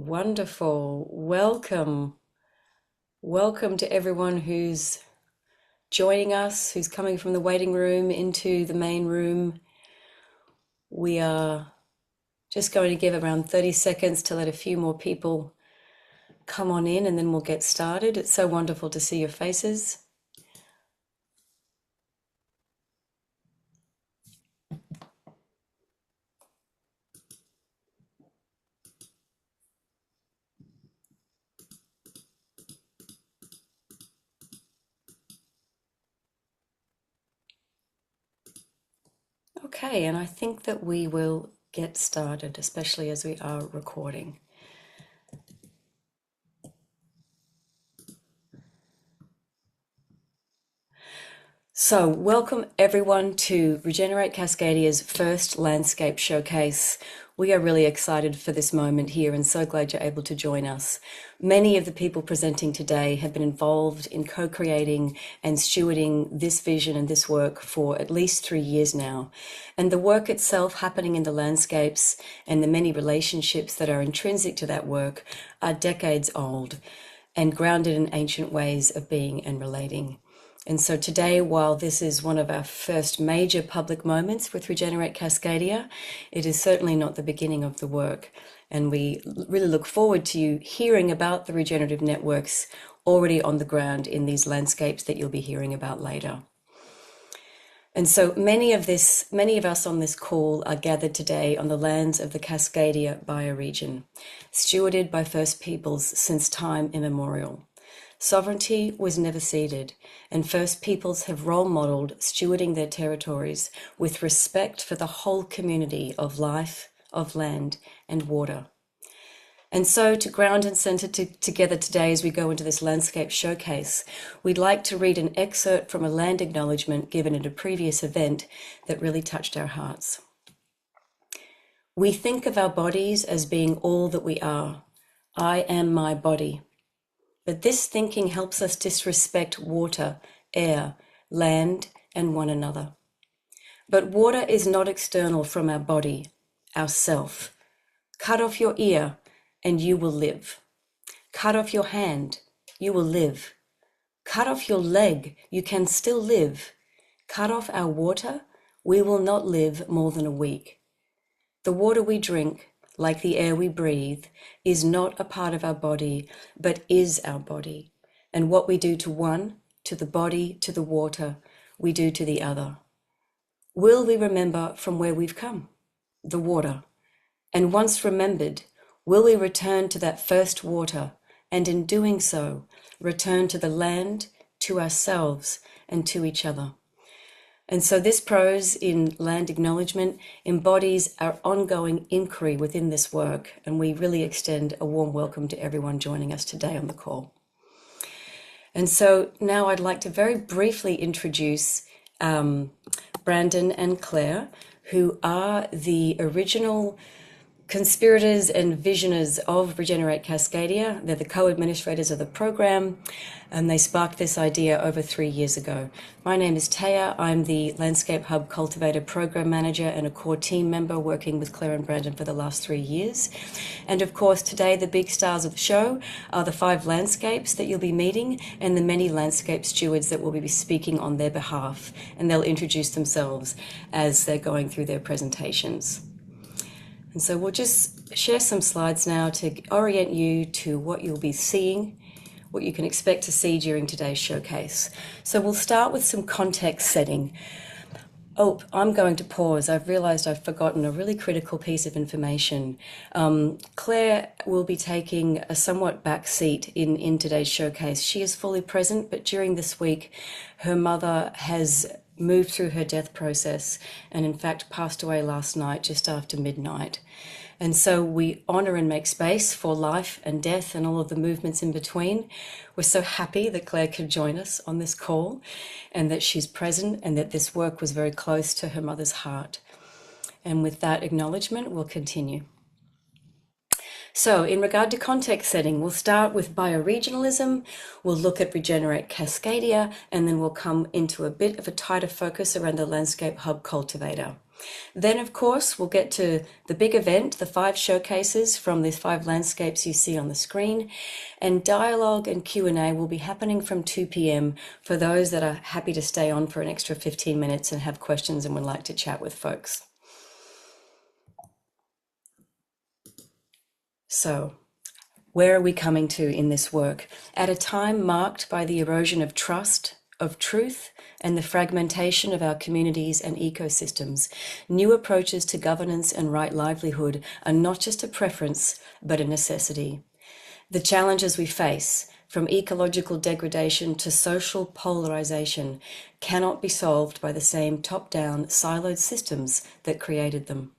Wonderful. Welcome. Welcome to everyone who's joining us, who's coming from the waiting room into the main room. We are just going to give around 30 seconds to let a few more people come on in and then we'll get started. It's so wonderful to see your faces. Okay, and I think that we will get started, especially as we are recording. So, welcome everyone to Regenerate Cascadia's first landscape showcase. We are really excited for this moment here and so glad you're able to join us. Many of the people presenting today have been involved in co-creating and stewarding this vision and this work for at least 3 years now. And the work itself happening in the landscapes and the many relationships that are intrinsic to that work are decades old and grounded in ancient ways of being and relating. And so today, while this is one of our first major public moments with Regenerate Cascadia, it is certainly not the beginning of the work. And we really look forward to you hearing about the regenerative networks already on the ground in these landscapes that you'll be hearing about later. And so many of us on this call are gathered today on the lands of the Cascadia bioregion, stewarded by First Peoples since time immemorial. Sovereignty was never ceded, and First Peoples have role modelled stewarding their territories with respect for the whole community of life, of land, and water. And so to ground and centre together today as we go into this landscape showcase, we'd like to read an excerpt from a land acknowledgement given at a previous event that really touched our hearts. We think of our bodies as being all that we are. I am my body. But this thinking helps us disrespect water, air, land, and one another. But water is not external from our body, our self. Cut off your ear, and you will live. Cut off your hand, you will live. Cut off your leg, you can still live. Cut off our water, we will not live more than a week. The water we drink, like the air we breathe, is not a part of our body, but is our body. And what we do to one, to the body, to the water, we do to the other. Will we remember from where we've come? The water. And once remembered, will we return to that first water, and in doing so, return to the land, to ourselves, and to each other? And so this prose in land acknowledgement embodies our ongoing inquiry within this work, and we really extend a warm welcome to everyone joining us today on the call. And so now I'd like to very briefly introduce Brandon and Claire, who are the original conspirators and visioners of Regenerate Cascadia. They're the co-administrators of the program, and they sparked this idea over 3 years ago. My name is Taya. I'm the Landscape Hub Cultivator program manager and a core team member working with Claire and Brandon for the last 3 years. And of course, today the big stars of the show are the 5 landscapes that you'll be meeting and the many landscape stewards that will be speaking on their behalf. And they'll introduce themselves as they're going through their presentations. And so we'll just share some slides now to orient you to what you'll be seeing, what you can expect to see during today's showcase. So we'll start with some context setting. Oh, I'm going to pause. I've realized I've forgotten a really critical piece of information. Claire will be taking a somewhat back seat in today's showcase. She is fully present, but during this week, her mother has moved through her death process and in fact passed away last night just after midnight. And so we honor and make space for life and death and all of the movements in between. We're so happy that Claire could join us on this call and that she's present and that this work was very close to her mother's heart. And with that acknowledgement, we'll continue. So in regard to context setting, we'll start with bioregionalism, we'll look at Regenerate Cascadia, and then we'll come into a bit of a tighter focus around the Landscape Hub Cultivator. Then, of course, we'll get to the big event, the 5 showcases from the 5 landscapes you see on the screen, and dialogue and Q&A will be happening from 2 p.m. for those that are happy to stay on for an extra 15 minutes and have questions and would like to chat with folks. So, where are we coming to in this work? At a time marked by the erosion of trust, of truth, and the fragmentation of our communities and ecosystems, new approaches to governance and right livelihood are not just a preference, but a necessity. The challenges we face, from ecological degradation to social polarization, cannot be solved by the same top-down, siloed systems that created them.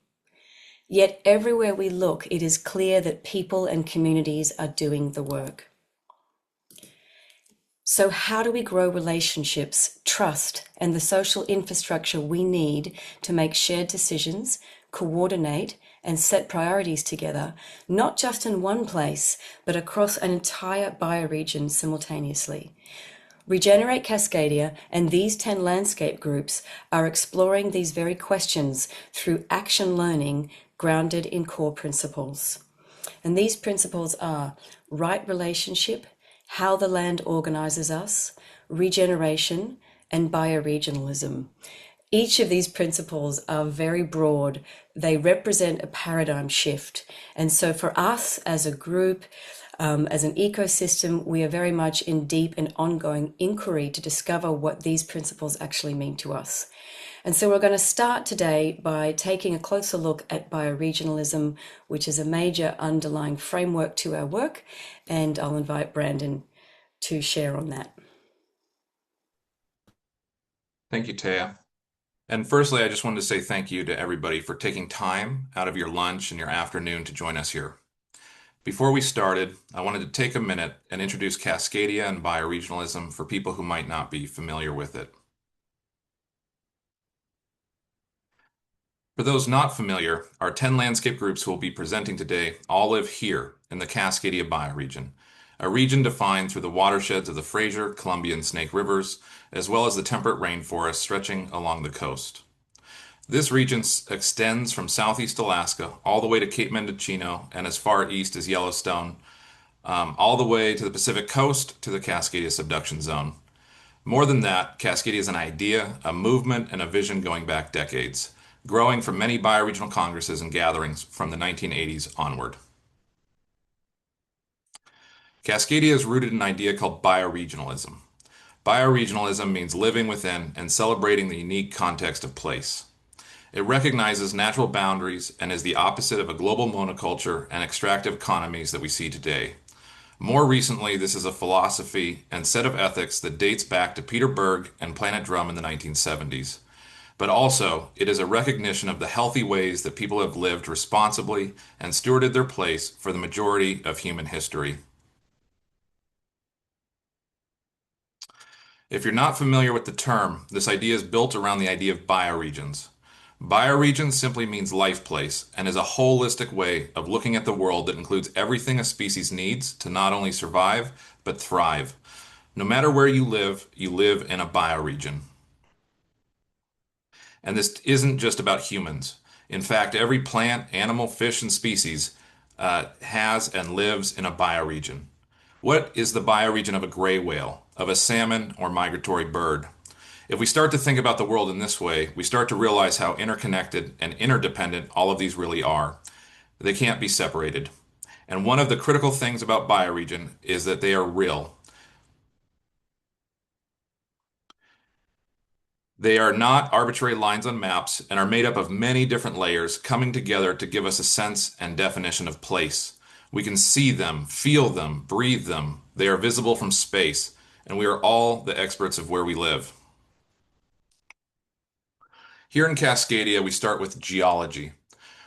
Yet everywhere we look, it is clear that people and communities are doing the work. So how do we grow relationships, trust, and the social infrastructure we need to make shared decisions, coordinate, and set priorities together, not just in one place, but across an entire bioregion simultaneously? Regenerate Cascadia and these 10 landscape groups are exploring these very questions through action learning grounded in core principles. And these principles are right relationship, how the land organizes us, regeneration, and bioregionalism. Each of these principles are very broad. They represent a paradigm shift. And so for us as a group, as an ecosystem, we are very much in deep and ongoing inquiry to discover what these principles actually mean to us. And so we're going to start today by taking a closer look at bioregionalism, which is a major underlying framework to our work. And I'll invite Brandon to share on that. Thank you, Taya. And firstly, I just wanted to say thank you to everybody for taking time out of your lunch and your afternoon to join us here. Before we started, I wanted to take a minute and introduce Cascadia and bioregionalism for people who might not be familiar with it. For those not familiar, our 10 landscape groups who will be presenting today all live here in the Cascadia bioregion, a region defined through the watersheds of the Fraser, Columbia, and Snake Rivers, as well as the temperate rainforest stretching along the coast. This region extends from southeast Alaska all the way to Cape Mendocino and as far east as Yellowstone, all the way to the Pacific coast to the Cascadia subduction zone. More than that, Cascadia is an idea, a movement, and a vision going back decades, growing from many bioregional congresses and gatherings from the 1980s onward. Cascadia is rooted in an idea called bioregionalism. Bioregionalism means living within and celebrating the unique context of place. It recognizes natural boundaries and is the opposite of a global monoculture and extractive economies that we see today. More recently, this is a philosophy and set of ethics that dates back to Peter Berg and Planet Drum in the 1970s. But also, it is a recognition of the healthy ways that people have lived responsibly and stewarded their place for the majority of human history. If you're not familiar with the term, this idea is built around the idea of bioregions. Bioregion simply means life place and is a holistic way of looking at the world that includes everything a species needs to not only survive, but thrive. No matter where you live in a bioregion. And this isn't just about humans. In fact, every plant, animal, fish, and species has and lives in a bioregion. What is the bioregion of a gray whale, of a salmon, or migratory bird? If we start to think about the world in this way, we start to realize how interconnected and interdependent all of these really are. They can't be separated. And one of the critical things about bioregion is that they are real. They are not arbitrary lines on maps and are made up of many different layers coming together to give us a sense and definition of place. We can see them, feel them, breathe them. They are visible from space, and we are all the experts of where we live. Here in Cascadia, we start with geology.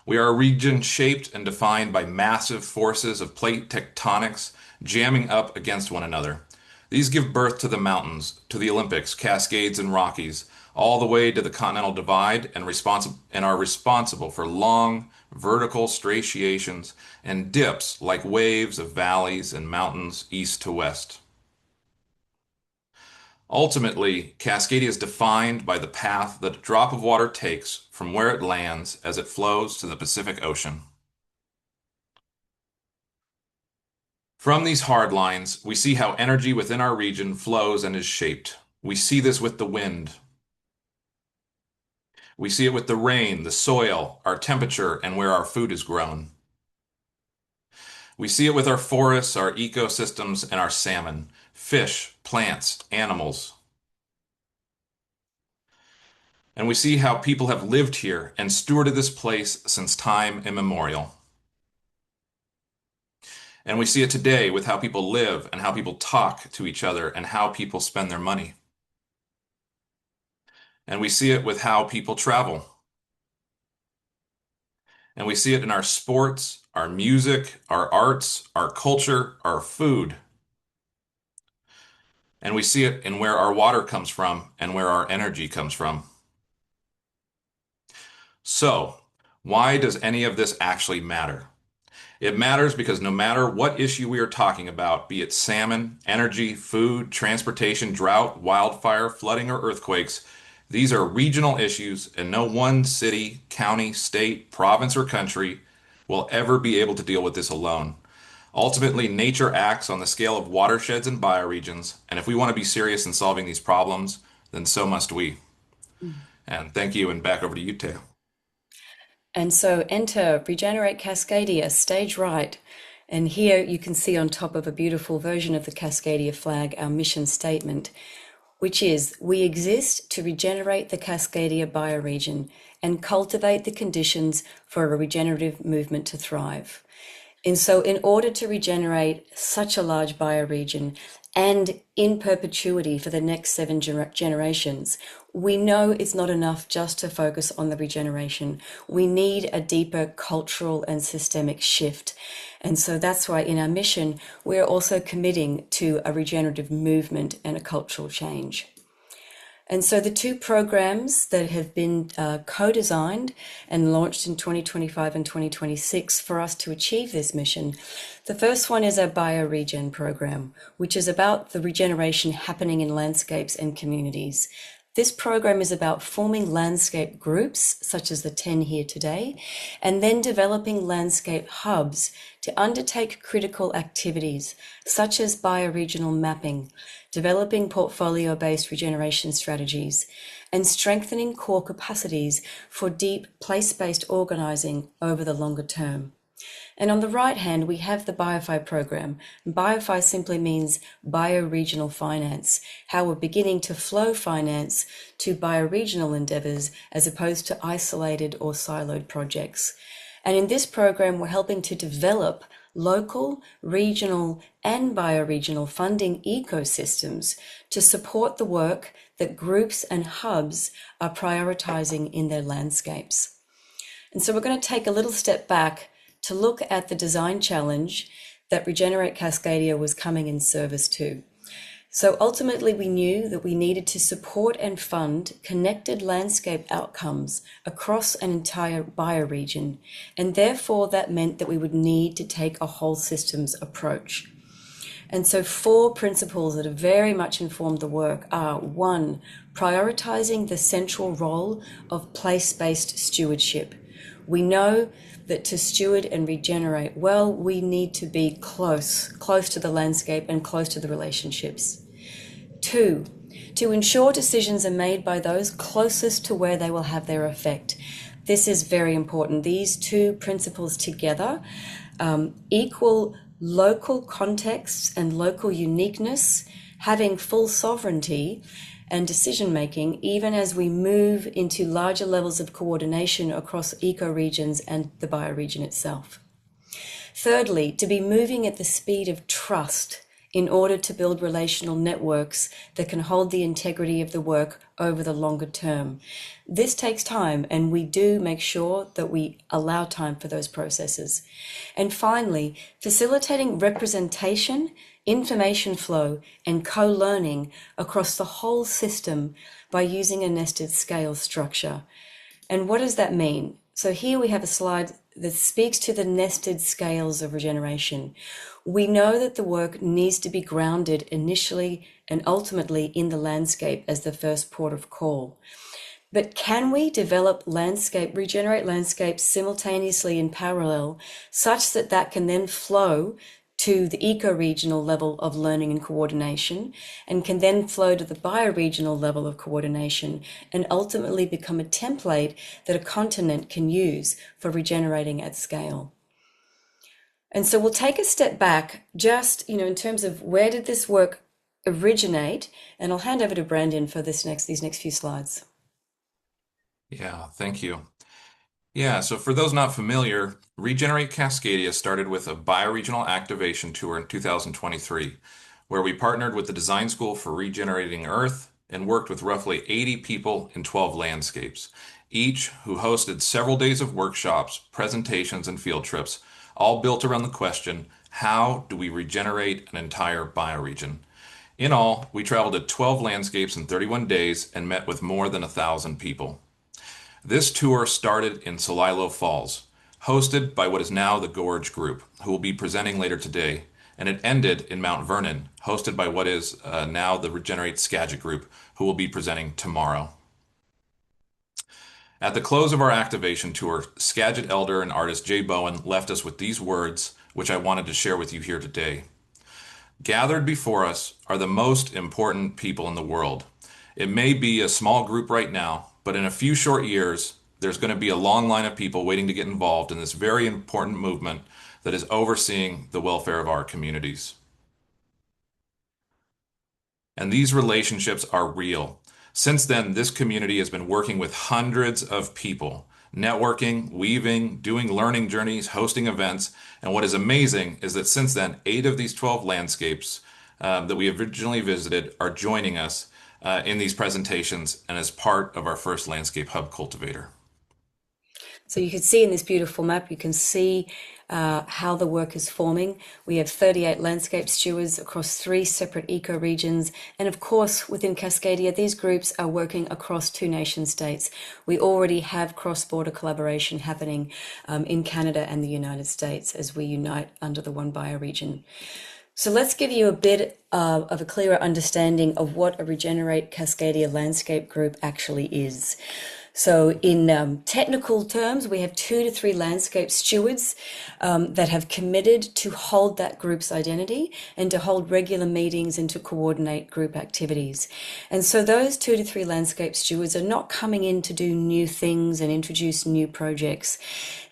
We are a region shaped and defined by massive forces of plate tectonics jamming up against one another. These give birth to the mountains, to the Olympics, Cascades, and Rockies, all the way to the Continental Divide and are responsible for long vertical stratiations and dips like waves of valleys and mountains east to west. Ultimately, Cascadia is defined by the path that a drop of water takes from where it lands as it flows to the Pacific Ocean. From these hard lines, we see how energy within our region flows and is shaped. We see this with the wind. We see it with the rain, the soil, our temperature, and where our food is grown. We see it with our forests, our ecosystems, and our salmon, fish, plants, animals. And we see how people have lived here and stewarded this place since time immemorial. And we see it today with how people live and how people talk to each other and how people spend their money. And we see it with how people travel. And we see it in our sports, our music, our arts, our culture, our food. And we see it in where our water comes from and where our energy comes from. So, why does any of this actually matter? It matters because no matter what issue we are talking about, be it salmon, energy, food, transportation, drought, wildfire, flooding, or earthquakes, these are regional issues, and no one city, county, state, province, or country will ever be able to deal with this alone. Ultimately, nature acts on the scale of watersheds and bioregions, and if we want to be serious in solving these problems, then so must we. And thank you, and back over to you, Teo. And so enter Regenerate Cascadia, stage right. And here you can see on top of a beautiful version of the Cascadia flag, our mission statement, which is, we exist to regenerate the Cascadia bioregion and cultivate the conditions for a regenerative movement to thrive. And so in order to regenerate such a large bioregion and in perpetuity for the next 7 generations, we know it's not enough just to focus on the regeneration. We need a deeper cultural and systemic shift. And so that's why in our mission, we're also committing to a regenerative movement and a cultural change. And so the two programs that have been co-designed and launched in 2025 and 2026 for us to achieve this mission, the first one is our bioregion program, which is about the regeneration happening in landscapes and communities. This program is about forming landscape groups, such as the 10 here today, and then developing landscape hubs to undertake critical activities, such as bioregional mapping, developing portfolio-based regeneration strategies, and strengthening core capacities for deep place-based organizing over the longer term. And on the right hand, we have the BioFi program. BioFi simply means bioregional finance, how we're beginning to flow finance to bioregional endeavors as opposed to isolated or siloed projects. And in this program, we're helping to develop local, regional, and bioregional funding ecosystems to support the work that groups and hubs are prioritizing in their landscapes. And so we're going to take a little step back to look at the design challenge that Regenerate Cascadia was coming in service to. So ultimately, we knew that we needed to support and fund connected landscape outcomes across an entire bioregion, and therefore that meant that we would need to take a whole systems approach. And so 4 principles that have very much informed the work are: 1, prioritizing the central role of place-based stewardship. We know that to steward and regenerate well, we need to be close to the landscape and close to the relationships. 2, to ensure decisions are made by those closest to where they will have their effect. This is very important. These 2 principles together equal local contexts and local uniqueness, having full sovereignty and decision-making, even as we move into larger levels of coordination across ecoregions and the bioregion itself. Thirdly, to be moving at the speed of trust in order to build relational networks that can hold the integrity of the work over the longer term. This takes time, and we do make sure that we allow time for those processes. And finally, facilitating representation, information flow, and co-learning across the whole system by using a nested scale structure. And what does that mean? So here we have a slide that speaks to the nested scales of regeneration. We know that the work needs to be grounded initially and ultimately in the landscape as the first port of call. But can we develop regenerate landscapes simultaneously in parallel, such that that can then flow to the eco-regional level of learning and coordination, and can then flow to the bioregional level of coordination, and ultimately become a template that a continent can use for regenerating at scale? And so we'll take a step back just, in terms of where did this work originate, and I'll hand over to Brandon for these next few slides. Yeah, thank you. Yeah, so for those not familiar, Regenerate Cascadia started with a bioregional activation tour in 2023, where we partnered with the Design School for Regenerating Earth and worked with roughly 80 people in 12 landscapes, each who hosted several days of workshops, presentations, and field trips, all built around the question, how do we regenerate an entire bioregion? In all, we traveled to 12 landscapes in 31 days and met with more than 1,000 people. This tour started in Celilo Falls, hosted by what is now the Gorge Group, who will be presenting later today, and it ended in Mount Vernon, hosted by what is now the Regenerate Cascadia Group, who will be presenting tomorrow. At the close of our activation tour, Skagit elder and artist Jay Bowen left us with these words, which I wanted to share with you here today. Gathered before us are the most important people in the world. It may be a small group right now, but in a few short years, there's going to be a long line of people waiting to get involved in this very important movement that is overseeing the welfare of our communities. And these relationships are real. Since then, this community has been working with hundreds of people, networking, weaving, doing learning journeys, hosting events. And what is amazing is that since then, 8 of these 12 landscapes that we originally visited are joining us in these presentations and as part of our first Landscape Hub Cultivator. So you can see in this beautiful map, you can see how the work is forming. We have 38 landscape stewards across 3 separate ecoregions. And of course, within Cascadia, these groups are working across 2 nation states. We already have cross-border collaboration happening in Canada and the United States as we unite under the one bioregion. So let's give you a bit of a clearer understanding of what a Regenerate Cascadia landscape group actually is. So in technical terms, we have 2 to 3 landscape stewards that have committed to hold that group's identity and to hold regular meetings and to coordinate group activities. And so those 2 to 3 landscape stewards are not coming in to do new things and introduce new projects.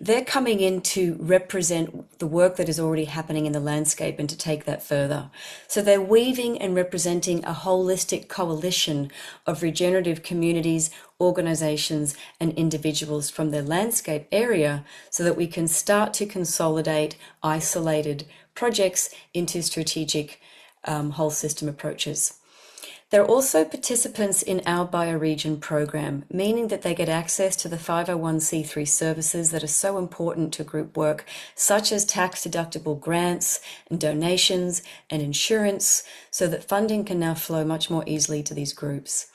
They're coming in to represent the work that is already happening in the landscape and to take that further. So they're weaving and representing a holistic coalition of regenerative communities, organizations, and individuals from their landscape area so that we can start to consolidate isolated projects into strategic whole system approaches. They're also participants in our bioregion program, meaning that they get access to the 501c3 services that are so important to group work, such as tax-deductible grants and donations and insurance, so that funding can now flow much more easily to these groups.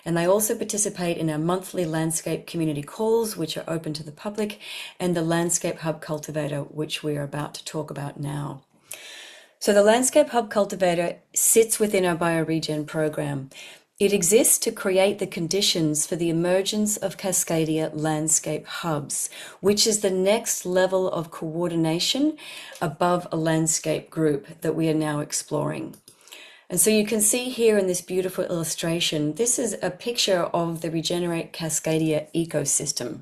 And they also participate in our monthly landscape community calls, which are open to the public, and the Landscape Hub Cultivator, which we are about to talk about now. So the Landscape Hub Cultivator sits within our bioregion program. It exists to create the conditions for the emergence of Cascadia landscape hubs, which is the next level of coordination above a landscape group that we are now exploring. And so you can see here in this beautiful illustration, this is a picture of the Regenerate Cascadia ecosystem.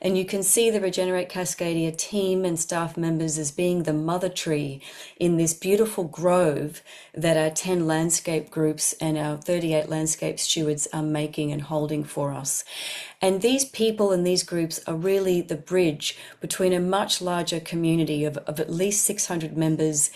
And you can see the Regenerate Cascadia team and staff members as being the mother tree in this beautiful grove that our 10 landscape groups and our 38 landscape stewards are making and holding for us. And these people and these groups are really the bridge between a much larger community of at least 600 members,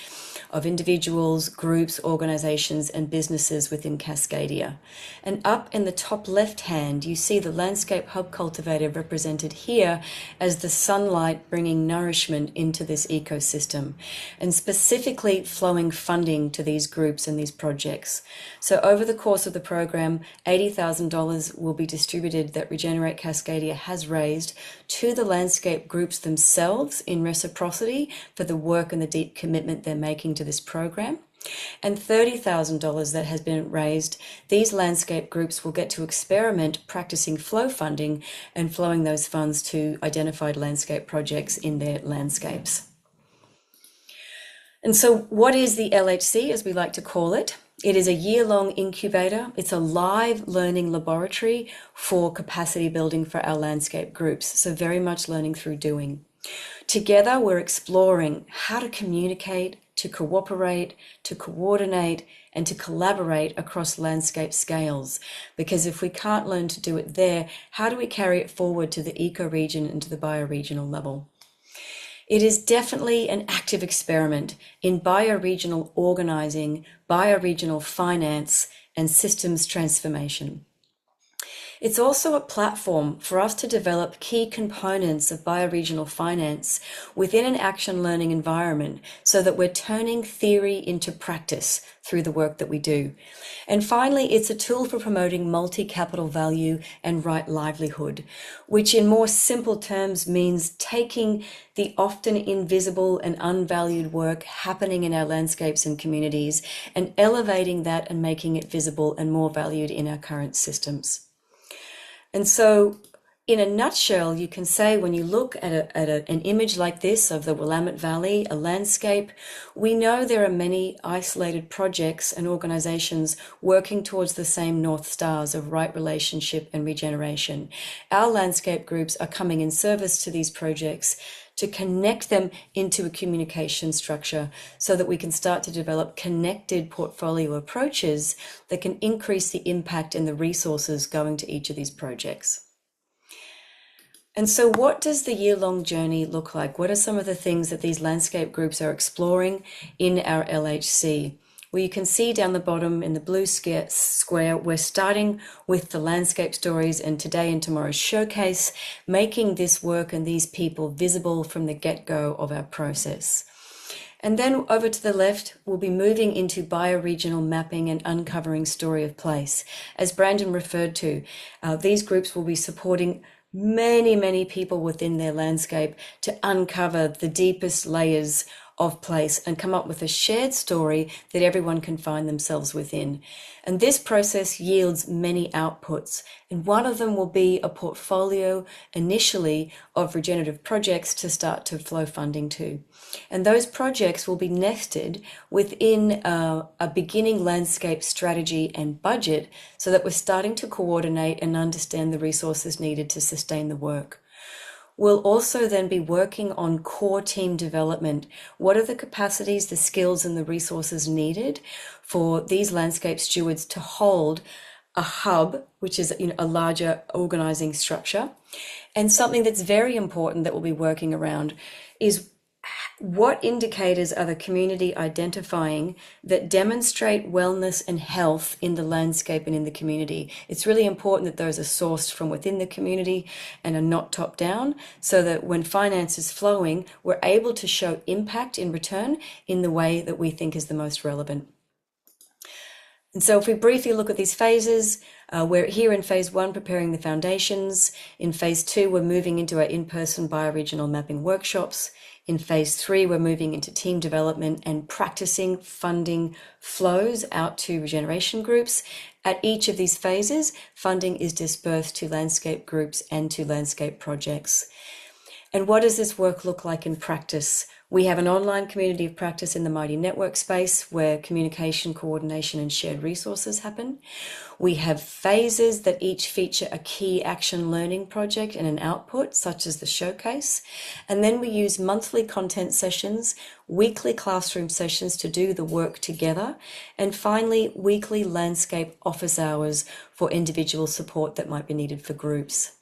of individuals, groups, organizations, and businesses within Cascadia. And up in the top left hand, you see the Landscape Hub Cultivator represented here as the sunlight bringing nourishment into this ecosystem, and specifically flowing funding to these groups and these projects. So over the course of the program, $80,000 will be distributed that Regenerate Regenerate Cascadia has raised to the landscape groups themselves in reciprocity for the work and the deep commitment they're making to this program. And $30,000 that has been raised, these landscape groups will get to experiment practicing flow funding and flowing those funds to identified landscape projects in their landscapes. And so what is the LHC, as we like to call it? It is a year-long incubator. It's a live learning laboratory for capacity building for our landscape groups. So very much learning through doing. Together, we're exploring how to communicate, to cooperate, to coordinate, and to collaborate across landscape scales. Because if we can't learn to do it there, how do we carry it forward to the ecoregion and to the bioregional level? It is definitely an active experiment in bioregional organizing, bioregional finance, and systems transformation. It's also a platform for us to develop key components of bioregional finance within an action learning environment so that we're turning theory into practice through the work that we do. And finally, it's a tool for promoting multi-capital value and right livelihood, which in more simple terms means taking the often invisible and unvalued work happening in our landscapes and communities and elevating that and making it visible and more valued in our current systems. And so, in a nutshell, you can say when you look at an image like this of the Willamette Valley, a landscape, we know there are many isolated projects and organizations working towards the same North Stars of right relationship and regeneration. Our landscape groups are coming in service to these projects to connect them into a communication structure so that we can start to develop connected portfolio approaches that can increase the impact and the resources going to each of these projects. And so what does the year-long journey look like? What are some of the things that these landscape groups are exploring in our LHC? Well, you can see down the bottom in the blue square, we're starting with the landscape stories and today and tomorrow's showcase, making this work and these people visible from the get-go of our process. And then over to the left, we'll be moving into bioregional mapping and uncovering story of place. As Brandon referred to, these groups will be supporting many people within their landscape to uncover the deepest layers of place and come up with a shared story that everyone can find themselves within. And this process yields many outputs. And one of them will be a portfolio initially of regenerative projects to start to flow funding to. And those projects will be nested within a beginning landscape strategy and budget so that we're starting to coordinate and understand the resources needed to sustain the work. We'll also then be working on core team development. What are the capacities, the skills, and the resources needed for these landscape stewards to hold a hub, which is a larger organizing structure? And something that's very important that we'll be working around is what indicators are the community identifying that demonstrate wellness and health in the landscape and in the community? It's really important that those are sourced from within the community and are not top down, so that when finance is flowing, we're able to show impact in return in the way that we think is the most relevant. And so if we briefly look at these phases, we're here in phase 1 preparing the foundations. In phase 2, we're moving into our in-person bioregional mapping workshops. In phase 3, we're moving into team development and practicing funding flows out to regeneration groups. At each of these phases, funding is dispersed to landscape groups and to landscape projects. And what does this work look like in practice? We have an online community of practice in the Mighty Network space where communication, coordination, and shared resources happen. We have phases that each feature a key action learning project and an output, such as the showcase. And then we use monthly content sessions, weekly classroom sessions to do the work together, and finally, weekly landscape office hours for individual support that might be needed for groups.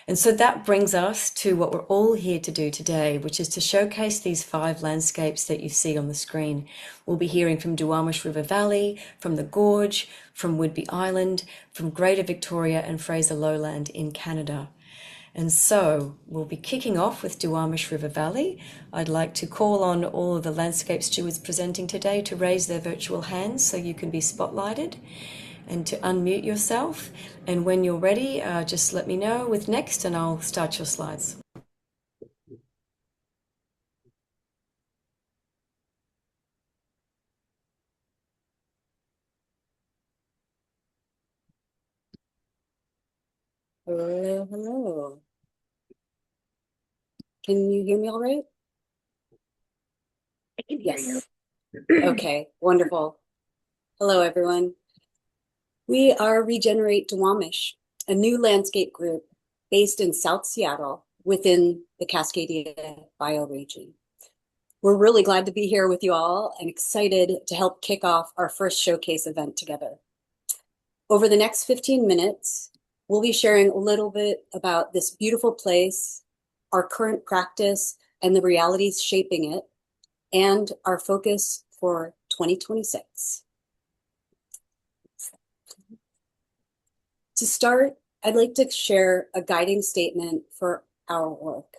And so that brings us to what we're all here to do today, which is to showcase these 5 landscapes that you see on the screen. We'll be hearing from Duwamish River Valley, from the Gorge, from Whidbey Island, from Greater Victoria and Fraser Lowland in Canada. And so we'll be kicking off with Duwamish River Valley. I'd like to call on all of the landscape stewards presenting today to raise their virtual hands so you can be spotlighted. and to unmute yourself. And when you're ready, just let me know with next and I'll start your slides. Hello, hello. Can you hear me all right? I can hear Yes. you. Okay, wonderful. Hello, everyone. We are Regenerate Duwamish, a new landscape group based in South Seattle within the Cascadia bioregion. We're really glad to be here with you all and excited to help kick off our first showcase event together. Over the next 15 minutes, we'll be sharing a little bit about this beautiful place, our current practice, and the realities shaping it, and our focus for 2026. To start, I'd like to share a guiding statement for our work.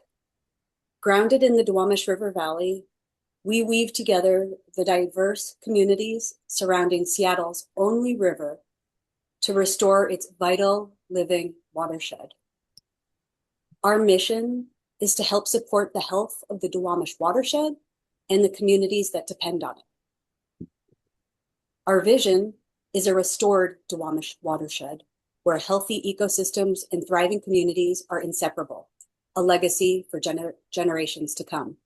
Grounded in the Duwamish River Valley, we weave together the diverse communities surrounding Seattle's only river to restore its vital living watershed. Our mission is to help support the health of the Duwamish watershed and the communities that depend on it. Our vision is a restored Duwamish watershed where healthy ecosystems and thriving communities are inseparable, a legacy for generations to come.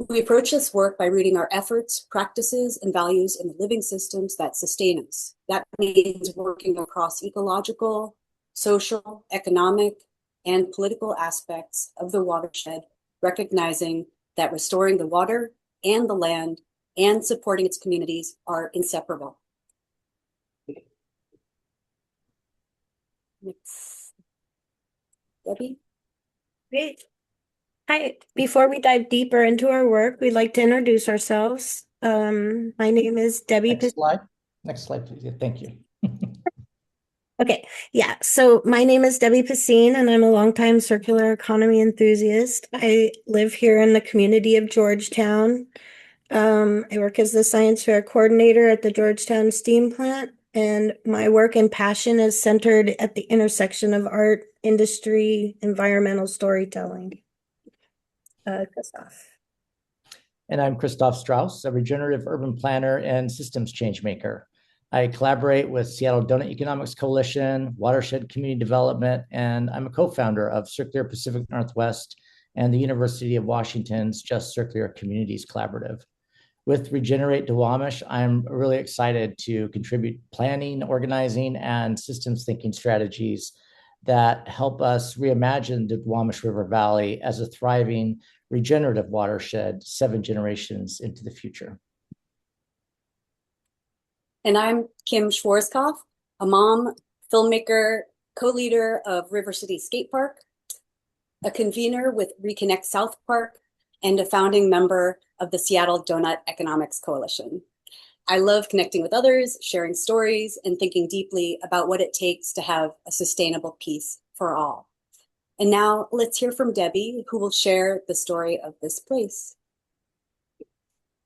We approach this work by rooting our efforts, practices, and values in the living systems that sustain us. That means working across ecological, social, economic, and political aspects of the watershed, recognizing that restoring the water and the land and supporting its communities are inseparable. Next. Debbie? Great. Hi. Before we dive deeper into our work, we'd like to introduce ourselves. My name is Debbie. Next slide, please. Yeah, thank you. Okay, yeah. So my name is Debbie Pacine, and I'm a longtime circular economy enthusiast. I live here in the community of Georgetown. I work as the science fair coordinator at the Georgetown Steam Plant, and my work and passion is centered at the intersection of art, industry, environmental storytelling. Christoph. And I'm Christoph Strauss, a regenerative urban planner and systems change maker. I collaborate with Seattle Donut Economics Coalition, Watershed Community Development, and I'm a co-founder of Circular Pacific Northwest and the University of Washington's Just Circular Communities Collaborative. With Regenerate Duwamish, I'm really excited to contribute planning, organizing, and systems thinking strategies that help us reimagine the Duwamish River Valley as a thriving, regenerative watershed 7 generations into the future. And I'm Kim Schwarzkopf, a mom, filmmaker, co-leader of River City Skate Park, a convener with Reconnect South Park, and a founding member of the Seattle Donut Economics Coalition. I love connecting with others, sharing stories, and thinking deeply about what it takes to have a sustainable peace for all. And now let's hear from Debbie, who will share the story of this place.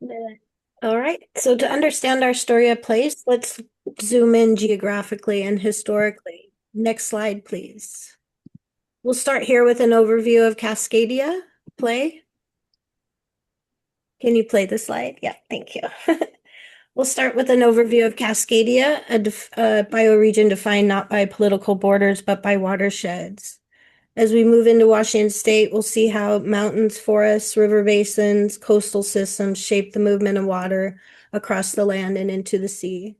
All right. So to understand our story of place, let's zoom in geographically and historically. Next slide, please. We'll start here with an overview of Cascadia. Play. Can you play the slide? Yeah, thank you. We'll start with an overview of Cascadia, a bioregion defined not by political borders, but by watersheds. As we move into Washington State, we'll see how mountains, forests, river basins, coastal systems shape the movement of water across the land and into the sea.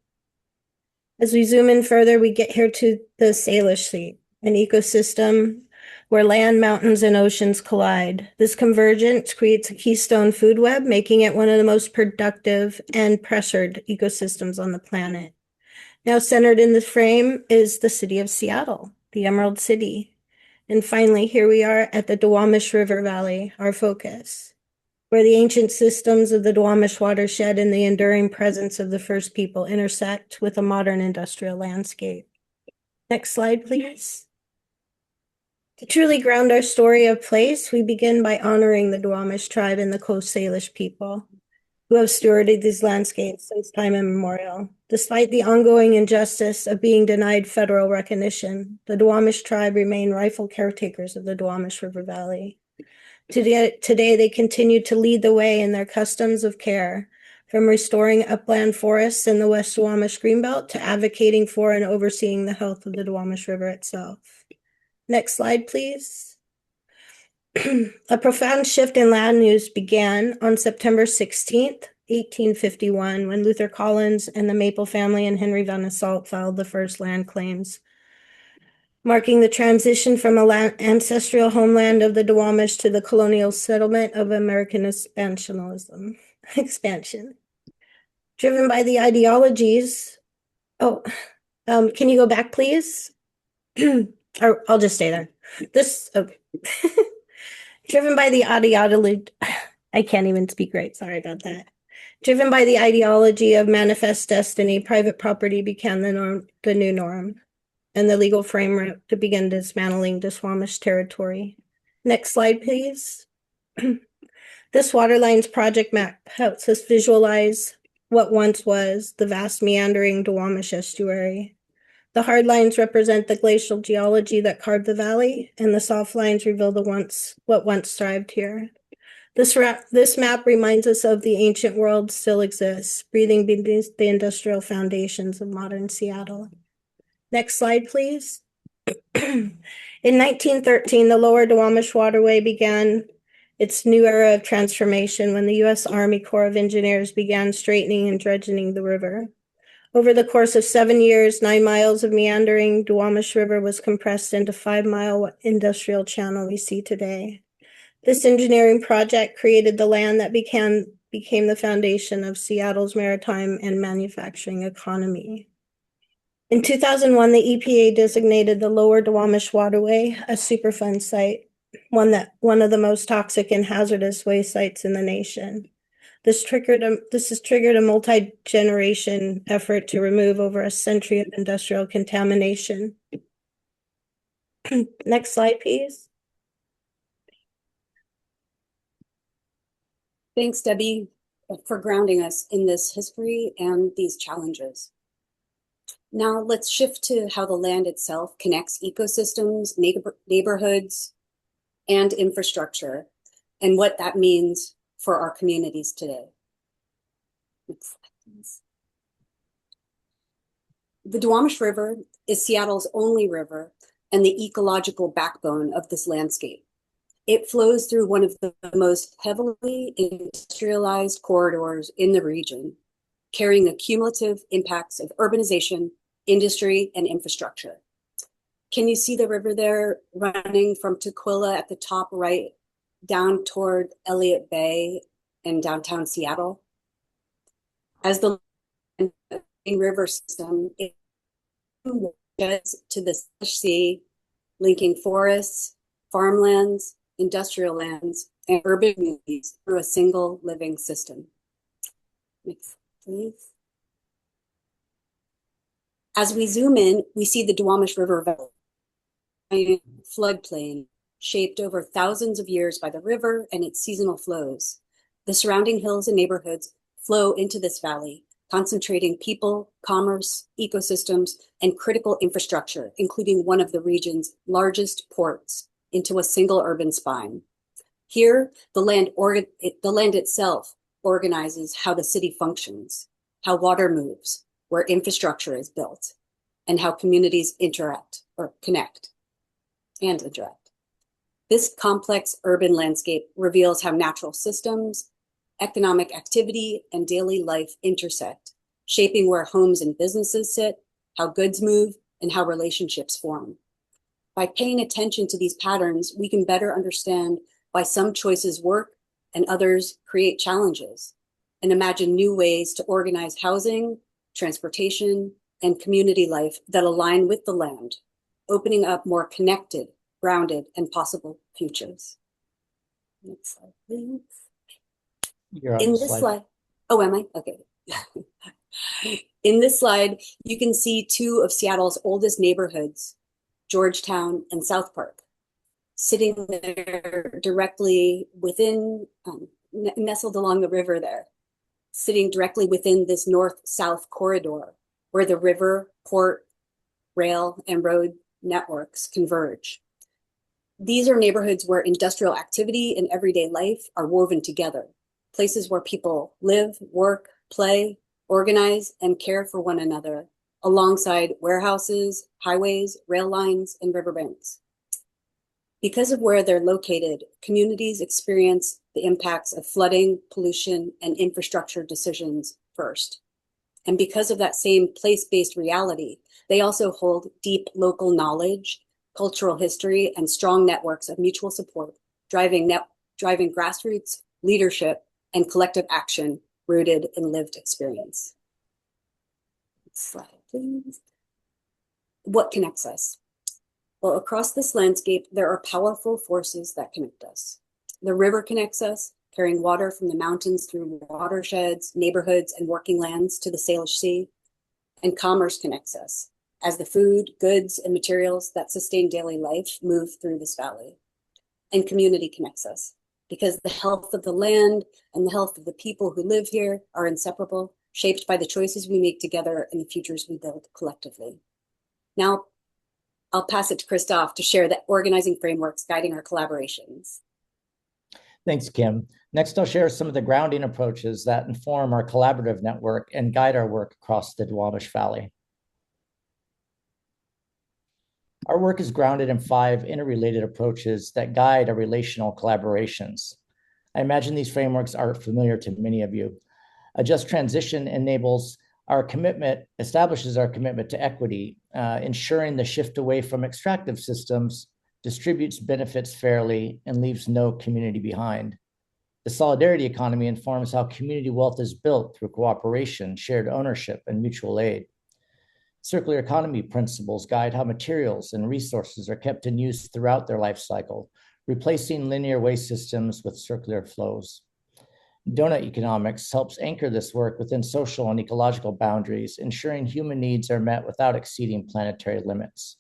As we zoom in further, we get here to the Salish Sea, an ecosystem where land, mountains, and oceans collide. This convergence creates a keystone food web, making it one of the most productive and pressured ecosystems on the planet. Now centered in the frame is the city of Seattle, the Emerald City. And finally, here we are at the Duwamish River Valley, our focus, where the ancient systems of the Duwamish watershed and the enduring presence of the first people intersect with a modern industrial landscape. Next slide, please. To truly ground our story of place, we begin by honoring the Duwamish tribe and the Coast Salish people. who have stewarded these landscapes since time immemorial. Despite the ongoing injustice of being denied federal recognition, the Duwamish tribe remain rightful caretakers of the Duwamish River Valley. Today, they continue to lead the way in their customs of care, from restoring upland forests in the West Duwamish Greenbelt to advocating for and overseeing the health of the Duwamish River itself. Next slide, please. A profound shift in land use began on September 16th, 1851, when Luther Collins and the Maple family and Henry Van Assault filed the first land claims, marking the transition from a ancestral homeland of the Duwamish to the colonial settlement of American expansion. Driven by the ideologies, can you go back, please? Or I'll just stay there. Okay. Driven by the ideology, I can't even speak right, sorry about that. Driven by the ideology of manifest destiny, private property became the new norm, and the legal framework to begin dismantling Duwamish territory. Next slide, please. This Waterlines project map helps us visualize what once was the vast meandering Duwamish estuary. The hard lines represent the glacial geology that carved the valley, and the soft lines reveal what once thrived here. This map reminds us of the ancient world still exists, breathing beneath the industrial foundations of modern Seattle. Next slide, please. In 1913, the Lower Duwamish Waterway began its new era of transformation when the U.S. Army Corps of Engineers began straightening and dredging the river. Over the course of 7 years, 9 miles of meandering Duwamish River was compressed into 5-mile industrial channel we see today. This engineering project created the land that became the foundation of Seattle's maritime and manufacturing economy. In 2001, the EPA designated the Lower Duwamish Waterway a Superfund site, one of the most toxic and hazardous waste sites in the nation. This has triggered a multi-generation effort to remove over a century of industrial contamination. Next slide, please. Thanks, Debbie, for grounding us in this history and these challenges. Now let's shift to how the land itself connects ecosystems, neighborhoods, and infrastructure, and what that means for our communities today. The Duwamish River is Seattle's only river and the ecological backbone of this landscape. It flows through one of the most heavily industrialized corridors in the region, carrying the cumulative impacts of urbanization, industry, and infrastructure. Can you see the river there running from Tukwila at the top right down toward Elliott Bay and downtown Seattle? As the river system, it gets to the sea, linking forests, farmlands, industrial lands, and urban communities through a single living system. Next, please. As we zoom in, we see the Duwamish River Valley, floodplain shaped over thousands of years by the river and its seasonal flows. The surrounding hills and neighborhoods flow into this valley, concentrating people, commerce, ecosystems, and critical infrastructure, including one of the region's largest ports, into a single urban spine. Here, the land itself organizes how the city functions, how water moves, where infrastructure is built, and how communities interact or connect and interact. This complex urban landscape reveals how natural systems, economic activity, and daily life intersect, shaping where homes and businesses sit, how goods move, and how relationships form. By paying attention to these patterns, we can better understand why some choices work and others create challenges, and imagine new ways to organize housing, transportation, and community life that align with the land, opening up more connected, grounded, and possible futures. Next slide, please. You're on In the this slide. slide, oh, am I? Okay. In this slide, you can see two of Seattle's oldest neighborhoods, Georgetown and South Park, sitting there directly within, nestled along the river there. sitting directly within this north-south corridor where the river, port, rail, and road networks converge. These are neighborhoods where industrial activity and everyday life are woven together, places where people live, work, play, organize, and care for one another, alongside warehouses, highways, rail lines, and riverbanks. Because of where they're located, communities experience the impacts of flooding, pollution, and infrastructure decisions first. And because of that same place-based reality, they also hold deep local knowledge, cultural history, and strong networks of mutual support, driving grassroots leadership and collective action rooted in lived experience. Next slide, please. What connects us? Well, across this landscape, there are powerful forces that connect us. The river connects us, carrying water from the mountains through watersheds, neighborhoods, and working lands to the Salish Sea. And commerce connects us, as the food, goods, and materials that sustain daily life move through this valley. And community connects us, because the health of the land and the health of the people who live here are inseparable, shaped by the choices we make together and the futures we build collectively. Now, I'll pass it to Christoph to share the organizing frameworks guiding our collaborations. Thanks, Kim. Next, I'll share some of the grounding approaches that inform our collaborative network and guide our work across the Duwamish Valley. Our work is grounded in 5 interrelated approaches that guide our relational collaborations. I imagine these frameworks are familiar to many of you. A just transition establishes our commitment to equity, ensuring the shift away from extractive systems distributes benefits fairly and leaves no community behind. The solidarity economy informs how community wealth is built through cooperation, shared ownership, and mutual aid. Circular economy principles guide how materials and resources are kept in use throughout their life cycle, replacing linear waste systems with circular flows. Donut economics helps anchor this work within social and ecological boundaries, ensuring human needs are met without exceeding planetary limits.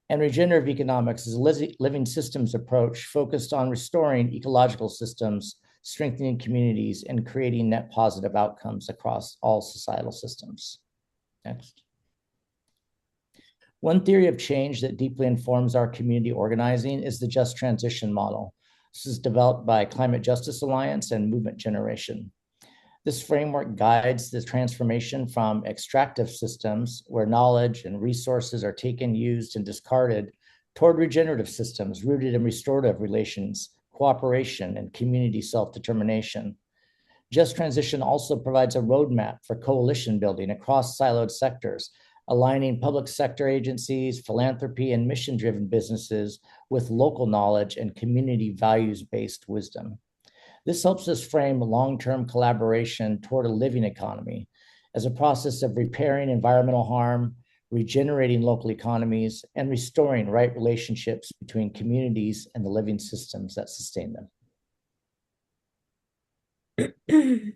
And regenerative economics is a living systems approach focused on restoring ecological systems, strengthening communities, and creating net positive outcomes across all societal systems. Next. One theory of change that deeply informs our community organizing is the just transition model. This is developed by Climate Justice Alliance and Movement Generation. This framework guides the transformation from extractive systems where knowledge and resources are taken, used, and discarded toward regenerative systems rooted in restorative relations, cooperation, and community self-determination. Just transition also provides a roadmap for coalition building across siloed sectors, aligning public sector agencies, philanthropy, and mission-driven businesses with local knowledge and community values-based wisdom. This helps us frame long-term collaboration toward a living economy as a process of repairing environmental harm, regenerating local economies, and restoring right relationships between communities and the living systems that sustain them.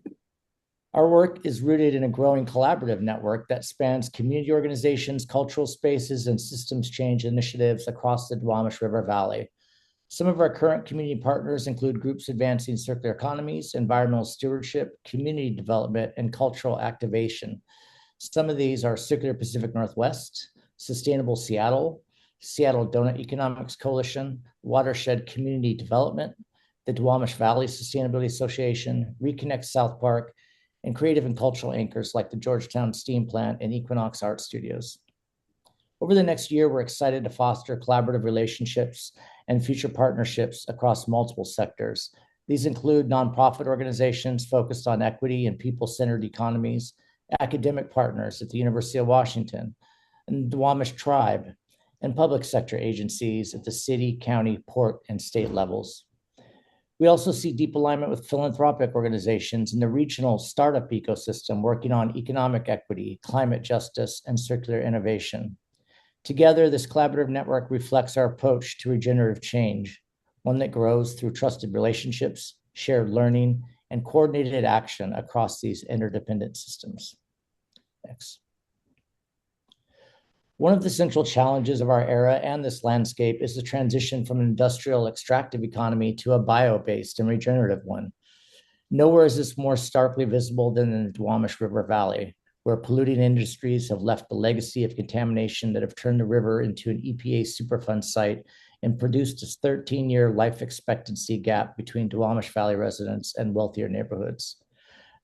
Our work is rooted in a growing collaborative network that spans community organizations, cultural spaces, and systems change initiatives across the Duwamish River Valley. Some of our current community partners include groups advancing circular economies, environmental stewardship, community development, and cultural activation. Some of these are Circular Pacific Northwest, Sustainable Seattle, Seattle Donut Economics Coalition, Watershed Community Development, the Duwamish Valley Sustainability Association, Reconnect South Park, and creative and cultural anchors like the Georgetown Steam Plant and Equinox Art Studios. Over the next year, we're excited to foster collaborative relationships and future partnerships across multiple sectors. These include nonprofit organizations focused on equity and people-centered economies, academic partners at the University of Washington, and the Duwamish Tribe, and public sector agencies at the city, county, port, and state levels. We also see deep alignment with philanthropic organizations in the regional startup ecosystem working on economic equity, climate justice, and circular innovation. Together, this collaborative network reflects our approach to regenerative change, one that grows through trusted relationships, shared learning, and coordinated action across these interdependent systems. Next. One of the central challenges of our era and this landscape is the transition from an industrial extractive economy to a bio-based and regenerative one. Nowhere is this more starkly visible than in the Duwamish River Valley, where polluting industries have left a legacy of contamination that have turned the river into an EPA Superfund site and produced a 13-year life expectancy gap between Duwamish Valley residents and wealthier neighborhoods.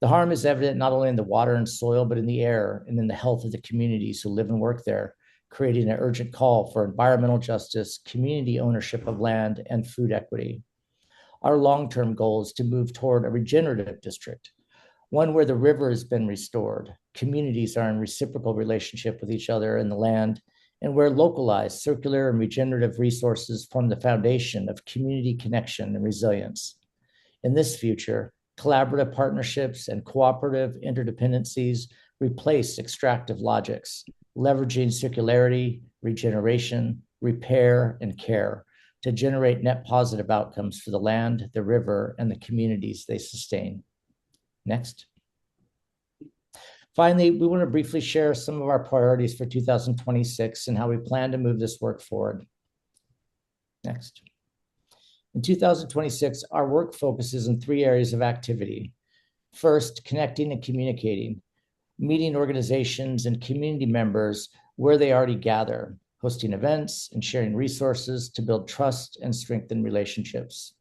The harm is evident not only in the water and soil, but in the air and in the health of the communities who live and work there, creating an urgent call for environmental justice, community ownership of land, and food equity. Our long-term goal is to move toward a regenerative district, one where the river has been restored, communities are in reciprocal relationship with each other and the land, and where localized, circular, and regenerative resources form the foundation of community connection and resilience. In this future, collaborative partnerships and cooperative interdependencies replace extractive logics, leveraging circularity, regeneration, repair, and care to generate net positive outcomes for the land, the river, and the communities they sustain. Next. Finally, we want to briefly share some of our priorities for 2026 and how we plan to move this work forward. Next. In 2026, our work focuses on 3 areas of activity. First, connecting and communicating, meeting organizations and community members where they already gather, hosting events and sharing resources to build trust and strengthen relationships.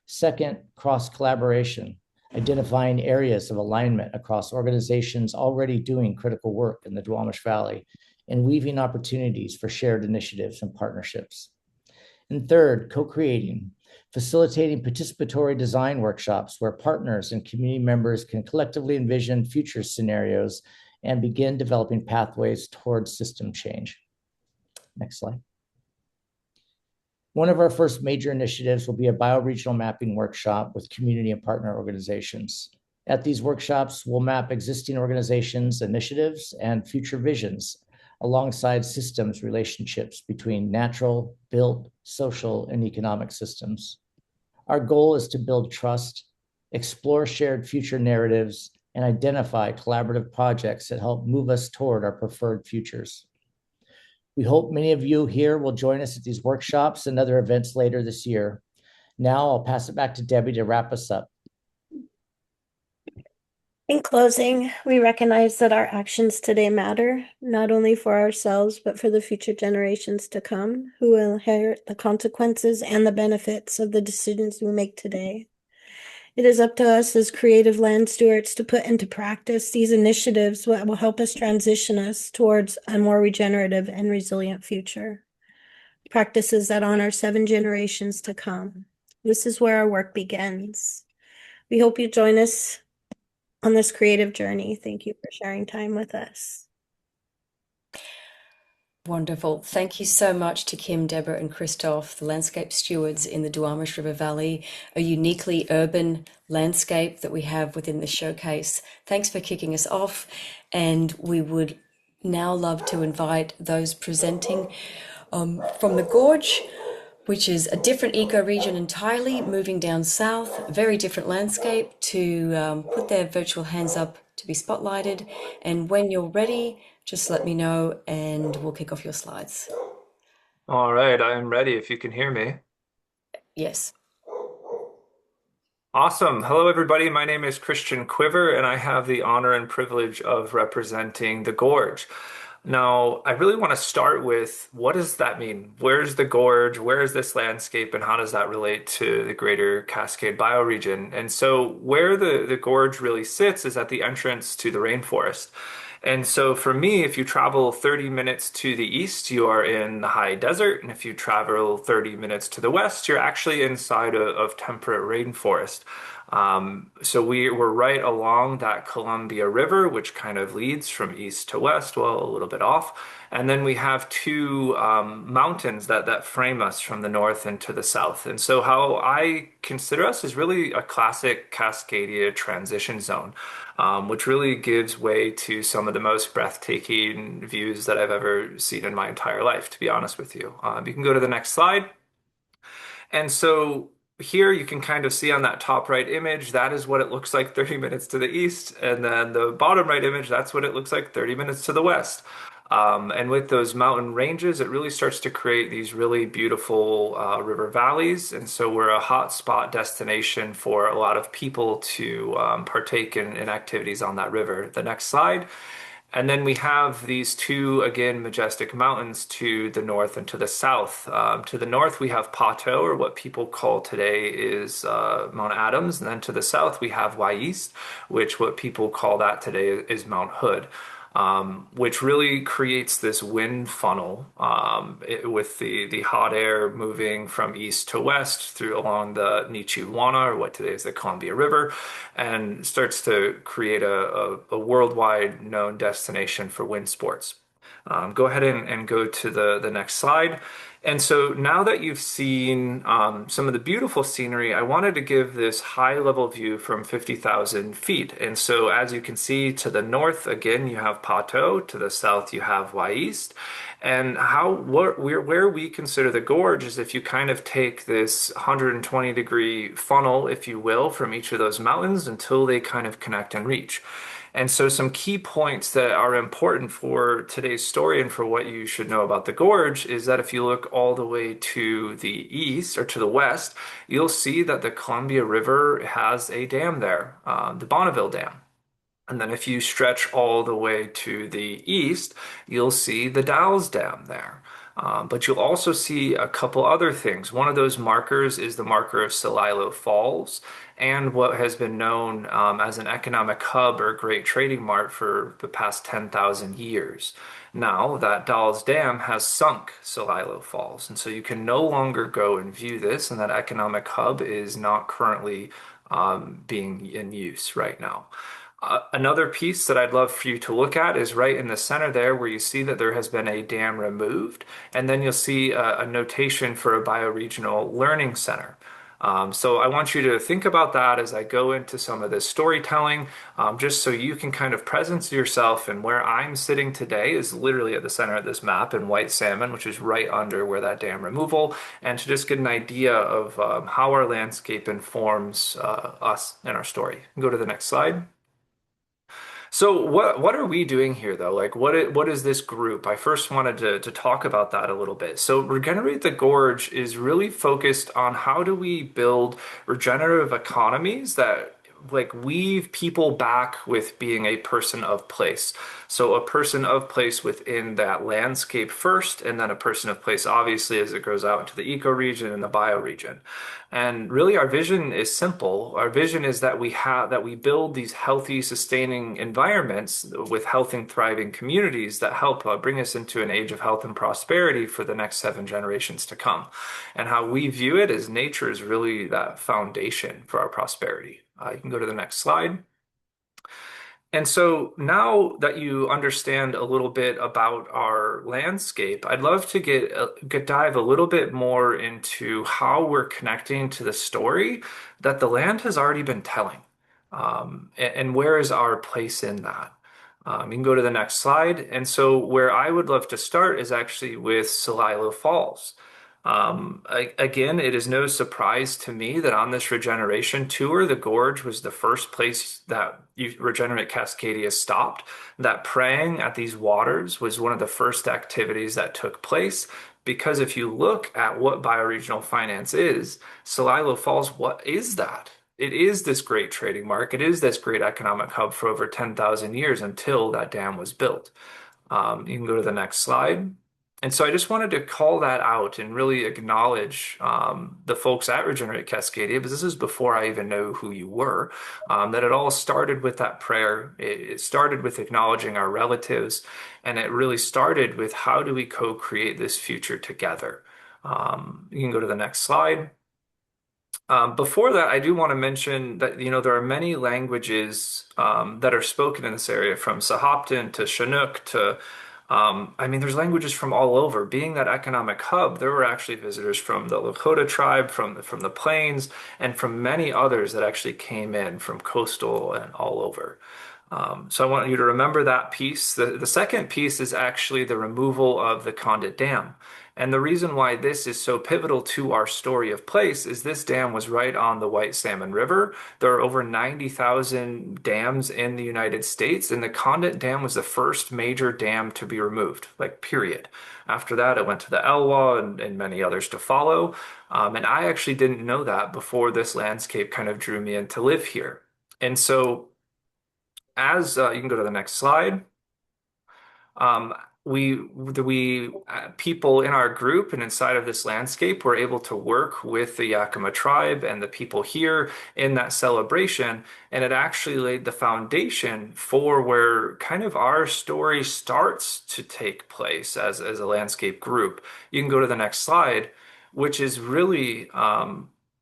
Second, cross-collaboration, identifying areas of alignment across organizations already doing critical work in the Duwamish Valley and weaving opportunities for shared initiatives and partnerships. And third, co-creating, facilitating participatory design workshops where partners and community members can collectively envision future scenarios and begin developing pathways towards system change. Next slide. One of our first major initiatives will be a bioregional mapping workshop with community and partner organizations. At these workshops, we'll map existing organizations, initiatives, and future visions alongside systems relationships between natural, built, social, and economic systems. Our goal is to build trust, explore shared future narratives, and identify collaborative projects that help move us toward our preferred futures. We hope many of you here will join us at these workshops and other events later this year. Now I'll pass it back to Debbie to wrap us up. In closing, we recognize that our actions today matter, not only for ourselves, but for the future generations to come, who will inherit the consequences and the benefits of the decisions we make today. It is up to us as creative land stewards to put into practice these initiatives that will help us transition us towards a more regenerative and resilient future. Practices that honor 7 generations to come. This is where our work begins. We hope you join us on this creative journey. Thank you for sharing time with us. Wonderful. Thank you so much to Kim, Deborah, and Christoph, the landscape stewards in the Duwamish River Valley, a uniquely urban landscape that we have within the showcase. Thanks for kicking us off. And we would now love to invite those presenting from the Gorge, which is a different eco-region entirely, moving down south, very different landscape, to put their virtual hands up to be spotlighted. And when you're ready, just let me know and we'll kick off your slides. All right, I'm ready if you can hear me. Yes. Awesome. Hello, everybody. My name is Christian Quiver, and I have the honor and privilege of representing the Gorge. Now, I really want to start with what does that mean? Where's the gorge? Where is this landscape? And how does that relate to the greater Cascade bioregion? And so where the gorge really sits is at the entrance to the rainforest. And so for me, if you travel 30 minutes to the east, you are in the high desert. And if you travel 30 minutes to the west, you're actually inside of temperate rainforest. So we're right along that Columbia River, which kind of leads from east to west, well, a little bit off. And then we have 2 mountains that frame us from the north and to the south. And so how I consider us is really a classic Cascadia transition zone, which really gives way to some of the most breathtaking views that I've ever seen in my entire life, to be honest with you. You can go to the next slide. And so here you can kind of see on that top right image, that is what it looks like 30 minutes to the east. And then the bottom right image, that's what it looks like 30 minutes to the west. And with those mountain ranges, it really starts to create these really beautiful river valleys. And so we're a hot spot destination for a lot of people to partake in activities on that river. The next slide. And then we have these two, again, majestic mountains to the north and to the south. To the north, we have Pato, or what people call today is Mount Adams. And then to the south, we have East, which what people call that today is Mount Hood. Which really creates this wind funnel with the hot air moving from east to west through along the Nch'i Wana, or what today is the Columbia River, and starts to create a worldwide known destination for wind sports. Go ahead and go to the next slide. And so now that you've seen some of the beautiful scenery, I wanted to give this high level view from 50,000 feet. And so as you can see to the north, again, you have Pato. To the south, you have East. And where we consider the gorge is if you kind of take this 120-degree funnel, if you will, from each of those mountains until they kind of connect and reach. And so some key points that are important for today's story and for what you should know about the gorge is that if you look all the way to the east or to the west, you'll see that the Columbia River has a dam there, the Bonneville Dam. And then if you stretch all the way to the east, you'll see the Dalles Dam there. But you'll also see a couple other things. One of those markers is the marker of Celilo Falls and what has been known as an economic hub or great trading mart for the past 10,000 years. Now, that Dalles Dam has sunk Celilo Falls, and so you can no longer go and view this, and that economic hub is not currently being in use right now. Another piece that I'd love for you to look at is right in the center there where you see that there has been a dam removed, and then you'll see a notation for a bioregional learning center. So I want you to think about that as I go into some of this storytelling, just so you can kind of presence yourself. And where I'm sitting today is literally at the center of this map in white salmon, which is right under where that dam removal, and to just get an idea of how our landscape informs us and our story. Go to the next slide. So what are we doing here though? Like what is this group? I first wanted to talk about that a little bit. So Regenerate the Gorge is really focused on how do we build regenerative economies that like weave people back with being a person of place. So a person of place within that landscape first, and then a person of place obviously as it grows out into the ecoregion and the bioregion. And really our vision is simple. Our vision is that we build these healthy, sustaining environments with healthy and thriving communities that help bring us into an age of health and prosperity for the next 7 generations to come. And how we view it is nature is really that foundation for our prosperity. You can go to the next slide. And so now that you understand a little bit about our landscape, I'd love to dive a little bit more into how we're connecting to the story that the land has already been telling. And where is our place in that? You can go to the next slide. And so where I would love to start is actually with Celilo Falls. Again, it is no surprise to me that on this regeneration tour, the gorge was the first place that Regenerate Cascadia stopped. That praying at these waters was one of the first activities that took place. Because if you look at what bioregional finance is, Celilo Falls, what is that? It is this great trading market. It is this great economic hub for over 10,000 years until that dam was built. You can go to the next slide. And so I just wanted to call that out and really acknowledge the folks at Regenerate Cascadia, because this is before I even know who you were, that it all started with that prayer. It started with acknowledging our relatives, and it really started with how do we co-create this future together. You can go to the next slide. Before that, I do want to mention that, there are many languages that are spoken in this area, from Sahaptin to Chinook to there's languages from all over. Being that economic hub, there were actually visitors from the Lakota tribe, from the plains, and from many others that actually came in from coastal and all over. So I want you to remember that piece. The second piece is actually the removal of the Condit Dam. And the reason why this is so pivotal to our story of place is this dam was right on the White Salmon River. There are over 90,000 dams in the United States, and the Condit Dam was the first major dam to be removed, like period. After that, it went to the Elwha and many others to follow. And I actually didn't know that before this landscape kind of drew me in to live here. And so as you can go to the next slide. Um, we people in our group and inside of this landscape were able to work with the Yakima tribe and the people here in that celebration, and it actually laid the foundation for where kind of our story starts to take place as a landscape group. You can go to the next slide, which is really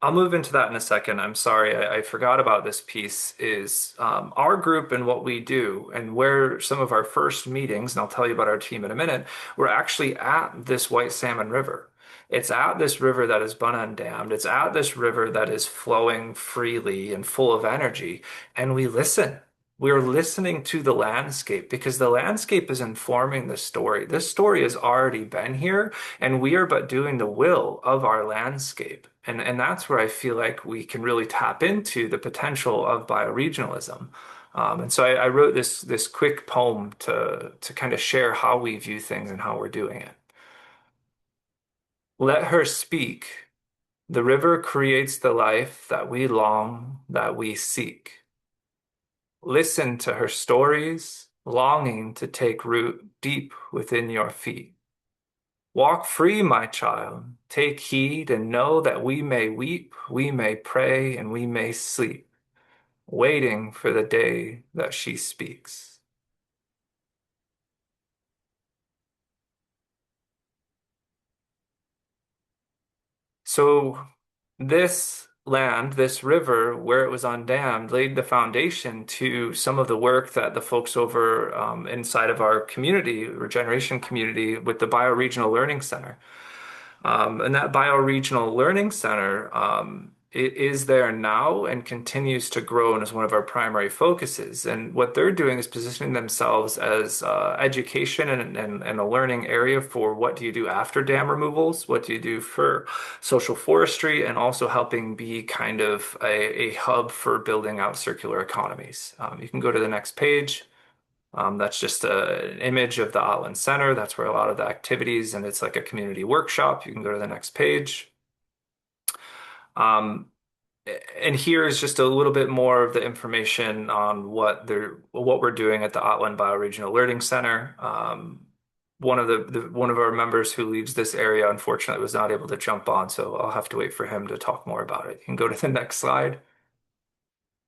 I'll move into that in a second. I'm sorry, I forgot about this piece is our group and what we do and where some of our first meetings, and I'll tell you about our team in a minute, we're actually at this White Salmon River. It's at this river that has been undammed. It's at this river that is flowing freely and full of energy. And we listen. We're listening to the landscape because the landscape is informing the story. This story has already been here, and we are but doing the will of our landscape. And that's where I feel like we can really tap into the potential of bioregionalism. And so I wrote this quick poem to kind of share how we view things and how we're doing it. Let her speak. The river creates the life that we long, that we seek. Listen to her stories, longing to take root deep within your feet. Walk free, my child. Take heed and know that we may weep, we may pray, and we may sleep, waiting for the day that she speaks. So this land, this river, where it was undammed, laid the foundation to some of the work that the folks over inside of our community, regeneration community, with the Bioregional Learning Center. And that Bioregional Learning Center it is there now and continues to grow and is one of our primary focuses. And what they're doing is positioning themselves as education and a learning area for what do you do after dam removals, what do you do for social forestry, and also helping be kind of a hub for building out circular economies. You can go to the next page. That's just an image of the Otland Center. That's where a lot of the activities, and it's like a community workshop. You can go to the next page. Um, and here is just a little bit more of the information on what we're doing at the Otland Bioregional Learning Center. One of one of our members who leads this area, unfortunately, was not able to jump on, so I'll have to wait for him to talk more about it. You can go to the next slide.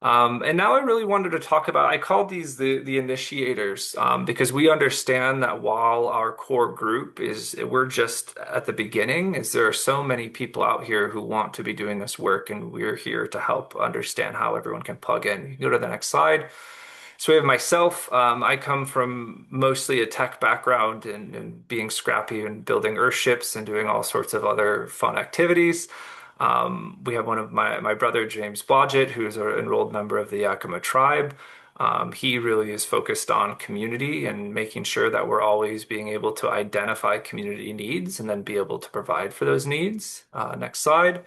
And now I really wanted to talk about, I called these the initiators because we understand that while our core group we're just at the beginning, is there are so many people out here who want to be doing this work, and we're here to help understand how everyone can plug in. You can go to the next slide. So we have myself. I come from mostly a tech background and being scrappy and building earthships and doing all sorts of other fun activities. We have one of my brother, James Blodgett, who's an enrolled member of the Yakima tribe. He really is focused on community and making sure that we're always being able to identify community needs and then be able to provide for those needs. Next slide.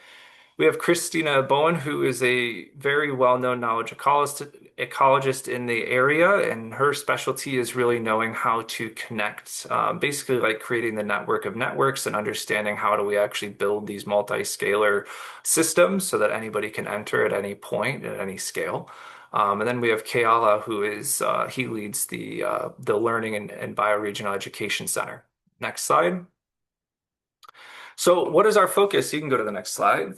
We have Christina Bowen, who is a very well-known knowledge ecologist in the area, and her specialty is really knowing how to connect, basically like creating the network of networks and understanding how do we actually build these multi-scalar systems so that anybody can enter at any point, at any scale. And then we have Keala, who is, he leads the Learning and Bioregional Education Center. Next slide. So what is our focus? You can go to the next slide.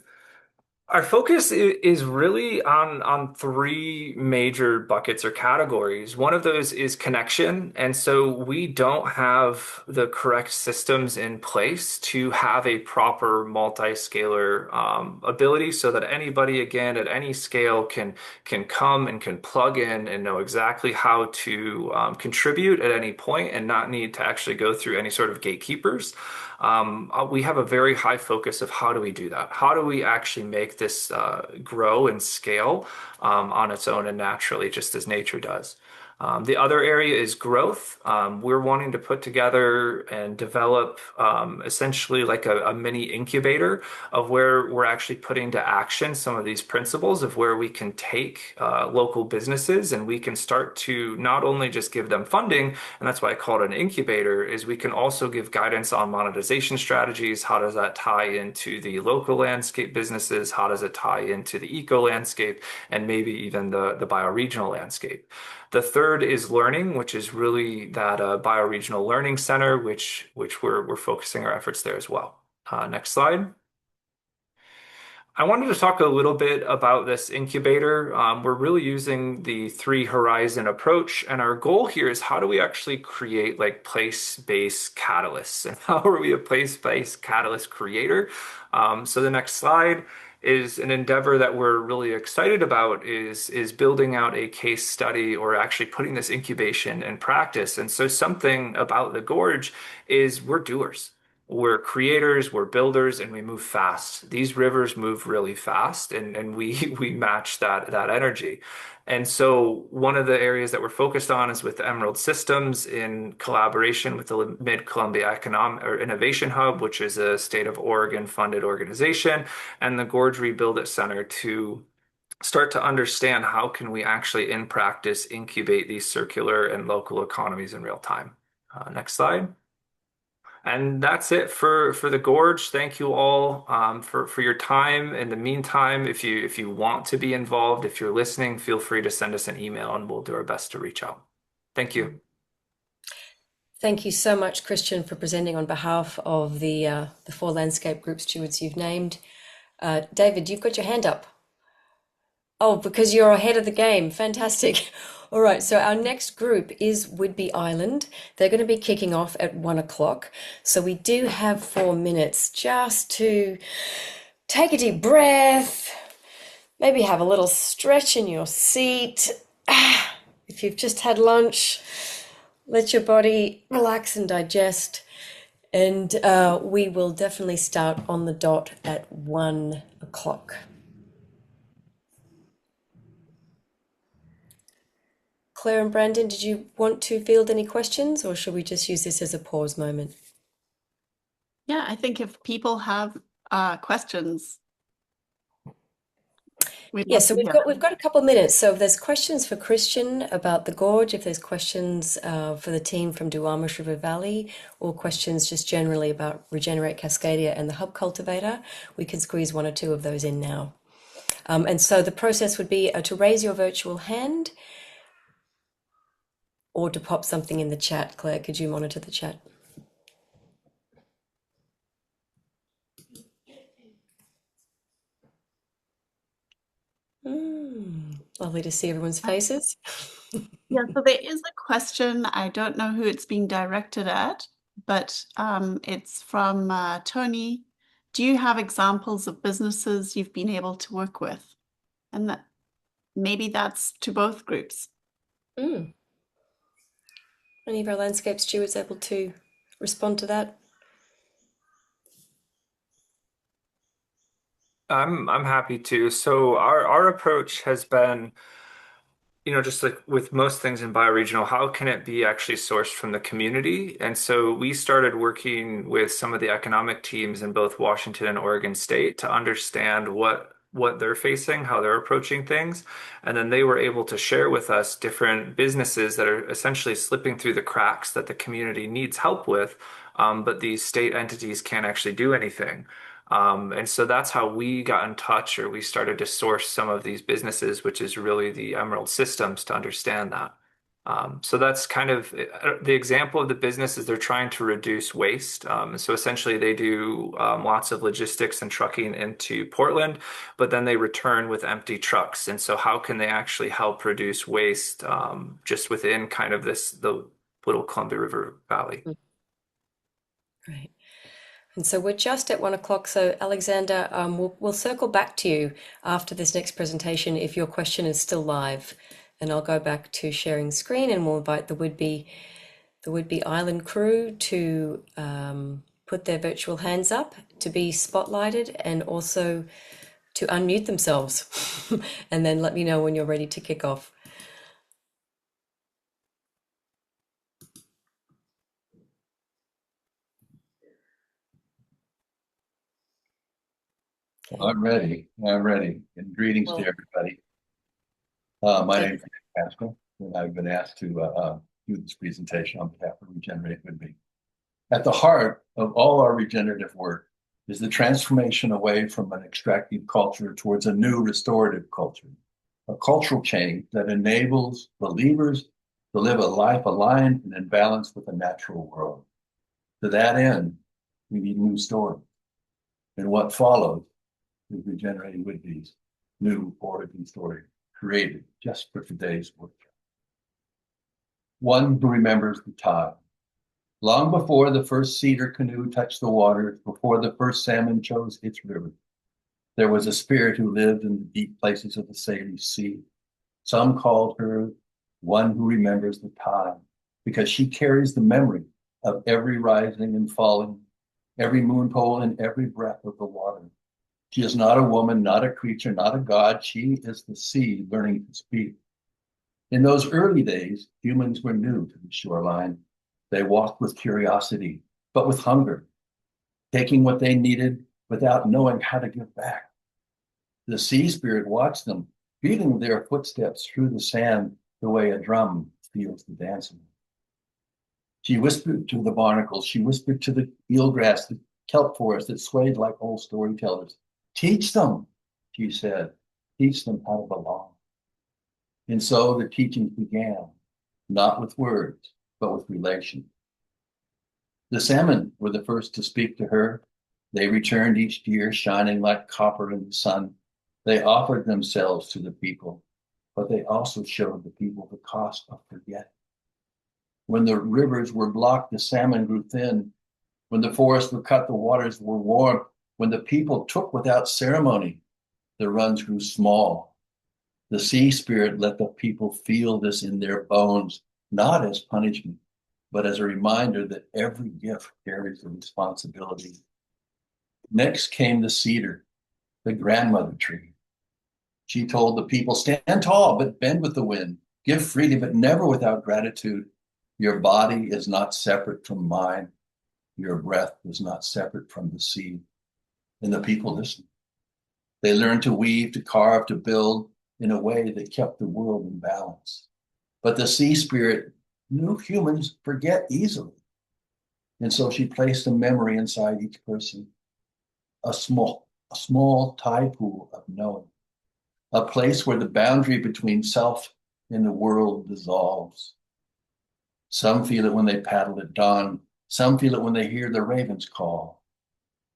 Our focus is really on three major buckets or categories. One of those is connection. And so we don't have the correct systems in place to have a proper multi-scalar ability so that anybody, again, at any scale can come and can plug in and know exactly how to contribute at any point and not need to actually go through any sort of gatekeepers. We have a very high focus of how do we do that? How do we actually make this grow and scale on its own and naturally, just as nature does? The other area is growth. We're wanting to put together and develop essentially like a mini incubator of where we're actually putting to action some of these principles of where we can take local businesses and we can start to not only just give them funding, and that's why I call it an incubator, is we can also give guidance on monetization strategies. How does that tie into the local landscape businesses? How does it tie into the eco landscape and maybe even the bioregional landscape? The third is learning, which is really that bioregional learning center, which we're focusing our efforts there as well. Next slide. I wanted to talk a little bit about this incubator. We're really using the three horizon approach, and our goal here is how do we actually create like place-based catalysts, and how are we a place-based catalyst creator? So the next slide is an endeavor that we're really excited about is building out a case study or actually putting this incubation in practice. And so something about the gorge is we're doers. We're creators, we're builders, and we move fast. These rivers move really fast, and we match that energy. And so one of the areas that we're focused on is with Emerald Systems in collaboration with the Mid-Columbia Economic or Innovation Hub, which is a state of Oregon funded organization, and the Gorge Rebuild It Center to start to understand how can we actually in practice incubate these circular and local economies in real time. Next slide. And that's it for the gorge. Thank you all for your time. In the meantime, if you want to be involved, if you're listening, feel free to send us an email and we'll do our best to reach out. Thank you. Thank you so much, Christian, for presenting on behalf of the four landscape group stewards you've named. David, you've got your hand up. Oh, because you're ahead of the game. Fantastic. All right, so our next group is Whidbey Island. They're going to be kicking off at 1 o'clock. So we do have 4 minutes just to take a deep breath, maybe have a little stretch in your seat. If you've just had lunch, let your body relax and digest. And we will definitely start on the dot at 1 o'clock. Claire and Brandon, did you want to field any questions, or should we just use this as a pause moment? Yeah, I think if people have questions, So we've got a couple of minutes. So if there's questions for Christian about the gorge, if there's questions for the team from Duwamish River Valley, or questions just generally about Regenerate Cascadia and the Hub Cultivator, we can squeeze 1 or 2 of those in now. And so the process would be to raise your virtual hand, or to pop something in the chat. Claire, could you monitor the chat? Lovely to see everyone's faces. Yeah, so there is a question. I don't know who it's being directed at, but it's from Tony. Do you have examples of businesses you've been able to work with? And that maybe that's to both groups. Any of our landscape stewards able to respond to that? I'm happy to. So our approach has been, just like with most things in bioregional, how can it be actually sourced from the community? And so we started working with some of the economic teams in both Washington and Oregon State to understand what they're facing, how they're approaching things. And then they were able to share with us different businesses that are essentially slipping through the cracks that the community needs help with, but these state entities can't actually do anything. And so that's how we got in touch, or we started to source some of these businesses, which is really the Emerald Systems, to understand that. So that's kind of the example of the business is they're trying to reduce waste. So essentially they do lots of logistics and trucking into Portland, but then they return with empty trucks. And so how can they actually help reduce waste just within kind of the little Columbia River Valley? Right. And so we're just at 1 o'clock. So Alexander, we'll circle back to you after this next presentation if your question is still live. And I'll go back to sharing screen, and we'll invite the Whidbey Island crew to put their virtual hands up to be spotlighted, and also to unmute themselves. And then let me know when you're ready to kick off. Okay. I'm ready. I'm ready. And greetings to Well, everybody. My name thank is Pascal, and I've been asked to do this presentation on behalf of Regenerate Whidbey. At the heart of all our regenerative work is the transformation away from an extractive culture towards a new restorative culture, a cultural change that enables believers to live a life aligned and in balance with the natural world. To that end, we need new stories. And what follows is Regenerating Whidbey's new origin story created just for today's workshop. One who remembers the tide. Long before the first cedar canoe touched the water, before the first salmon chose its river, there was a spirit who lived in the deep places of the Salem Sea. Some called her one who remembers the tide, because she carries the memory of every rising and falling, every moon pole, and every breath of the water. She is not a woman, not a creature, not a god. She is the sea learning to speak. In those early days, humans were new to the shoreline. They walked with curiosity, but with hunger, taking what they needed without knowing how to give back. The sea spirit watched them, feeling their footsteps through the sand the way a drum feels the dancing. She whispered to the barnacles. She whispered to the eelgrass, the kelp forest that swayed like old storytellers. Teach them, she said. Teach them how to belong. And so the teachings began, not with words, but with relation. The salmon were the first to speak to her. They returned each year, shining like copper in the sun. They offered themselves to the people, but they also showed the people the cost of forgetting. When the rivers were blocked, the salmon grew thin. When the forests were cut, the waters were warm. When the people took without ceremony, the runs grew small. The sea spirit let the people feel this in their bones, not as punishment, but as a reminder that every gift carries a responsibility. Next came the cedar, the grandmother tree. She told the people, stand tall, but bend with the wind. Give freely, but never without gratitude. Your body is not separate from mine. Your breath is not separate from the sea. And the people listened. They learned to weave, to carve, to build in a way that kept the world in balance. But the sea spirit knew humans forget easily. And so she placed a memory inside each person, a small tide pool of knowing, a place where the boundary between self and the world dissolves. Some feel it when they paddle at dawn. Some feel it when they hear the ravens call,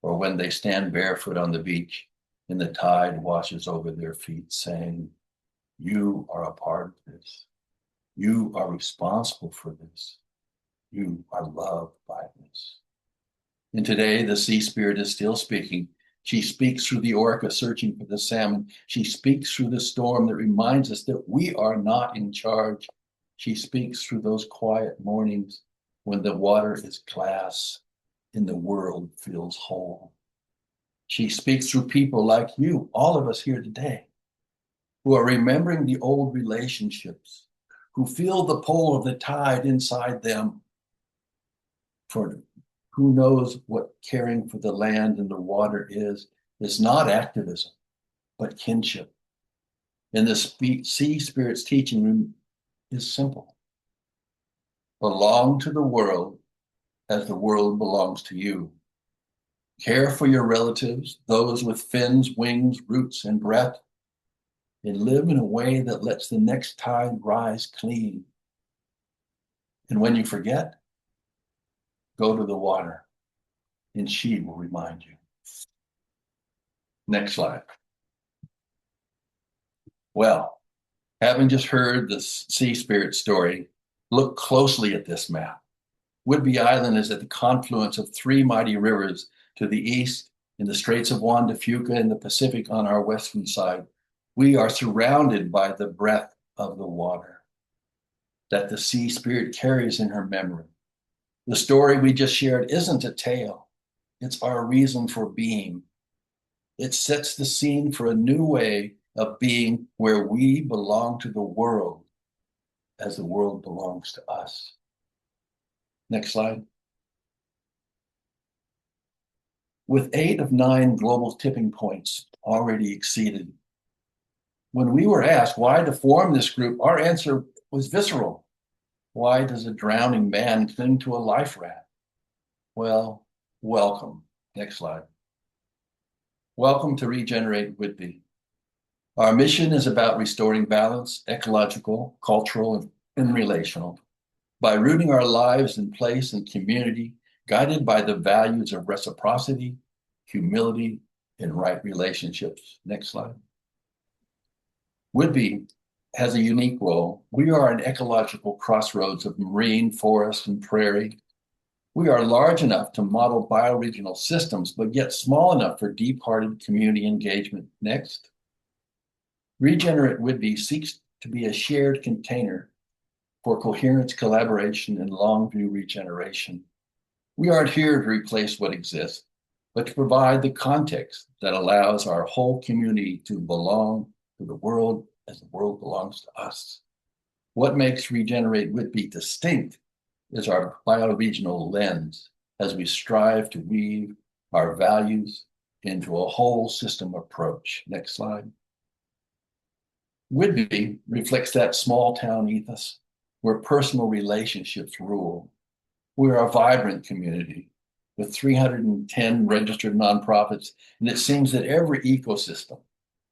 or when they stand barefoot on the beach and the tide washes over their feet, saying, you are a part of this. You are responsible for this. You are loved by this. And today, the sea spirit is still speaking. She speaks through the orca searching for the salmon. She speaks through the storm that reminds us that we are not in charge. She speaks through those quiet mornings when the water is glass and the world feels whole. She speaks through people like you, all of us here today, who are remembering the old relationships, who feel the pull of the tide inside them. For who knows what caring for the land and the water is not activism, but kinship. And the sea spirit's teaching is simple. Belong to the world as the world belongs to you. Care for your relatives, those with fins, wings, roots, and breath, and live in a way that lets the next tide rise clean. And when you forget, go to the water, and she will remind you. Next slide. Well, having just heard the sea spirit story, look closely at this map. Whidbey Island is at the confluence of three mighty rivers to the east, in the Straits of Juan de Fuca in the Pacific on our western side. We are surrounded by the breath of the water that the sea spirit carries in her memory. The story we just shared isn't a tale. It's our reason for being. It sets the scene for a new way of being where we belong to the world as the world belongs to us. Next slide. with 8 of 9 global tipping points already exceeded. When we were asked why to form this group, our answer was visceral. Why does a drowning man cling to a life raft? Well, welcome. Next slide. Welcome to Regenerate Whidbey. Our mission is about restoring balance, ecological, cultural, and relational, by rooting our lives in place and community, guided by the values of reciprocity, humility, and right relationships. Next slide. Whidbey has a unique role. We are an ecological crossroads of marine, forest, and prairie. We are large enough to model bioregional systems, but yet small enough for deep-hearted community engagement. Next. Regenerate Whidbey seeks to be a shared container for coherence, collaboration, and long-view regeneration. We aren't here to replace what exists, but to provide the context that allows our whole community to belong to the world as the world belongs to us. What makes Regenerate Whidbey distinct is our bioregional lens as we strive to weave our values into a whole system approach. Next slide. Whidbey reflects that small town ethos where personal relationships rule. We're a vibrant community with 310 registered nonprofits, and it seems that every ecosystem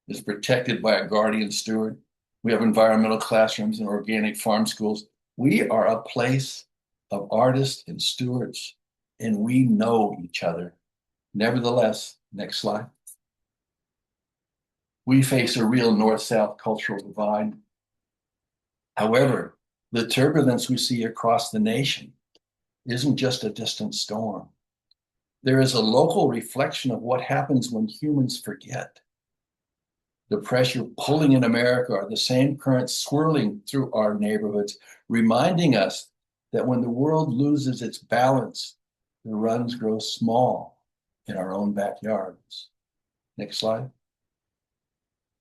is protected by a guardian steward. We have environmental classrooms and organic farm schools. We are a place of artists and stewards, and we know each other. Nevertheless, next slide. We face a real north-south cultural divide. However, the turbulence we see across the nation isn't just a distant storm. There is a local reflection of what happens when humans forget. The pressure pulling in America are the same currents swirling through our neighborhoods, reminding us that when the world loses its balance, the runs grow small in our own backyards. Next slide.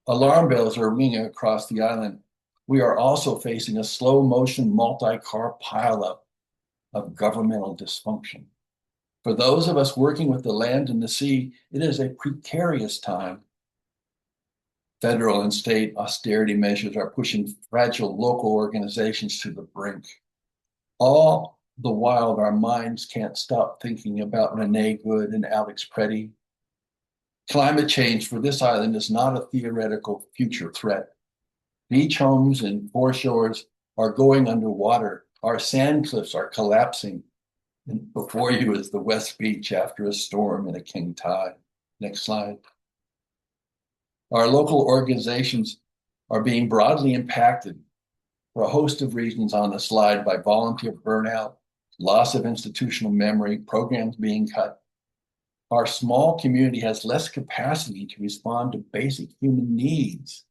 Alarm bells are ringing across the island. We are also facing a slow motion multi-car pileup of governmental dysfunction. For those of us working with the land and the sea, it is a precarious time. Federal and state austerity measures are pushing fragile local organizations to the brink. All the while, our minds can't stop thinking about Renee Good and Alex Preddy. Climate change for this island is not a theoretical future threat. Beach homes and foreshores are going underwater. Our sand cliffs are collapsing. And before you is the West Beach after a storm and a king tide. Next slide. Our local organizations are being broadly impacted for a host of reasons on the slide by volunteer burnout, loss of institutional memory, programs being cut. Our small community has less capacity to respond to basic human needs,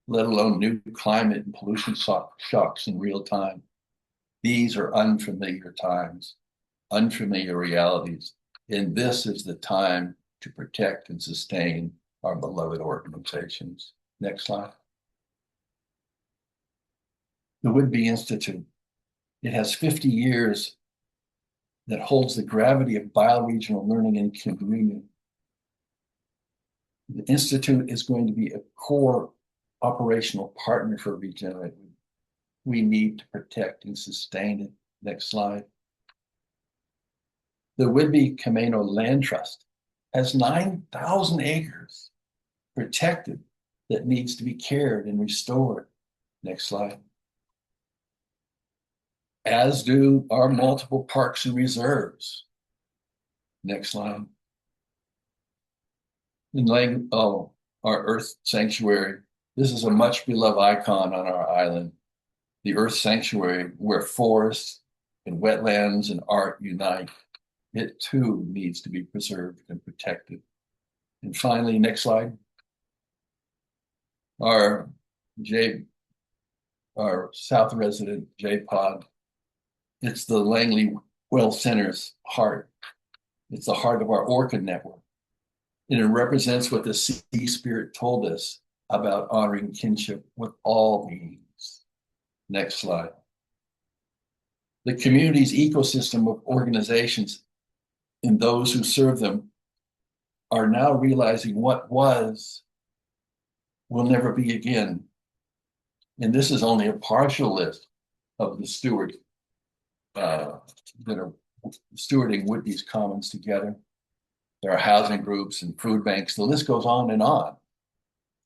let alone new climate and pollution shocks in real time. These are unfamiliar times, unfamiliar realities, and this is the time to protect and sustain our beloved organizations. Next slide. The Whidbey Institute. It has 50 years that holds the gravity of bioregional learning and communion. The Institute is going to be a core operational partner for Regenerate. We need to protect and sustain it. Next slide. The Whidbey Camino Land Trust has 9,000 acres protected that needs to be cared and restored. Next slide. As do our multiple parks and reserves. Next slide. Our Earth Sanctuary. This is a much beloved icon on our island. The Earth Sanctuary, where forests and wetlands and art unite. It too needs to be preserved and protected. And finally, next slide. Our South resident J-Pod. It's the Langley Well Center's heart. It's the heart of our orchid network. And it represents what the sea spirit told us about honoring kinship with all beings. Next slide. The community's ecosystem of organizations and those who serve them are now realizing what was will never be again. And this is only a partial list of the stewards that are stewarding Whidbey's commons together. There are housing groups and food banks. The list goes on and on.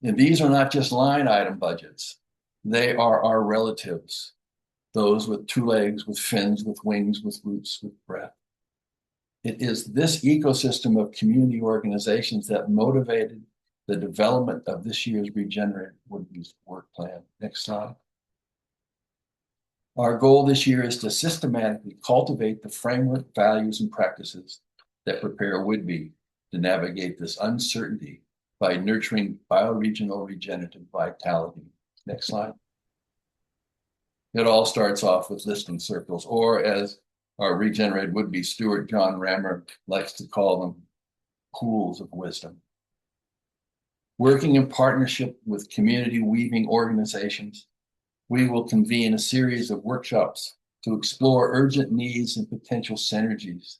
And these are not just line item budgets. They are our relatives, those with two legs, with fins, with wings, with roots, with breath. It is this ecosystem of community organizations that motivated the development of this year's Regenerate Whidbey's work plan. Next slide. Our goal this year is to systematically cultivate the framework, values, and practices that prepare Whidbey to navigate this uncertainty by nurturing bioregional regenerative vitality. Next slide. It all starts off with listening circles, or as our Regenerate Whidbey steward, John Rammer, likes to call them, pools of wisdom. Working in partnership with community weaving organizations, we will convene a series of workshops to explore urgent needs and potential synergies.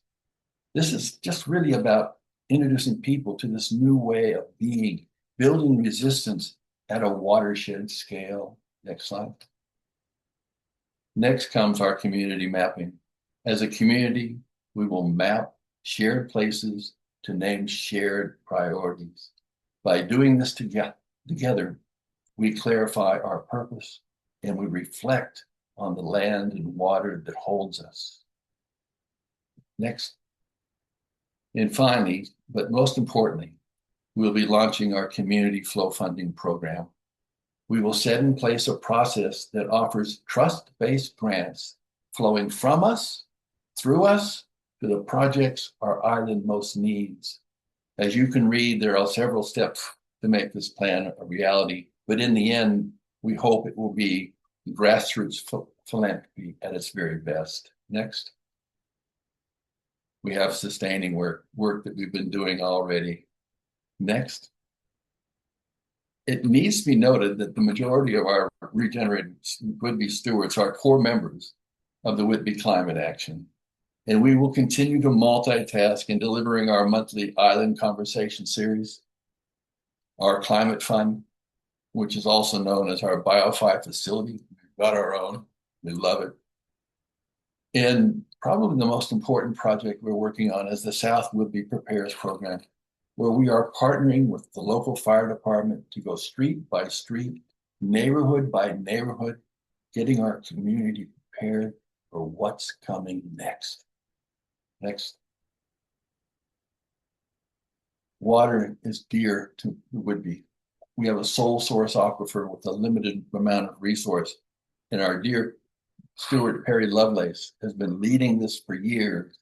This is just really about introducing people to this new way of being, building resistance at a watershed scale. Next slide. Next comes our community mapping. As a community, we will map shared places to name shared priorities. By doing this together, we clarify our purpose and we reflect on the land and water that holds us. Next. And finally, but most importantly, we'll be launching our community flow funding program. We will set in place a process that offers trust-based grants flowing from us, through us, to the projects our island most needs. As you can read, there are several steps to make this plan a reality, but in the end, we hope it will be grassroots philanthropy at its very best. Next. We have sustaining work that we've been doing already. Next. It needs to be noted that the majority of our regenerated Whidbey stewards are core members of the Whidbey Climate Action. And we will continue to multitask in delivering our monthly Island Conversation series, our Climate Fund, which is also known as our BioFi facility. We've got our own. We love it. And probably the most important project we're working on is the South Whidbey Prepares program, where we are partnering with the local fire department to go street by street, neighborhood by neighborhood, getting our community prepared for what's coming next. Next. Water is dear to Whidbey. We have a sole source aquifer with a limited amount of resource, and our dear steward, Perry Lovelace, has been leading this for years.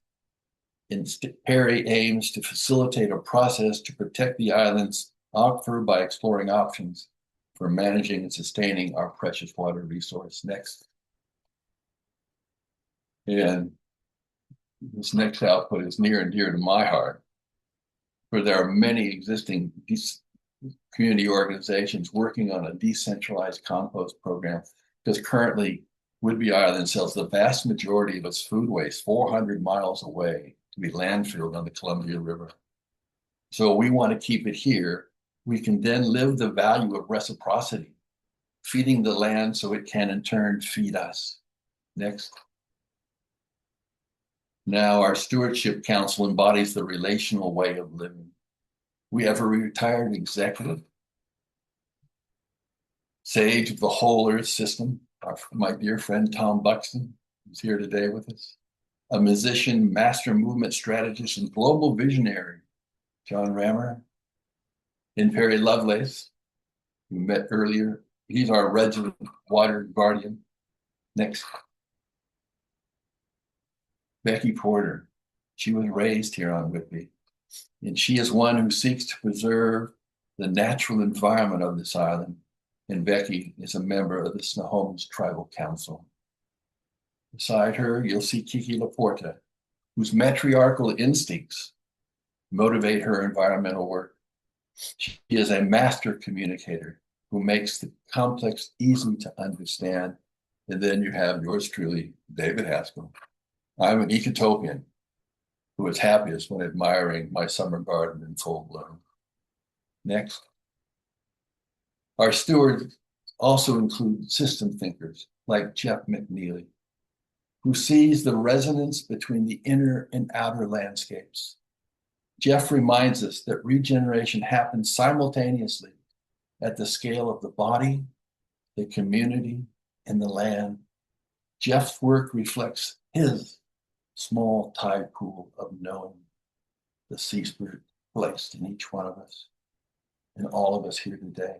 And Perry aims to facilitate a process to protect the island's aquifer by exploring options for managing and sustaining our precious water resource. Next. And this next output is near and dear to my heart, for there are many existing community organizations working on a decentralized compost program, because currently Whidbey Island sells the vast majority of its food waste 400 miles away to be landfilled on the Columbia River. So we want to keep it here. We can then live the value of reciprocity, feeding the land so it can in turn feed us. Next. Now our Stewardship Council embodies the relational way of living. We have a retired executive, sage of the whole earth system, my dear friend Tom Buxton, who's here today with us, a musician, master movement strategist, and global visionary, John Rammer, and Perry Lovelace, who met earlier. He's our resident water guardian. Next. Becky Porter. She was raised here on Whidbey, and she is one who seeks to preserve the natural environment of this island. And Becky is a member of the Snohomish Tribal Council. Beside her, you'll see Kiki Laporta, whose matriarchal instincts motivate her environmental work. She is a master communicator who makes the complex easy to understand. And then you have yours truly, David Haskell. I'm an ecotopian who was happiest when admiring my summer garden in full bloom. Next. Our stewards also include system thinkers like Jeff McNeely, who sees the resonance between the inner and outer landscapes. Jeff reminds us that regeneration happens simultaneously at the scale of the body, the community, and the land. Jeff's work reflects his small tide pool of knowing the sea spirit placed in each one of us and all of us here today.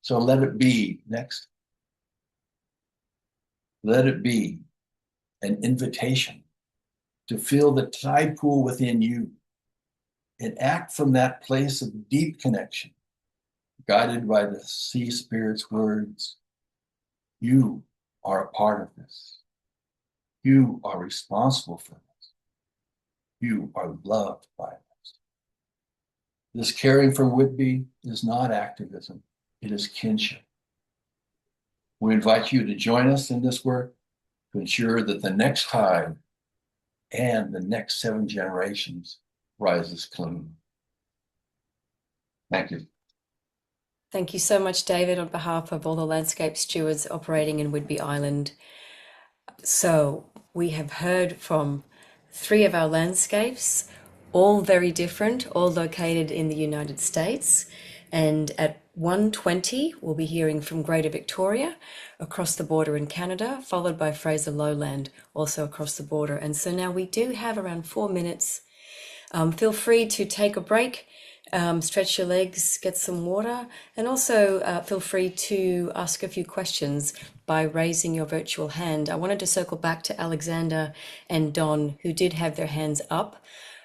So let it be, next. Let it be an invitation to feel the tide pool within you and act from that place of deep connection, guided by the sea spirit's words. You are a part of this. You are responsible for this. You are loved by this. This caring for Whidbey is not activism, it is kinship. We invite you to join us in this work to ensure that the next tide and the next 7 generations rises clean. Thank you. Thank you so much, David, on behalf of all the landscape stewards operating in Whidbey Island. So we have heard from 3 of our landscapes, all very different, all located in the United States. And at 1:20, we'll be hearing from Greater Victoria, across the border in Canada, followed by Fraser Lowland, also across the border. And so now we do have around 4 minutes. Feel free to take a break, stretch your legs, get some water, and also feel free to ask a few questions by raising your virtual hand. I wanted to circle back to Alexander and Don, who did have their hands up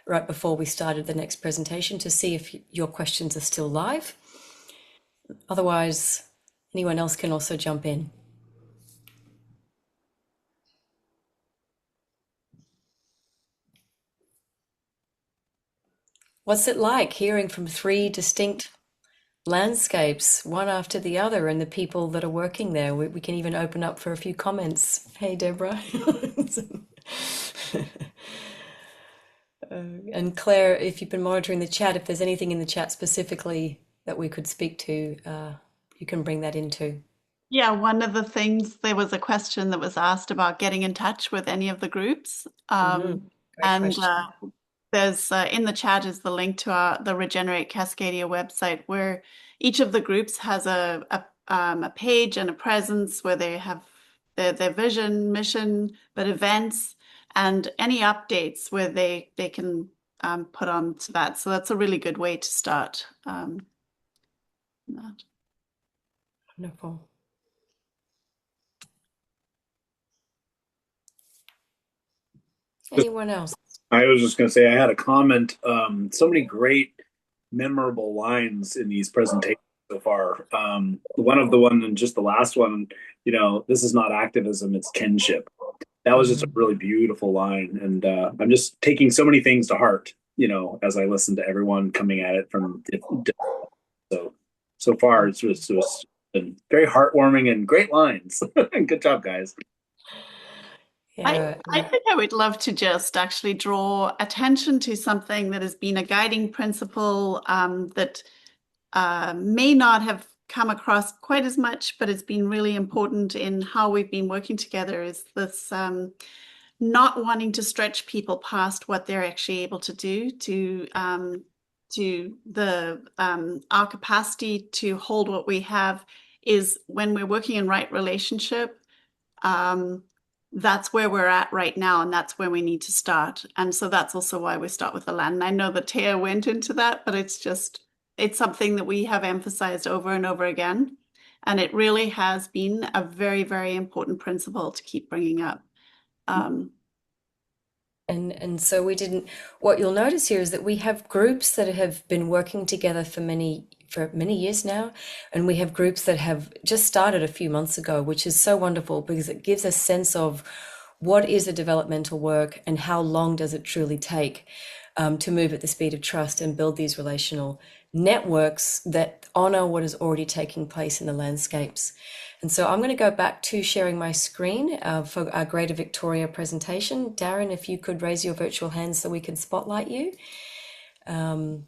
right before we started the next presentation, to see if your questions are still live. Otherwise, anyone else can also jump in. What's it like hearing from 3 distinct landscapes, one after the other, and the people that are working there? We can even open up for a few comments. Hey, Deborah. And Claire, if you've been monitoring the chat, if there's anything in the chat specifically that we could speak to, you can bring that into. Yeah, one of the things, there was a question that was asked about getting in touch with any of the groups. Great And question. there's in the chat is the link to the Regenerate Cascadia website, where each of the groups has a page and a presence where they have their vision, mission, but events and any updates where they can put on to that. So that's a really good way to start. That. Wonderful. Anyone else? I was just going to say, I had a comment. So many great, memorable lines in these presentations so far. One of the one and just the last one, this is not activism, it's kinship. That was just a really beautiful line. And I'm just taking so many things to heart, as I listen to everyone coming at it from different. So far, it's just been very heartwarming and great lines. Good job, guys. Yeah. I think I would love to just actually draw attention to something that has been a guiding principle that may not have come across quite as much, but it's been really important in how we've been working together, is this not wanting to stretch people past what they're actually able to do, to our capacity to hold what we have is when we're working in right relationship. That's where we're at right now, and that's where we need to start. And so that's also why we start with the land. And I know that Taya went into that, but it's something that we have emphasized over and over again. And it really has been a very, very important principle to keep bringing up. And so what you'll notice here is that we have groups that have been working together for many years now, and we have groups that have just started a few months ago, which is so wonderful because it gives a sense of what is a developmental work and how long does it truly take to move at the speed of trust and build these relational networks that honor what is already taking place in the landscapes. And so I'm going to go back to sharing my screen for our Greater Victoria presentation. Darren, if you could raise your virtual hand so we can spotlight you. And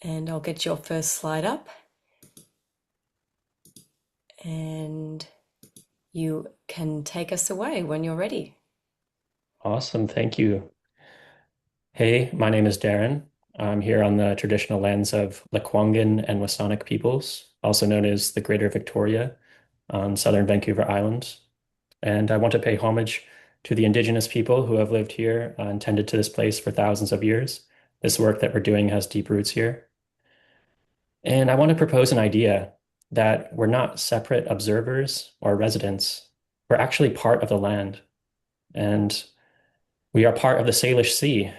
I'll get your first slide up. And you can take us away when you're ready. Awesome, thank you. Hey, my name is Darren. I'm here on the traditional lands of Lekwungen and Wasanic peoples, also known as the Greater Victoria on southern Vancouver Island. And I want to pay homage to the Indigenous people who have lived here and tended to this place for thousands of years. This work that we're doing has deep roots here. And I want to propose an idea that we're not separate observers or residents. We're actually part of the land. And we are part of the Salish Sea,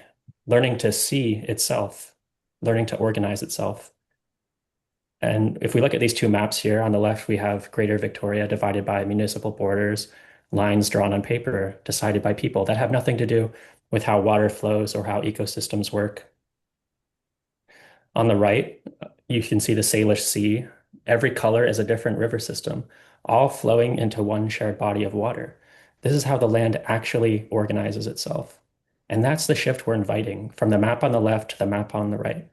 learning to see itself, learning to organize itself. And if we look at these two maps here, on the left, we have Greater Victoria divided by municipal borders, lines drawn on paper, decided by people that have nothing to do with how water flows or how ecosystems work. On the right, you can see the Salish Sea. Every color is a different river system, all flowing into one shared body of water. This is how the land actually organizes itself. And that's the shift we're inviting from the map on the left to the map on the right.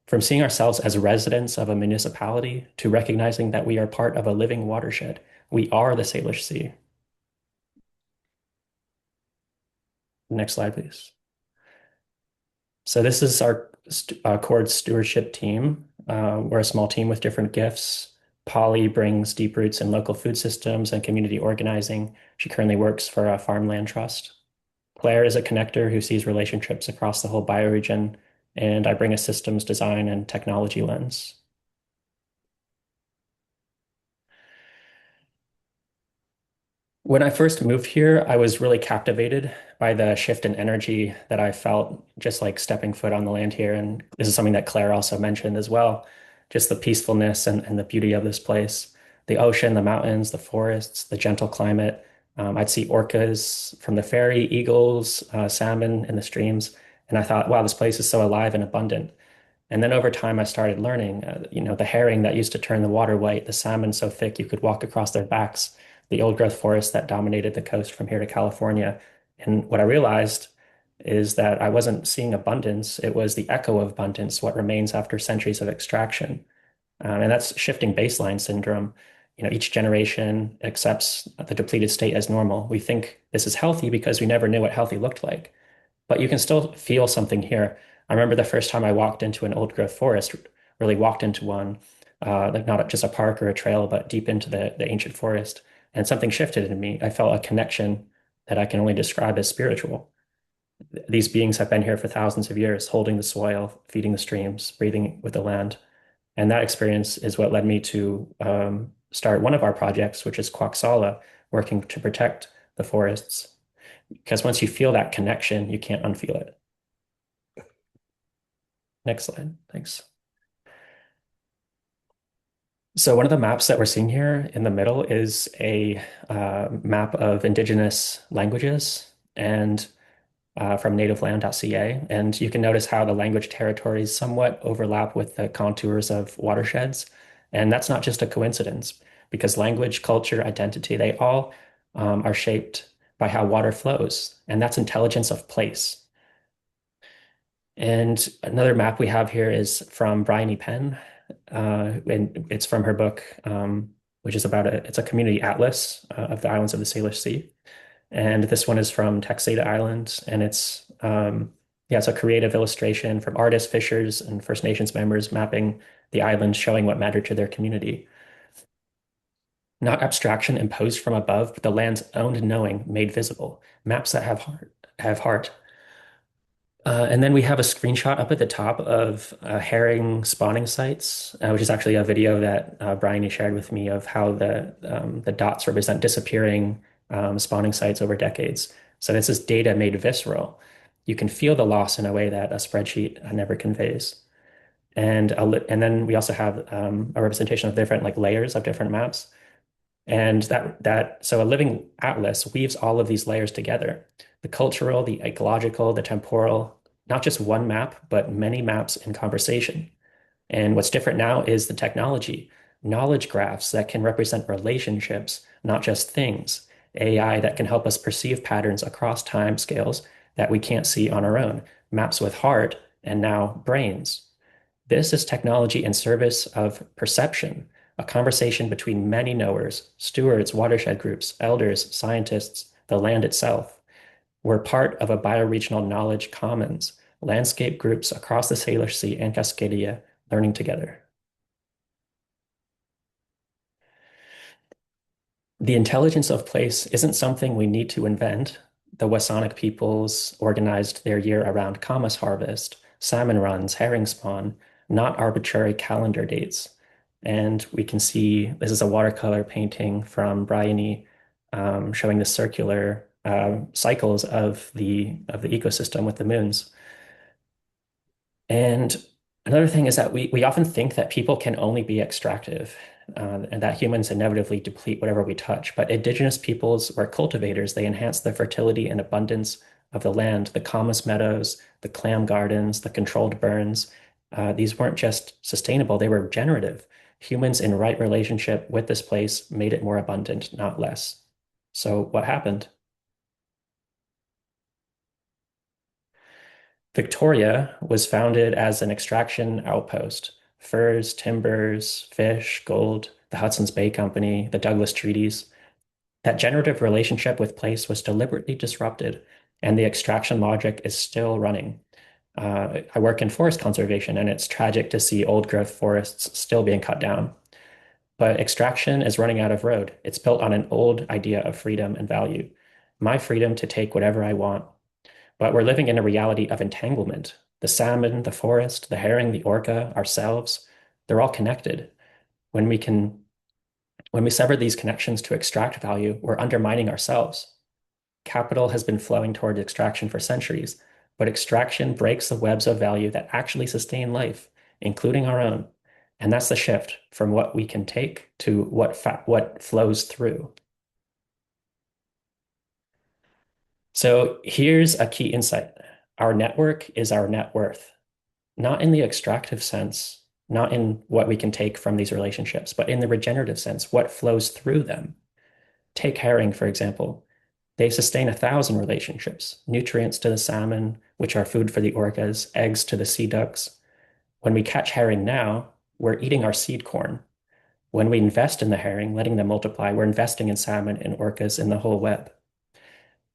From seeing ourselves as residents of a municipality to recognizing that we are part of a living watershed. We are the Salish Sea. Next slide, please. So this is our Cord stewardship team. We're a small team with different gifts. Polly brings deep roots in local food systems and community organizing. She currently works for a farmland trust. Claire is a connector who sees relationships across the whole bioregion, and I bring a systems design and technology lens. When I first moved here, I was really captivated by the shift in energy that I felt just like stepping foot on the land here. And this is something that Claire also mentioned as well, just the peacefulness and the beauty of this place. The ocean, the mountains, the forests, the gentle climate. I'd see orcas from the ferry, eagles, salmon in the streams. And I thought, wow, this place is so alive and abundant. And then over time, I started learning, the herring that used to turn the water white, the salmon so thick you could walk across their backs, the old growth forest that dominated the coast from here to California. And what I realized is that I wasn't seeing abundance. It was the echo of abundance, what remains after centuries of extraction. And that's shifting baseline syndrome. Each generation accepts the depleted state as normal. We think this is healthy because we never knew what healthy looked like. But you can still feel something here. I remember the first time I walked into an old growth forest, really walked into one, like not just a park or a trail, but deep into the ancient forest. And something shifted in me. I felt a connection that I can only describe as spiritual. These beings have been here for thousands of years, holding the soil, feeding the streams, breathing with the land. And that experience is what led me to start one of our projects, which is Kwakzala, working to protect the forests. Because once you feel that connection, you can't unfeel it. Next slide, thanks. So one of the maps that we're seeing here in the middle is a map of Indigenous languages and from nativeland.ca. And you can notice how the language territories somewhat overlap with the contours of watersheds. And that's not just a coincidence because language, culture, identity, they all are shaped by how water flows. And that's intelligence of place. And another map we have here is from Bryony Penn. And it's from her book, which is it's a community atlas of the islands of the Salish Sea. And this one is from Texada Island. And it's a creative illustration from artists, fishers, and First Nations members mapping the island, showing what mattered to their community. Not abstraction imposed from above, but the land's own knowing made visible. Maps that have heart. And then we have a screenshot up at the top of herring spawning sites, which is actually a video that Bryony shared with me of how the dots represent disappearing spawning sites over decades. So this is data made visceral. You can feel the loss in a way that a spreadsheet never conveys. And then we also have a representation of different layers of different maps. And so a living atlas weaves all of these layers together. The cultural, the ecological, the temporal, not just one map, but many maps in conversation. And what's different now is the technology. knowledge graphs that can represent relationships, not just things, AI that can help us perceive patterns across time scales that we can't see on our own, maps with heart, and now brains. This is technology in service of perception, a conversation between many knowers, stewards, watershed groups, elders, scientists, the land itself. We're part of a bioregional knowledge commons, landscape groups across the Salish Sea and Cascadia learning together. The intelligence of place isn't something we need to invent. The Wasanic peoples organized their year around camas harvest, salmon runs, herring spawn, not arbitrary calendar dates. And we can see this is a watercolor painting from Bryony showing the circular cycles of the ecosystem with the moons. And another thing is that we often think that people can only be extractive and that humans inevitably deplete whatever we touch. But indigenous peoples were cultivators. They enhanced the fertility and abundance of the land, the camas meadows, the clam gardens, the controlled burns. These weren't just sustainable, they were generative. Humans in right relationship with this place made it more abundant, not less. So what happened? Victoria was founded as an extraction outpost. Furs, timbers, fish, gold, the Hudson's Bay Company, the Douglas Treaties. That generative relationship with place was deliberately disrupted, and the extraction logic is still running. I work in forest conservation, and it's tragic to see old growth forests still being cut down. But extraction is running out of road. It's built on an old idea of freedom and value. My freedom to take whatever I want. But we're living in a reality of entanglement. The salmon, the forest, the herring, the orca, ourselves, they're all connected. When we sever these connections to extract value, we're undermining ourselves. Capital has been flowing toward extraction for centuries, but extraction breaks the webs of value that actually sustain life, including our own. And that's the shift from what we can take to what flows through. So here's a key insight. Our network is our net worth, not in the extractive sense, not in what we can take from these relationships, but in the regenerative sense, what flows through them. Take herring, for example. They sustain 1,000 relationships, nutrients to the salmon, which are food for the orcas, eggs to the sea ducks. When we catch herring now, we're eating our seed corn. When we invest in the herring, letting them multiply, we're investing in salmon and orcas in the whole web.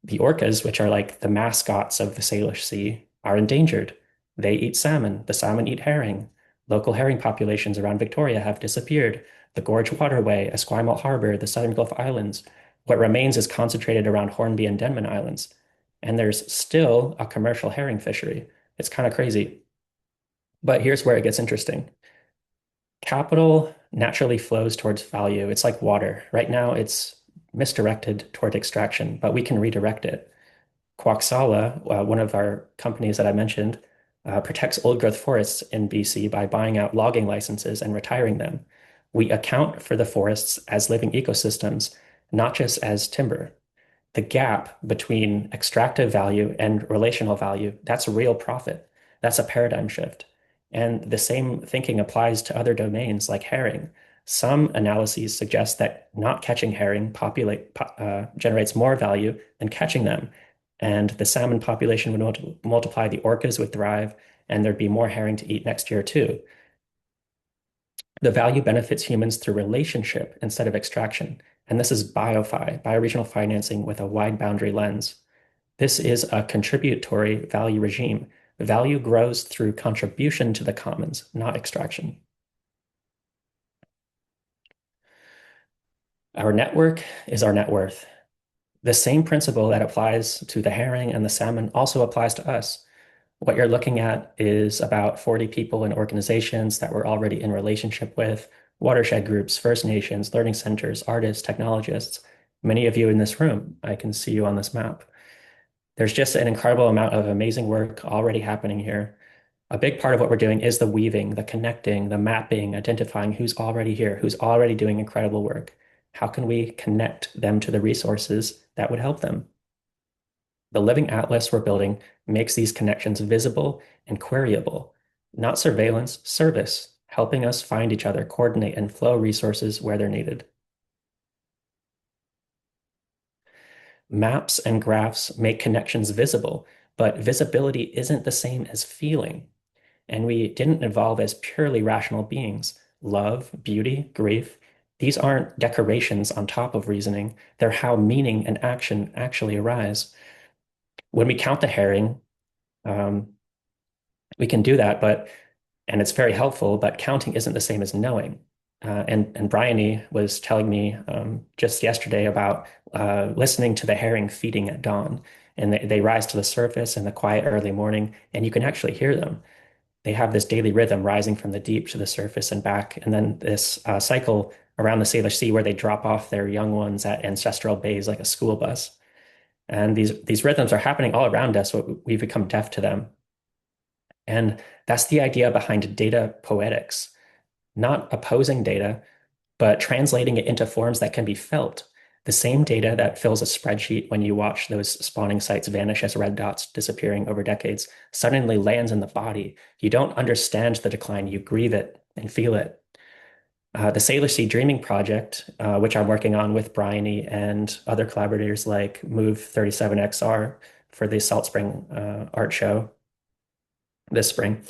The orcas, which are like the mascots of the Salish Sea, are endangered. They eat salmon. The salmon eat herring. Local herring populations around Victoria have disappeared. The Gorge Waterway, Esquimalt Harbor, the Southern Gulf Islands. What remains is concentrated around Hornby and Denman Islands. And there's still a commercial herring fishery. It's kind of crazy. But here's where it gets interesting. Capital naturally flows towards value. It's like water. Right now, it's misdirected toward extraction, but we can redirect it. Quaxala, one of our companies that I mentioned, protects old growth forests in BC by buying out logging licenses and retiring them. We account for the forests as living ecosystems, not just as timber. The gap between extractive value and relational value, that's real profit. That's a paradigm shift. And the same thinking applies to other domains like herring. Some analyses suggest that not catching herring generates more value than catching them. And the salmon population would multiply, the orcas would thrive, and there'd be more herring to eat next year too. The value benefits humans through relationship instead of extraction. And this is BioFi, bioregional financing with a wide boundary lens. This is a contributory value regime. Value grows through contribution to the commons, not extraction. Our network is our net worth. The same principle that applies to the herring and the salmon also applies to us. What you're looking at is about 40 people and organizations that we're already in relationship with, watershed groups, First Nations, learning centers, artists, technologists. Many of you in this room, I can see you on this map. There's just an incredible amount of amazing work already happening here. A big part of what we're doing is the weaving, the connecting, the mapping, identifying who's already here, who's already doing incredible work. How can we connect them to the resources that would help them? The living atlas we're building makes these connections visible and queryable, not surveillance, service. helping us find each other, coordinate, and flow resources where they're needed. Maps and graphs make connections visible, but visibility isn't the same as feeling. And we didn't evolve as purely rational beings. Love, beauty, grief, these aren't decorations on top of reasoning. They're how meaning and action actually arise. When we count the herring, um, we can do that, and it's very helpful, but counting isn't the same as knowing. And Bryony was telling me just yesterday about listening to the herring feeding at dawn. And they rise to the surface in the quiet early morning, and you can actually hear them. They have this daily rhythm rising from the deep to the surface and back, and then this cycle around the Salish Sea where they drop off their young ones at ancestral bays like a school bus. And these rhythms are happening all around us, but we've become deaf to them. And that's the idea behind data poetics, not opposing data, but translating it into forms that can be felt. The same data that fills a spreadsheet when you watch those spawning sites vanish as red dots disappearing over decades suddenly lands in the body. You don't understand the decline, you grieve it and feel it. The Salish Sea Dreaming Project, which I'm working on with Bryony and other collaborators like Move 37XR for the Salt Spring Art Show this spring,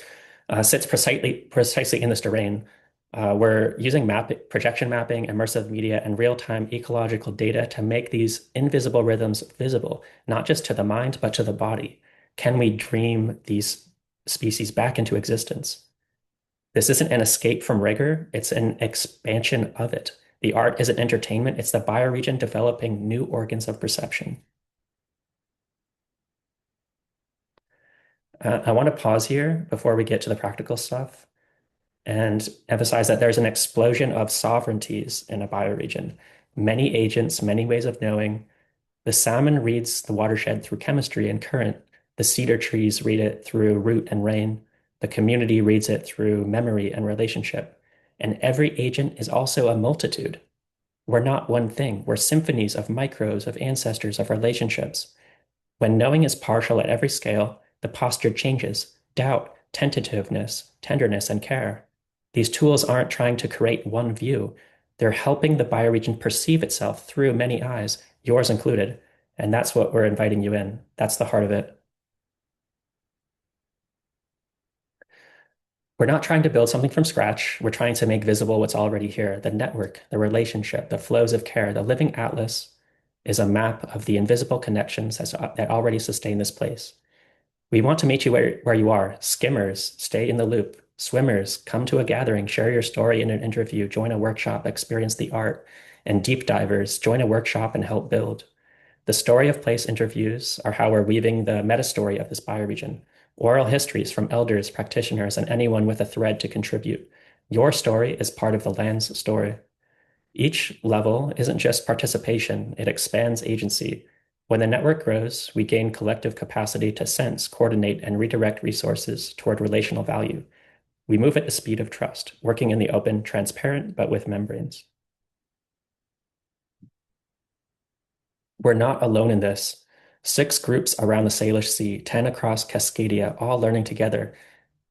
sits precisely in this terrain. We're using projection mapping, immersive media, and real-time ecological data to make these invisible rhythms visible, not just to the mind, but to the body. Can we dream these species back into existence? This isn't an escape from rigor, it's an expansion of it. The art isn't entertainment, it's the bioregion developing new organs of perception. I want to pause here before we get to the practical stuff and emphasize that there's an explosion of sovereignties in a bioregion. Many agents, many ways of knowing. The salmon reads the watershed through chemistry and current. The cedar trees read it through root and rain. The community reads it through memory and relationship. And every agent is also a multitude. We're not one thing. We're symphonies of micros, of ancestors, of relationships. When knowing is partial at every scale, the posture changes: doubt, tentativeness, tenderness, and care. These tools aren't trying to create one view. They're helping the bioregion perceive itself through many eyes, yours included. And that's what we're inviting you in. That's the heart of it. We're not trying to build something from scratch. We're trying to make visible what's already here: the network, the relationship, the flows of care. The living atlas is a map of the invisible connections that already sustain this place. We want to meet you where you are. Skimmers, stay in the loop. Swimmers, come to a gathering, share your story in an interview, join a workshop, experience the art. And deep divers, join a workshop and help build. The story of place interviews are how we're weaving the meta story of this bioregion. Oral histories from elders, practitioners, and anyone with a thread to contribute. Your story is part of the land's story. Each level isn't just participation, it expands agency. When the network grows, we gain collective capacity to sense, coordinate, and redirect resources toward relational value. We move at the speed of trust, working in the open, transparent, but with membranes. We're not alone in this. 6 groups around the Salish Sea, 10 across Cascadia, all learning together.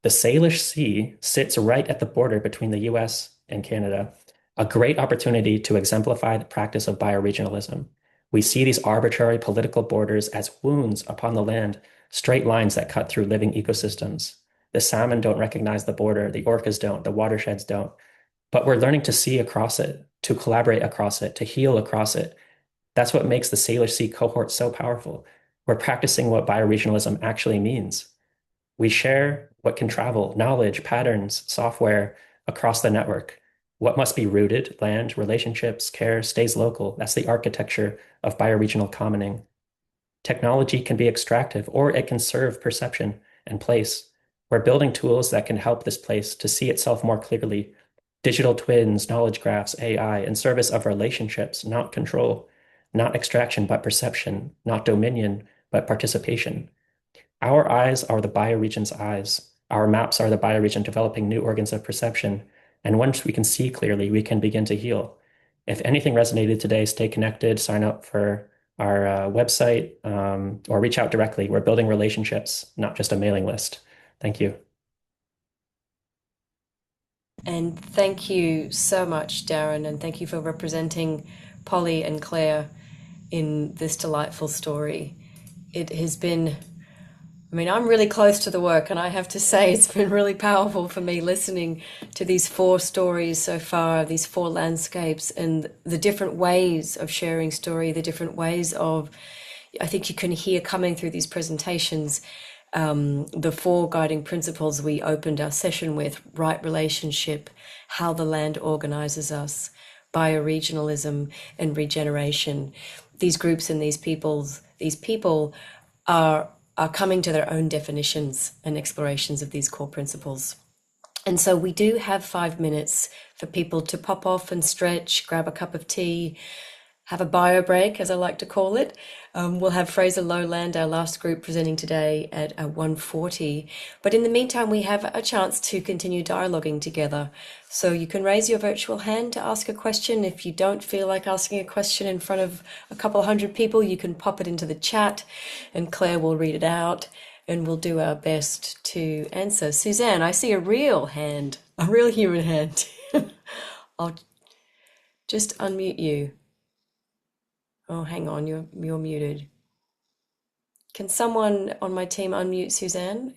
The Salish Sea sits right at the border between the US and Canada, a great opportunity to exemplify the practice of bioregionalism. We see these arbitrary political borders as wounds upon the land, straight lines that cut through living ecosystems. The salmon don't recognize the border, the orcas don't, the watersheds don't. But we're learning to see across it, to collaborate across it, to heal across it. That's what makes the Salish Sea cohort so powerful. We're practicing what bioregionalism actually means. We share what can travel: knowledge, patterns, software across the network. What must be rooted, land, relationships, care, stays local. That's the architecture of bioregional commoning. Technology can be extractive, or it can serve perception and place. We're building tools that can help this place to see itself more clearly. Digital twins, knowledge graphs, AI, in service of relationships, not control. Not extraction, but perception. Not dominion, but participation. Our eyes are the bioregion's eyes. Our maps are the bioregion developing new organs of perception. And once we can see clearly, we can begin to heal. If anything resonated today, stay connected, sign up for our website, or reach out directly. We're building relationships, not just a mailing list. Thank you. And thank you so much, Darren, and thank you for representing Polly and Claire in this delightful story. It has been, I mean, I'm really close to the work, and I have to say it's been really powerful for me listening to these 4 stories so far, these 4 landscapes, and the different ways of sharing story, the different ways of, I think you can hear coming through these presentations, the 4 guiding principles we opened our session with: right relationship, how the land organizes us, bioregionalism, and regeneration. These groups and these people are coming to their own definitions and explorations of these core principles. And so we do have 5 minutes for people to pop off and stretch, grab a cup of tea, have a bio break, as I like to call it. We'll have Fraser Lowland, our last group, presenting today at 1:40. But in the meantime, we have a chance to continue dialoguing together. So you can raise your virtual hand to ask a question. If you don't feel like asking a question in front of a couple hundred people, you can pop it into the chat and Claire will read it out and we'll do our best to answer. Suzanne, I see a real hand, a real human hand. I'll just unmute you. Oh, hang on, you're muted. Can someone on my team unmute Suzanne?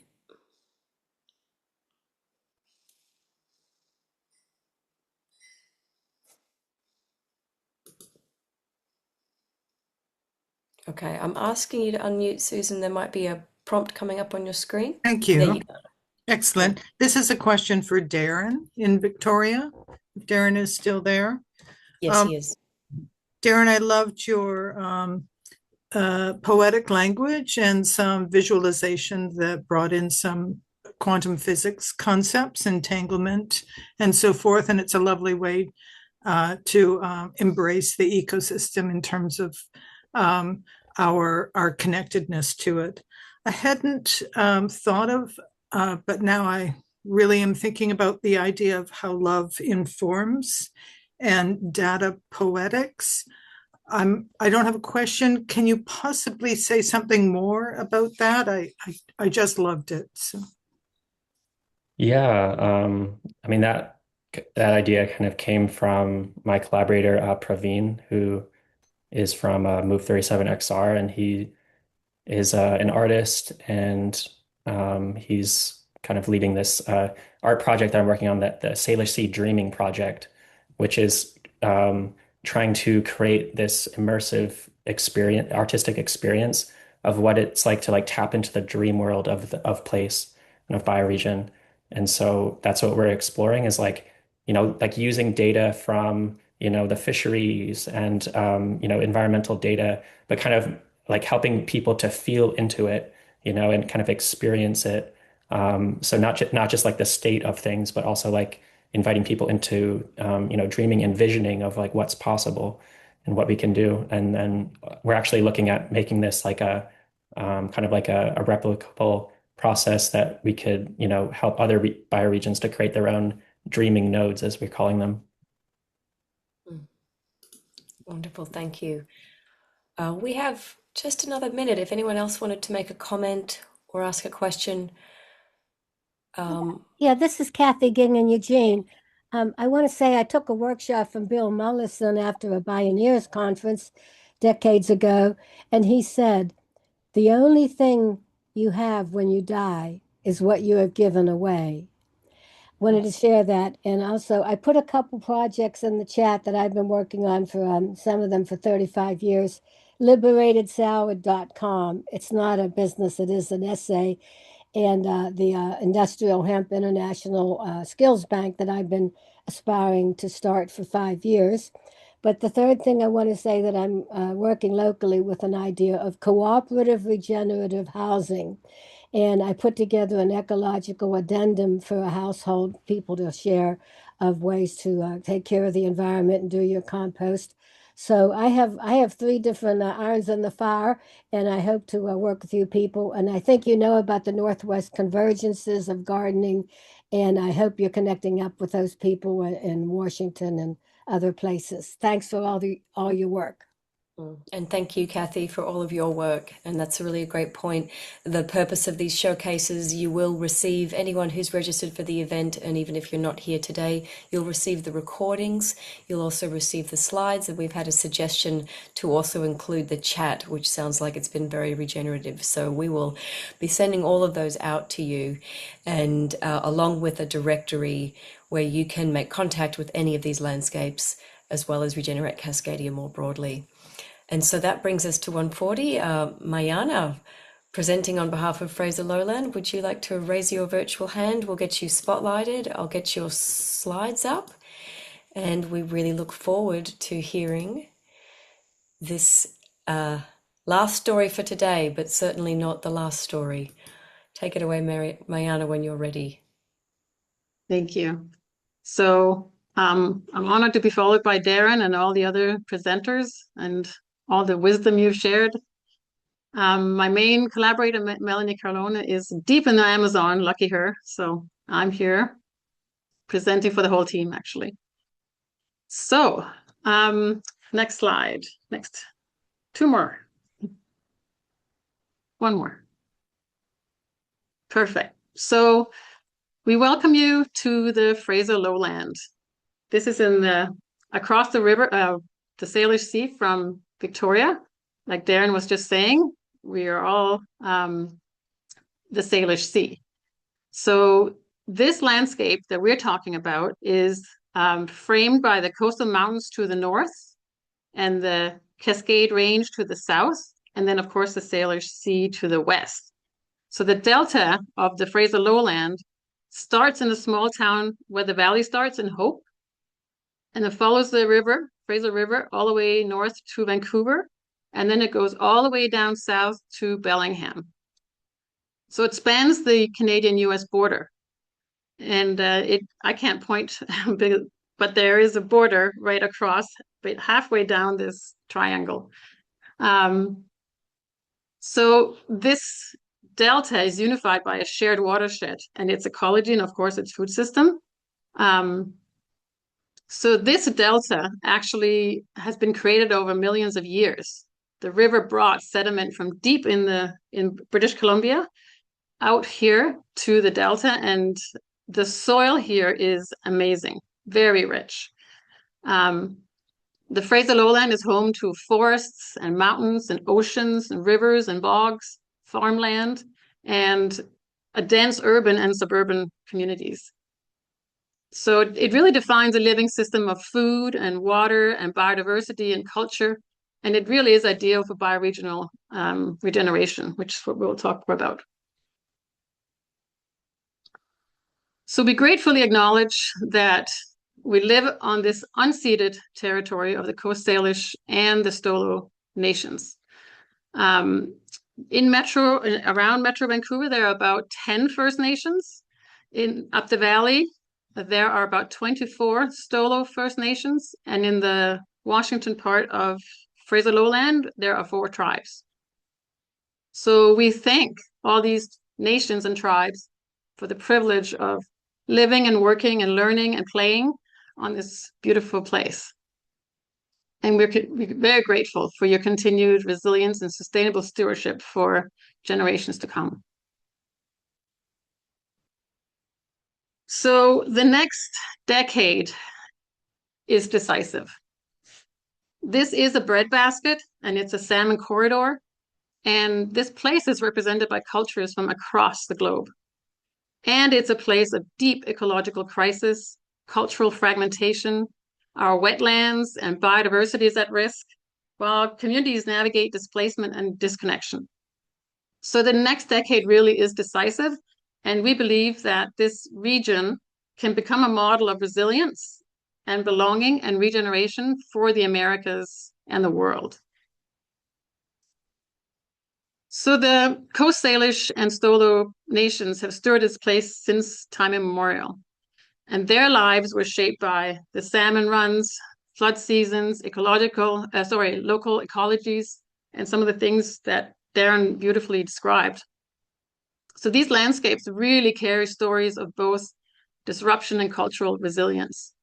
Okay, I'm asking you to unmute, Susan. There might be a prompt coming up on your screen. Thank There you. you go. Excellent. This is a question for Darren in Victoria. If Darren is still there. Yes, he is. Darren, I loved your poetic language and some visualization that brought in some quantum physics concepts, entanglement, and so forth. And it's a lovely way to embrace the ecosystem in terms of our connectedness to it. I hadn't thought of, but now I really am thinking about the idea of how love informs and data poetics. I don't have a question. Can you possibly say something more about that? I just loved it. So. Yeah, I mean that idea kind of came from my collaborator Praveen, who is from Move 37XR, and he is an artist, and he's kind of leading this art project that I'm working on, that the Sailor Sea Dreaming project, which is trying to create this immersive experience, artistic experience of what it's like to tap into the dream world of place and of bioregion. And so that's what we're exploring, is using data from, the fisheries and, environmental data, but kind of helping people to feel into it, and kind of experience it. So not just like the state of things, but also inviting people into, dreaming and visioning of what's possible and what we can do. And then we're actually looking at making this a kind of a replicable process that we could, help other bioregions to create their own dreaming nodes, as we're calling them. Wonderful, thank you. We have just another minute. If anyone else wanted to make a comment or ask a question. Yeah, this is Kathy Ging and Eugene. I want to say I took a workshop from Bill Mollison after a Bioneers conference decades ago, and he said, the only thing you have when you die is what you have given away. Wanted to share that. And also, I put a couple projects in the chat that I've been working on for some of them for 35 years. LiberatedSalad.com. It's not a business, it is an essay. And the Industrial Hemp International Skills Bank that I've been aspiring to start for 5 years. But the third thing I want to say, that I'm working locally with an idea of cooperative regenerative housing. And I put together an ecological addendum for a household, people to share, of ways to take care of the environment and do your compost. So I have 3 different irons in the fire, and I hope to work with you people. And I think you know about the Northwest Convergences of Gardening, and I hope you're connecting up with those people in Washington and other places. Thanks for all your work. And thank you, Kathy, for all of your work. And that's really a great point. The purpose of these showcases, you will receive anyone who's registered for the event, and even if you're not here today, you'll receive the recordings. You'll also receive the slides, and we've had a suggestion to also include the chat, which sounds like it's been very regenerative. So we will be sending all of those out to you, and along with a directory where you can make contact with any of these landscapes, as well as Regenerate Cascadia more broadly. And so that brings us to 140. Mayana, presenting on behalf of Fraser Lowland, would you like to raise your virtual hand? We'll get you spotlighted. I'll get your slides up. And we really look forward to hearing this last story for today, but certainly not the last story. Take it away, Mayana, when you're ready. Thank you. So I'm honored to be followed by Darren and all the other presenters and all the wisdom you've shared. My main collaborator, Melanie Carlona, is deep in the Amazon, lucky her. So I'm here presenting for the whole team, actually. So next slide, next, two more. One more. Perfect. So we welcome you to the Fraser Lowlands. This is in across the river, the Salish Sea from Victoria. Like Darren was just saying, we are all the Salish Sea. So this landscape that we're talking about is framed by the coastal mountains to the north and the Cascade Range to the south, and then of course the Salish Sea to the west. So the delta of the Fraser Lowland starts in a small town where the valley starts in Hope, and it follows the river, Fraser River, all the way north to Vancouver, and then it goes all the way down south to Bellingham. So it spans the Canadian-US border. And I can't point, but there is a border right across, but halfway down this triangle. So this delta is unified by a shared watershed and its ecology and of course its food system. So this delta actually has been created over millions of years. The river brought sediment from deep in British Columbia out here to the delta, and the soil here is amazing, very rich. The Fraser Lowland is home to forests and mountains and oceans and rivers and bogs, farmland, and a dense urban and suburban communities. So it really defines a living system of food and water and biodiversity and culture. And it really is ideal for bioregional regeneration, which is what we'll talk about. So we gratefully acknowledge that we live on this unceded territory of the Coast Salish and the Stolo nations. Around Metro Vancouver, there are about 10 First Nations. Up the valley, there are about 24 Stolo First Nations, and in the Washington part of Fraser Lowland, there are 4 tribes. So we thank all these nations and tribes for the privilege of living and working and learning and playing on this beautiful place. And we're very grateful for your continued resilience and sustainable stewardship for generations to come. So the next decade is decisive. This is a breadbasket and it's a salmon corridor. And this place is represented by cultures from across the globe. And it's a place of deep ecological crisis, cultural fragmentation. Our wetlands and biodiversity is at risk, while communities navigate displacement and disconnection. So the next decade really is decisive. And we believe that this region can become a model of resilience and belonging and regeneration for the Americas and the world. So the Coast Salish and Stolo nations have stirred this place since time immemorial. And their lives were shaped by the salmon runs, flood seasons, local ecologies, and some of the things that Darren beautifully described. So these landscapes really carry stories of both disruption and cultural resilience.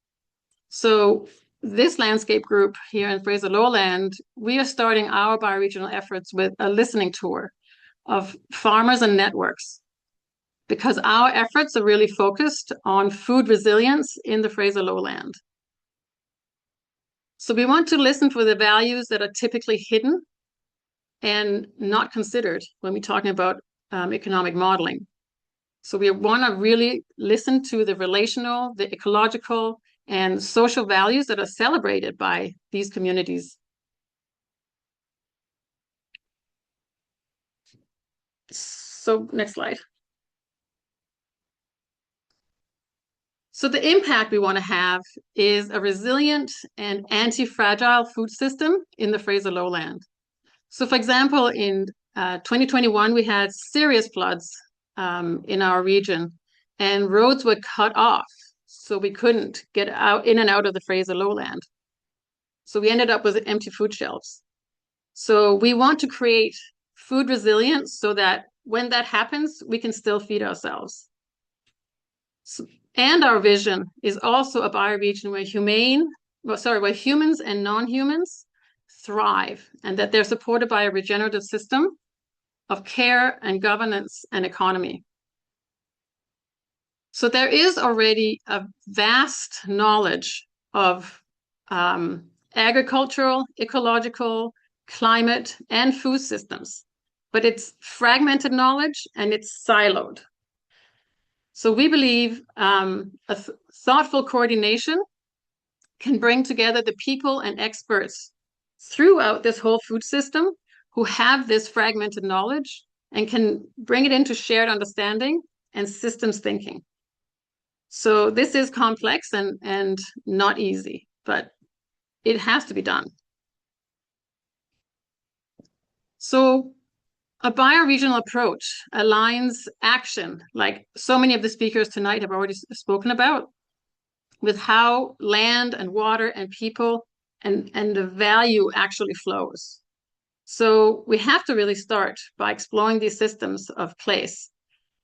So this landscape group here in Fraser Lowland, we are starting our bioregional efforts with a listening tour of farmers and networks, because our efforts are really focused on food resilience in the Fraser Lowland. So we want to listen for the values that are typically hidden and not considered when we're talking about economic modeling. So we want to really listen to the relational, the ecological, and social values that are celebrated by these communities. So next slide. So the impact we want to have is a resilient and anti-fragile food system in the Fraser Lowland. So for example, in 2021, we had serious floods in our region, and roads were cut off, so we couldn't get in and out of the Fraser Lowland. So we ended up with empty food shelves. So we want to create food resilience so that when that happens, we can still feed ourselves. And our vision is also a bioregion where humans and non-humans thrive, and that they're supported by a regenerative system of care and governance and economy. So there is already a vast knowledge of agricultural, ecological, climate, and food systems, but it's fragmented knowledge and it's siloed. So we believe thoughtful coordination can bring together the people and experts throughout this whole food system who have this fragmented knowledge and can bring it into shared understanding and systems thinking. So this is complex and not easy, but it has to be done. So a bioregional approach aligns action, like so many of the speakers tonight have already spoken about, with how land and water and people and the value actually flows. So we have to really start by exploring these systems of place,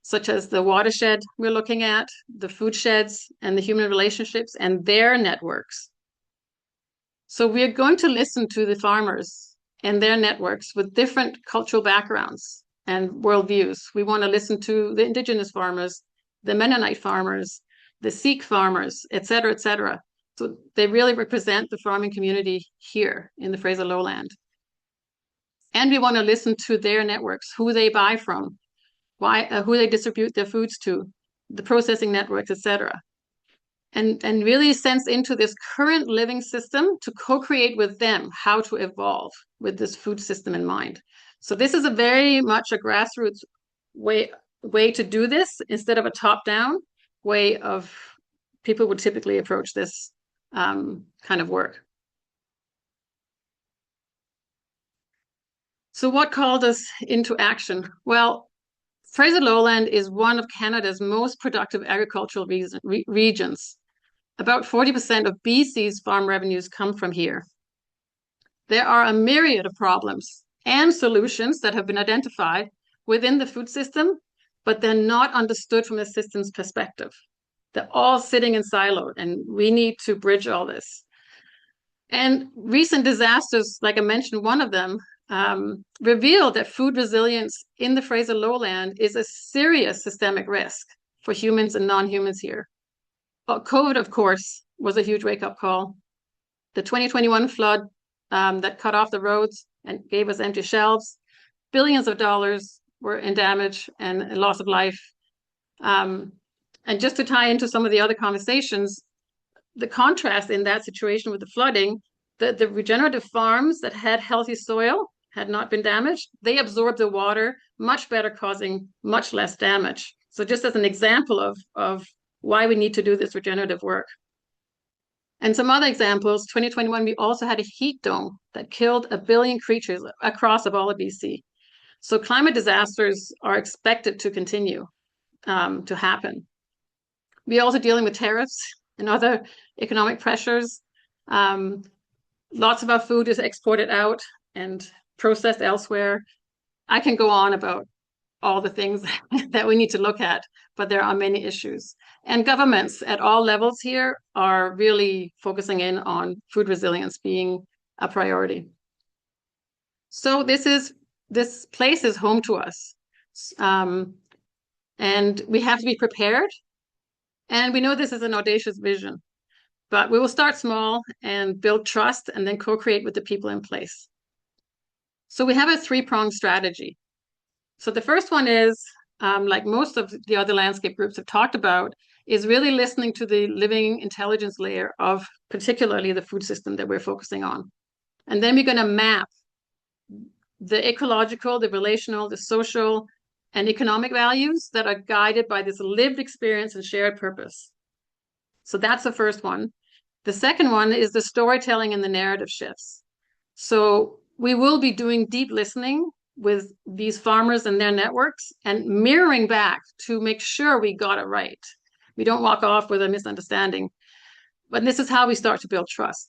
such as the watershed we're looking at, the food sheds, and the human relationships and their networks. So we're going to listen to the farmers and their networks with different cultural backgrounds and worldviews. We want to listen to the indigenous farmers, the Mennonite farmers, the Sikh farmers, et cetera, et cetera. So they really represent the farming community here in the Fraser Lowland. And we want to listen to their networks, who they buy from, who they distribute their foods to, the processing networks, et cetera. And really sense into this current living system to co-create with them how to evolve with this food system in mind. So this is a very much a grassroots way to do this instead of a top-down way of people would typically approach this kind of work. So what called us into action? Well, Fraser Lowland is one of Canada's most productive agricultural regions. About 40% of BC's farm revenues come from here. There are a myriad of problems and solutions that have been identified within the food system, but they're not understood from a systems perspective. They're all sitting in siloed, and we need to bridge all this. And recent disasters, like I mentioned, one of them, revealed that food resilience in the Fraser Lowland is a serious systemic risk for humans and non-humans here. COVID, of course, was a huge wake-up call. The 2021 flood that cut off the roads and gave us empty shelves, billions of dollars were in damage and loss of life. And just to tie into some of the other conversations, the contrast in that situation with the flooding, the regenerative farms that had healthy soil had not been damaged, they absorbed the water much better, causing much less damage. So just as an example of why we need to do this regenerative work. And some other examples, 2021, we also had a heat dome that killed 1 billion creatures across all of BC. So climate disasters are expected to continue to happen. We're also dealing with tariffs and other economic pressures. Lots of our food is exported out and processed elsewhere. I can go on about all the things that we need to look at, but there are many issues. And governments at all levels here are really focusing in on food resilience being a priority. So this place is home to us. And we have to be prepared. And we know this is an audacious vision, but we will start small and build trust and then co-create with the people in place. So we have a three-pronged strategy. So the first one is, like most of the other landscape groups have talked about, is really listening to the living intelligence layer of particularly the food system that we're focusing on. And then we're going to map the ecological, the relational, the social, and economic values that are guided by this lived experience and shared purpose. So that's the first one. The second one is the storytelling and the narrative shifts. So we will be doing deep listening with these farmers and their networks and mirroring back to make sure we got it right. We don't walk off with a misunderstanding. But this is how we start to build trust.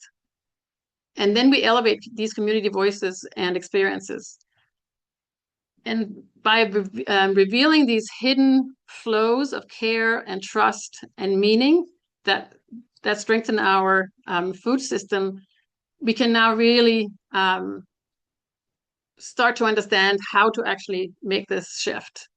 And then we elevate these community voices and experiences. And by revealing these hidden flows of care and trust and meaning that strengthen our food system, we can now really start to understand how to actually make this shift.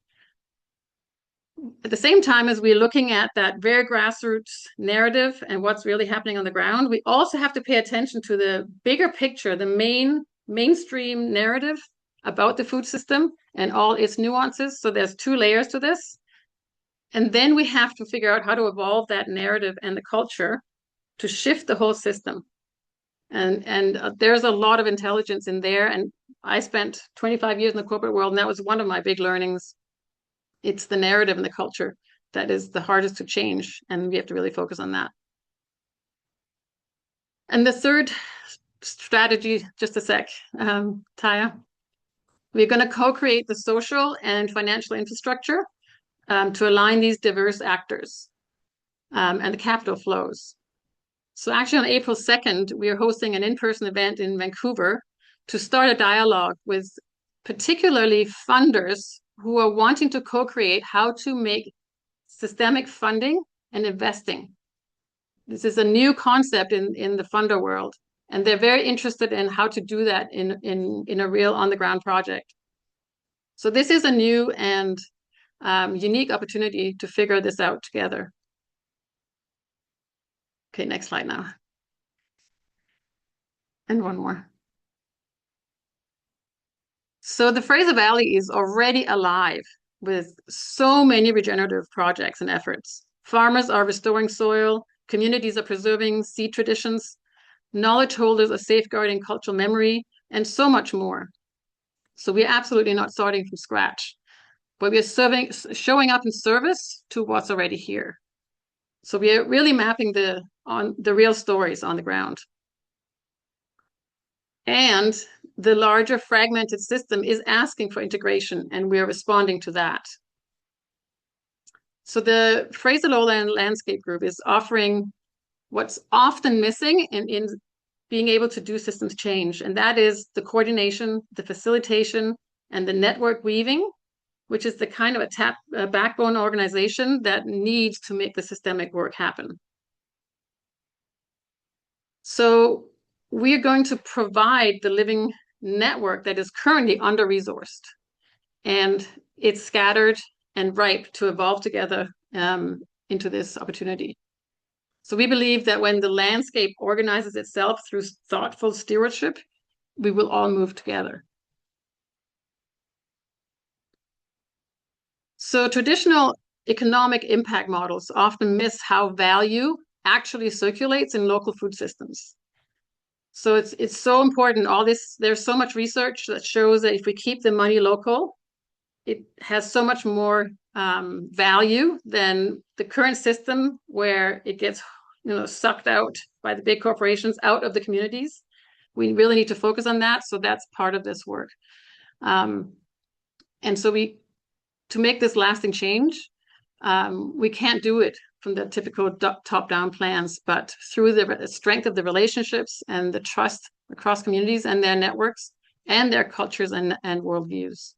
At the same time as we're looking at that very grassroots narrative and what's really happening on the ground, we also have to pay attention to the bigger picture, the mainstream narrative about the food system and all its nuances. So there's two layers to this. And then we have to figure out how to evolve that narrative and the culture to shift the whole system. And there's a lot of intelligence in there. And I spent 25 years in the corporate world, and that was one of my big learnings. It's the narrative and the culture that is the hardest to change, and we have to really focus on that. And the third strategy, just a sec, Taya. We're going to co-create the social and financial infrastructure to align these diverse actors and the capital flows. So actually on April 2nd, we are hosting an in-person event in Vancouver to start a dialogue with particularly funders who are wanting to co-create how to make systemic funding and investing. This is a new concept in the funder world, and they're very interested in how to do that in a real on-the-ground project. So this is a new and unique opportunity to figure this out together. Okay, next slide now. And one more. So the Fraser Valley is already alive with so many regenerative projects and efforts. Farmers are restoring soil, communities are preserving seed traditions, knowledge holders are safeguarding cultural memory, and so much more. So we're absolutely not starting from scratch, but we are showing up in service to what's already here. So we are really mapping the real stories on the ground. And the larger fragmented system is asking for integration, and we're responding to that. So the Fraser Lowland Landscape Group is offering what's often missing in being able to do systems change, and that is the coordination, the facilitation, and the network weaving, which is the kind of a backbone organization that needs to make the systemic work happen. So we are going to provide the living network that is currently under-resourced, and it's scattered and ripe to evolve together into this opportunity. So we believe that when the landscape organizes itself through thoughtful stewardship, we will all move together. So traditional economic impact models often miss how value actually circulates in local food systems. So it's so important. There's so much research that shows that if we keep the money local, it has so much more value than the current system where it gets sucked out by the big corporations out of the communities. We really need to focus on that. So that's part of this work. And so to make this lasting change, we can't do it from the typical top-down plans, but through the strength of the relationships and the trust across communities and their networks and their cultures and worldviews.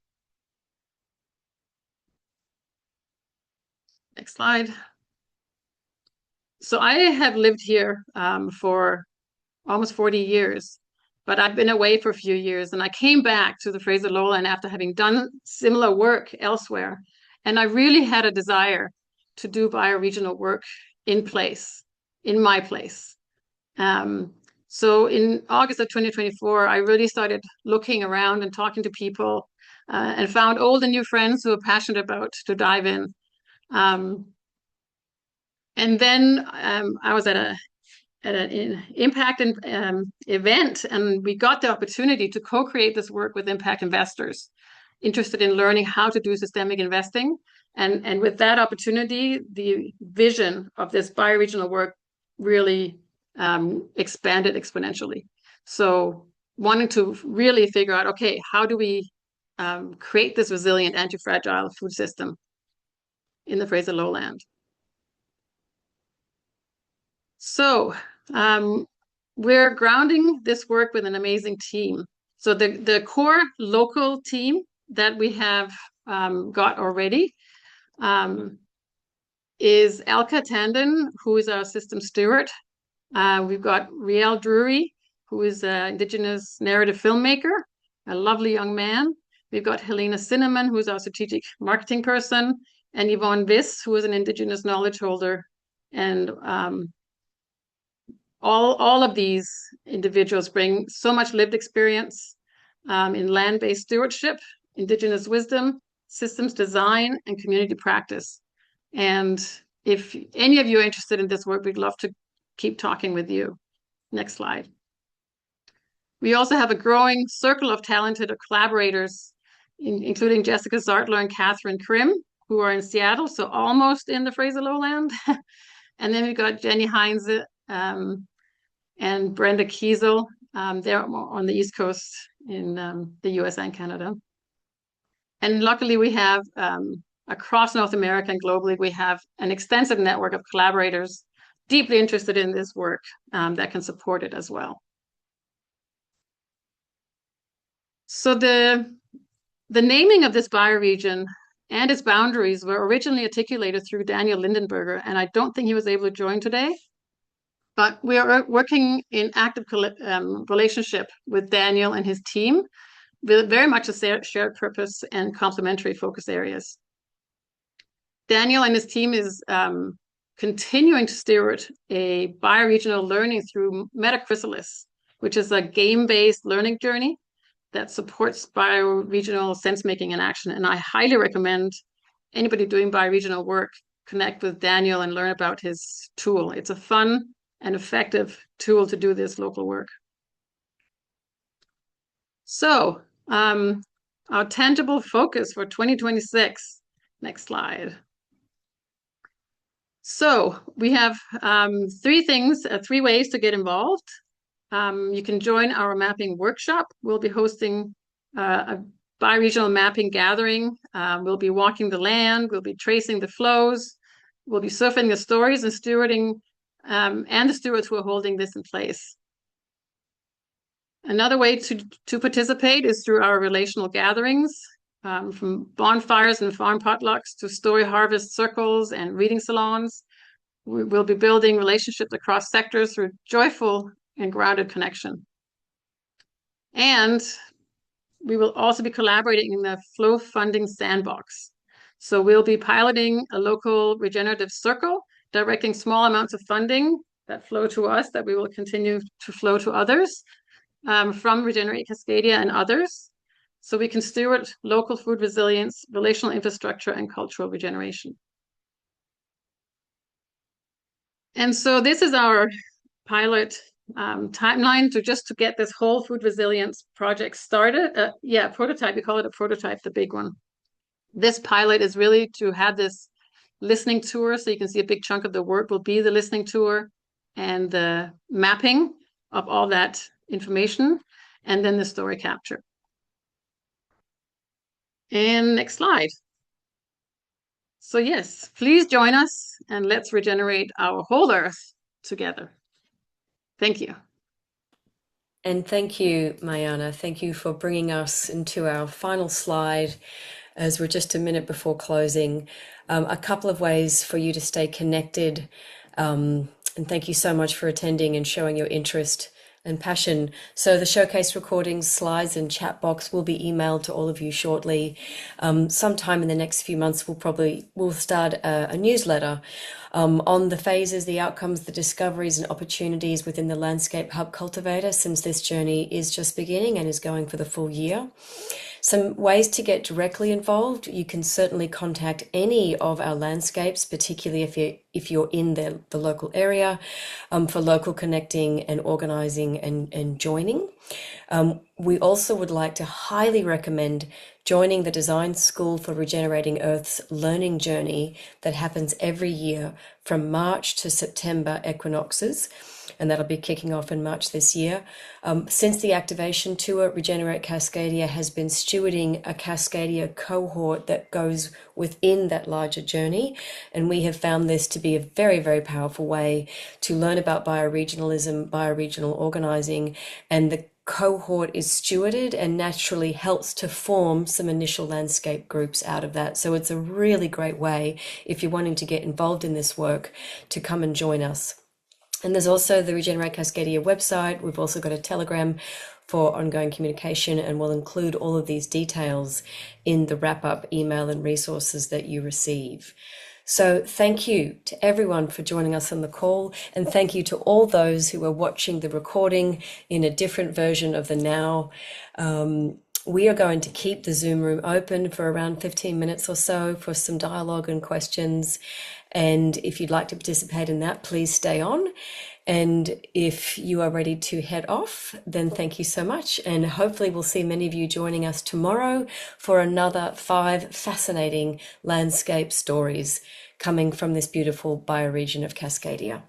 Next slide. So I have lived here for almost 40 years, but I've been away for a few years, and I came back to the Fraser Lowland after having done similar work elsewhere. And I really had a desire to do bioregional work in my place. So in August of 2024, I really started looking around and talking to people and found old and new friends who are passionate about to dive in. And then I was at an impact event, and we got the opportunity to co-create this work with impact investors interested in learning how to do systemic investing. And with that opportunity, the vision of this bioregional work really expanded exponentially. So wanting to really figure out, okay, how do we create this resilient anti-fragile food system in the Fraser Lowland? So we're grounding this work with an amazing team. So the core local team that we have got already is Alka Tandon, who is our system steward. We've got Riel Drury, who is an Indigenous narrative filmmaker, a lovely young man. We've got Helena Cinnamon, who's our strategic marketing person, and Yvonne Viss, who is an Indigenous knowledge holder. And all of these individuals bring so much lived experience in land-based stewardship, Indigenous wisdom, systems design, and community practice. And if any of you are interested in this work, we'd love to keep talking with you. Next slide. We also have a growing circle of talented collaborators, including Jessica Zartler and Catherine Krim, who are in Seattle, so almost in the Fraser Lowland. And then we've got Jenny Heinze and Brenda Kiesel. They're on the East Coast in the US and Canada. And luckily we have, across North America and globally, we have an extensive network of collaborators deeply interested in this work that can support it as well. So the naming of this bioregion and its boundaries were originally articulated through Daniel Lindenberger, and I don't think he was able to join today. But we are working in active relationship with Daniel and his team, with very much a shared purpose and complementary focus areas. Daniel and his team is continuing to steward a bioregional learning through Metachrysalis, which is a game-based learning journey that supports bioregional sense-making and action. And I highly recommend anybody doing bioregional work connect with Daniel and learn about his tool. It's a fun and effective tool to do this local work. So our tangible focus for 2026, next slide. So we have three ways to get involved. You can join our mapping workshop. We'll be hosting a bioregional mapping gathering. We'll be walking the land. We'll be tracing the flows. We'll be surfing the stories and stewarding, and the stewards who are holding this in place. Another way to participate is through our relational gatherings, from bonfires and farm potlucks to story harvest circles and reading salons. We'll be building relationships across sectors through joyful and grounded connection. And we will also be collaborating in the Flow Funding Sandbox. So we'll be piloting a local regenerative circle, directing small amounts of funding that flow to us that we will continue to flow to others, from Regenerate Cascadia and others, so we can steward local food resilience, relational infrastructure, and cultural regeneration. And so this is our pilot timeline to get this whole food resilience project started. Prototype, we call it a prototype, the big one. This pilot is really to have this listening tour, so you can see a big chunk of the work will be the listening tour and the mapping of all that information, and then the story capture. And next slide. So yes, please join us and let's regenerate our whole Earth together. Thank you. And thank you, Mayana. Thank you for bringing us into our final slide. as we're just a minute before closing. A couple of ways for you to stay connected. And thank you so much for attending and showing your interest and passion. So the showcase recordings, slides, and chat box will be emailed to all of you shortly. Sometime in the next few months, we'll start a newsletter on the phases, the outcomes, the discoveries and opportunities within the Landscape Hub Cultivator, since this journey is just beginning and is going for the full year. Some ways to get directly involved. You can certainly contact any of our landscapes, particularly if you're in the local area, for local connecting and organising and joining. We also would like to highly recommend joining the Design School for Regenerating Earth's learning journey that happens every year from March to September equinoxes, and that'll be kicking off in March this year. Since the activation tour, Regenerate Cascadia has been stewarding a Cascadia cohort that goes within that larger journey, and we have found this to be a very, very powerful way to learn about bioregionalism, bioregional organising, and the cohort is stewarded and naturally helps to form some initial landscape groups out of that. So it's a really great way, if you're wanting to get involved in this work, to come and join us. And there's also the Regenerate Cascadia website. We've also got a Telegram for ongoing communication, and we'll include all of these details in the wrap-up email and resources that you receive. So thank you to everyone for joining us on the call, and thank you to all those who are watching the recording in a different version of the now. We are going to keep the Zoom room open for around 15 minutes or so for some dialogue and questions. And if you'd like to participate in that, please stay on. And if you are ready to head off, then thank you so much. And hopefully we'll see many of you joining us tomorrow for another 5 fascinating landscape stories coming from this beautiful bioregion of Cascadia.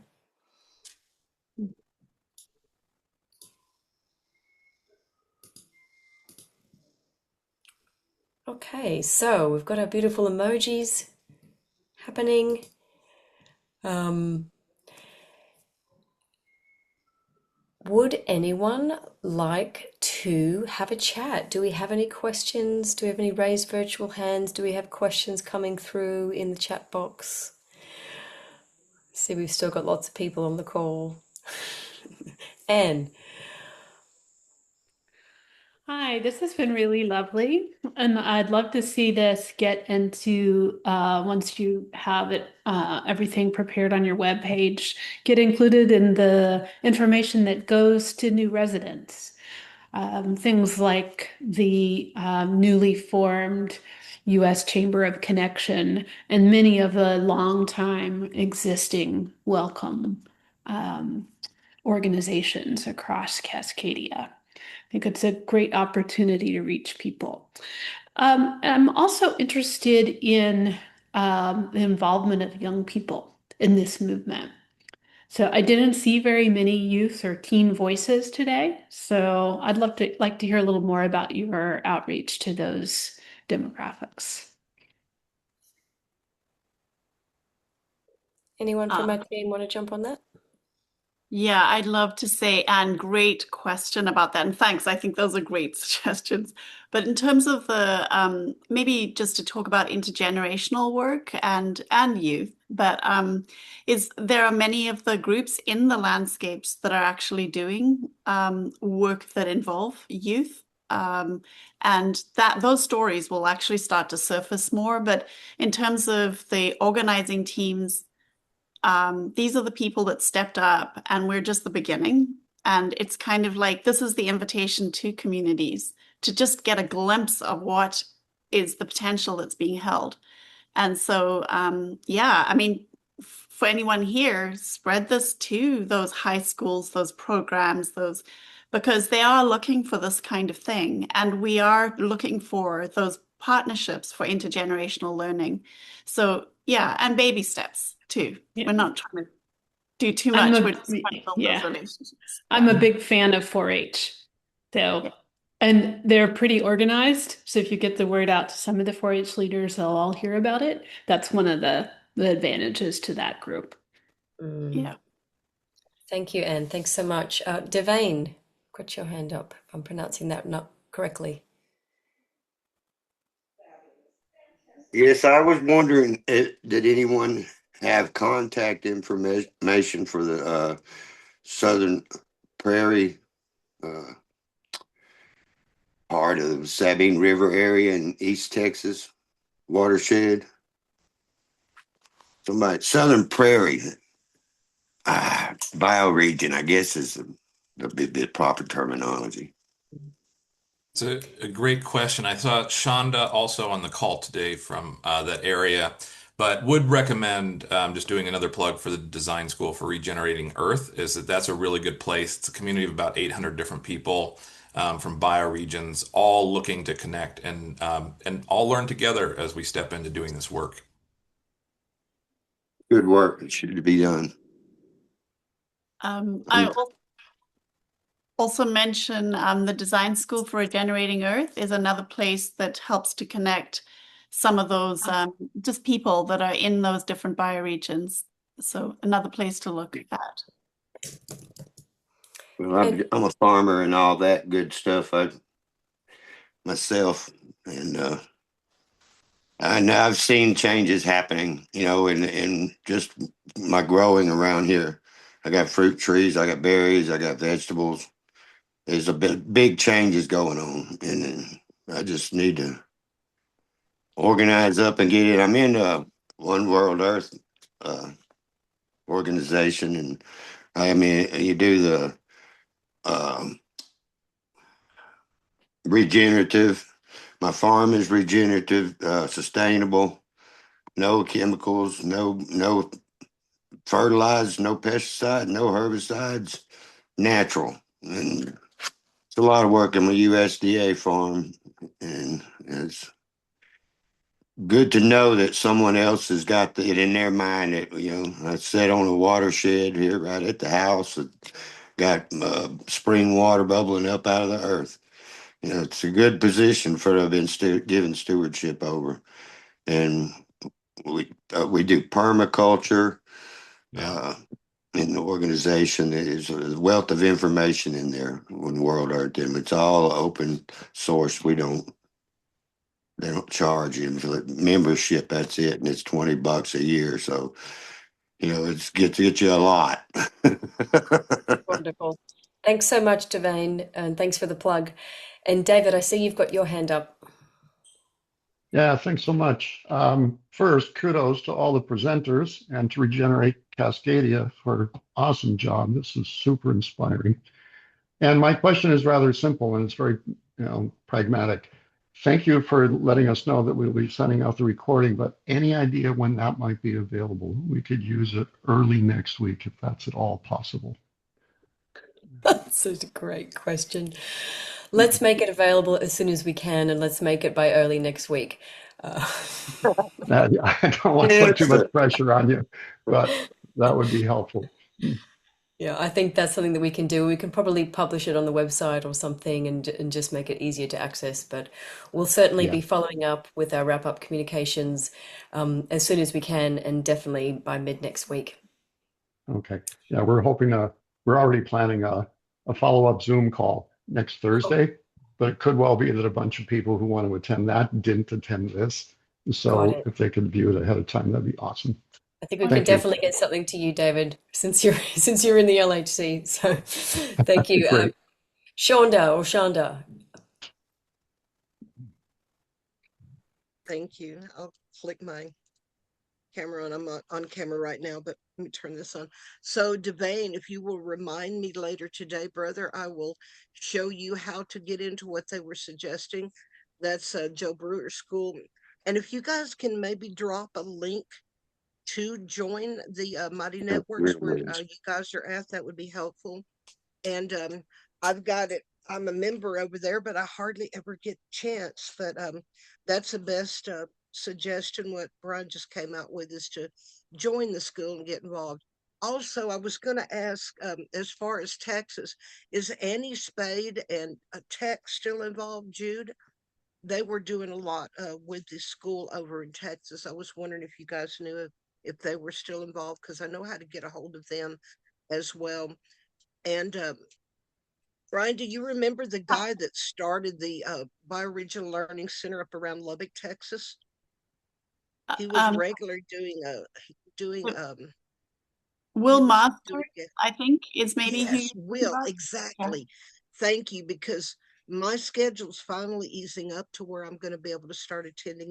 Okay, so we've got our beautiful emojis happening. Would anyone like to have a chat? Do we have any questions? Do we have any raised virtual hands? Do we have questions coming through in the chat box? See, we've still got lots of people on the call. Anne. Hi, this has been really lovely, and I'd love to see this get into once you have it everything prepared on your webpage, get included in the information that goes to new residents. Things like the newly formed U.S. Chamber of Connection and many of the long-time existing welcome organizations across Cascadia. I think it's a great opportunity to reach people. I'm also interested in the involvement of young people in this movement. So I didn't see very many youth or teen voices today. So I'd like to hear a little more about your outreach to those demographics. Anyone from my team want to jump on that? Yeah, I'd love to say, and great question about that. And thanks. I think those are great suggestions. But in terms of the maybe just to talk about intergenerational work and youth, but there are many of the groups in the landscapes that are actually doing work that involve youth. And that those stories will actually start to surface more. But in terms of the organizing teams, these are the people that stepped up, and we're just the beginning. And it's kind of like this is the invitation to communities to just get a glimpse of what is the potential that's being held. And so, yeah, I mean, for anyone here, spread this to those high schools, those programs, because they are looking for this kind of thing. And we are looking for those partnerships for intergenerational learning. So, yeah, and baby steps too. Yeah. We're not trying to do too much. We're just trying to build those relationships. I'm a big fan of 4-H. So, and they're pretty organized. So if you get the word out to some of the 4-H leaders, they'll all hear about it. That's one of the advantages to that group. Yeah. Thank you, Anne. Thanks so much. Devane, got your hand up. If I'm pronouncing that not correctly. Yes, I was wondering, did anyone have contact information for the Southern Prairie uh, part of the Sabine River area in East Texas watershed? Somebody, Southern Prairie bioregion, I guess is the proper terminology. It's a great question. I saw Shonda also on the call today from that area, but would recommend just doing another plug for the design school for Regenerating Earth. Is that that's a really good place. It's a community of about 800 different people from bioregions, all looking to connect and all learn together as we step into doing this work. Good work. It should be done. I also mention the Design School for Regenerating Earth is another place that helps to connect some of those just people that are in those different bioregions. So another place to look at. Well, I'm a farmer and all that good stuff. Myself, and I know I've seen changes happening, in just my growing around here. I got fruit trees, I got berries, I got vegetables. There's a big changes going on, and I just need to organize up and get it. I'm in One World Earth organization, and I mean, you do the regenerative. My farm is regenerative, sustainable, no chemicals, no fertilizers, no pesticides, no herbicides, natural. And it's a lot of work. I'm a USDA farm, and it's good to know that someone else has got it in their mind that, I sit on a watershed here right at the house that got spring water bubbling up out of the earth. It's a good position for I've been given stewardship over. And we do permaculture in the organization. There's a wealth of information in there on World Earth, and it's all open source. They don't charge you for membership. That's it, and it's $20 a year. So it's get you a lot. Wonderful. Thanks so much, Devane, and thanks for the plug. And David, I see you've got your hand up. Yeah, thanks so much. First, kudos to all the presenters and to Regenerate Cascadia for an awesome job. This is super inspiring. And my question is rather simple, and it's very, pragmatic. Thank you for letting us know that we'll be sending out the recording, but any idea when that might be available? We could use it early next week if that's at all possible. That's a great question. Let's make it available as soon as we can, and let's make it by early next week. I don't want to put too much pressure on you, but that would be helpful. Yeah, I think that's something that we can do. We can probably publish it on the website or something and just make it easier to access. But we'll certainly be following up with our wrap-up communications as soon as we can, and definitely by mid next week. Okay. Yeah, we're already planning a follow-up Zoom call next Thursday, but it could well be that a bunch of people who want to attend that didn't attend this. So if they could view it ahead of time, that'd be awesome. I think we can definitely get something to you, David, since you're in the LHC. So thank you. Shonda. Thank you. I'll flick my camera on. I'm not on camera right now, but let me turn this on. So Devane, if you will remind me later today, brother, I will show you how to get into what they were suggesting. That's Joe Brewer School. And if you guys can maybe drop a link to join the Mighty Networks where you guys are at, that would be helpful. And I've got it. I'm a member over there, but I hardly ever get a chance. But that's the best suggestion. What Brian just came out with is to join the school and get involved. Also, I was going to ask, as far as Texas, is Annie Spade and Tech still involved, Jude? They were doing a lot with this school over in Texas. I was wondering if you guys knew if they were still involved, because I know how to get a hold of them as well. And Brian, do you remember the guy that started the Bioregional Learning Center up around Lubbock, Texas? He was regular doing Will Master, doing it. I think, is maybe who Yes, you're talking Will, about. exactly. Thank you, because my schedule's finally easing up to where I'm going to be able to start attending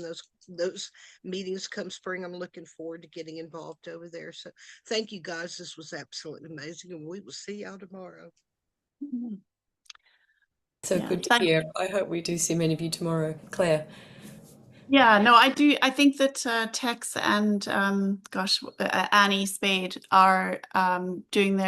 those meetings come spring. I'm looking forward to getting involved over there. So thank you guys. This was absolutely amazing, and we will see y'all tomorrow. So good to hear. I hope we do see many of you tomorrow. Claire. Yeah, no, I do. I think that Tex and Annie Spade are doing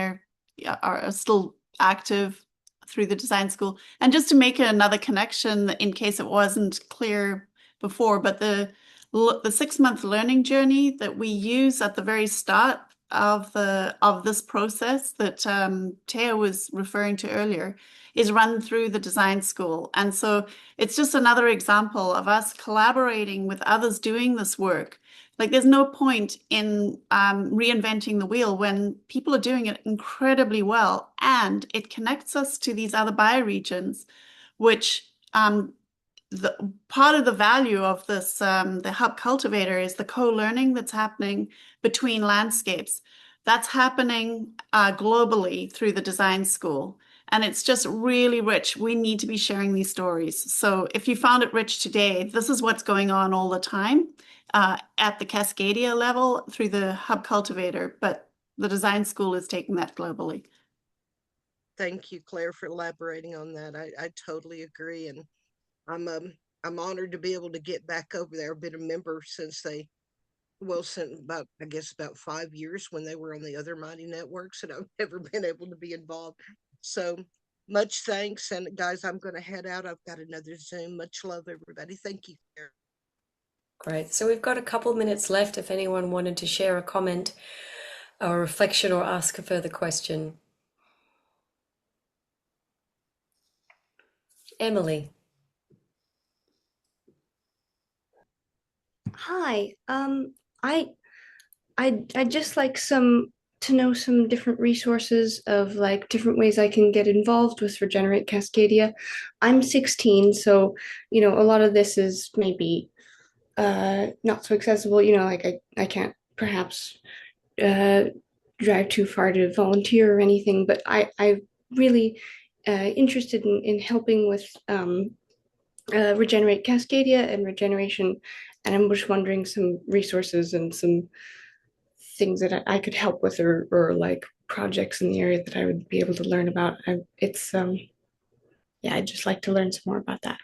are still active through the design school. And just to make another connection, in case it wasn't clear before, but the 6-month learning journey that we use at the very start of this process that Teo was referring to earlier is run through the design school. And so it's just another example of us collaborating with others doing this work. Like there's no point in reinventing the wheel when people are doing it incredibly well, and it connects us to these other bioregions, which the part of the value of this the hub cultivator is the co-learning that's happening between landscapes. That's happening globally through the design school. And it's just really rich. We need to be sharing these stories. So if you found it rich today, this is what's going on all the time at the Cascadia level through the hub cultivator, but the design school is taking that globally. Thank you, Claire, for elaborating on that. I totally agree. And I'm honored to be able to get back over there. I've been a member since since about 5 years when they were on the other Mighty networks, and I've never been able to be involved. So much thanks. And guys, I'm going to head out. I've got another Zoom. Much love, everybody. Thank you. Great. So we've got a couple minutes left if anyone wanted to share a comment or a reflection or ask a further question. Emily. Hi. I'd just like to know some different resources of like different ways I can get involved with Regenerate Cascadia. I'm 16, so a lot of this is maybe not so accessible. Like I can't perhaps drive too far to volunteer or anything, but I really interested in helping with Regenerate Cascadia and regeneration, and I'm just wondering some resources and some things that I could help with, or like projects in the area that I would be able to learn about. I'd just like to learn some more about that.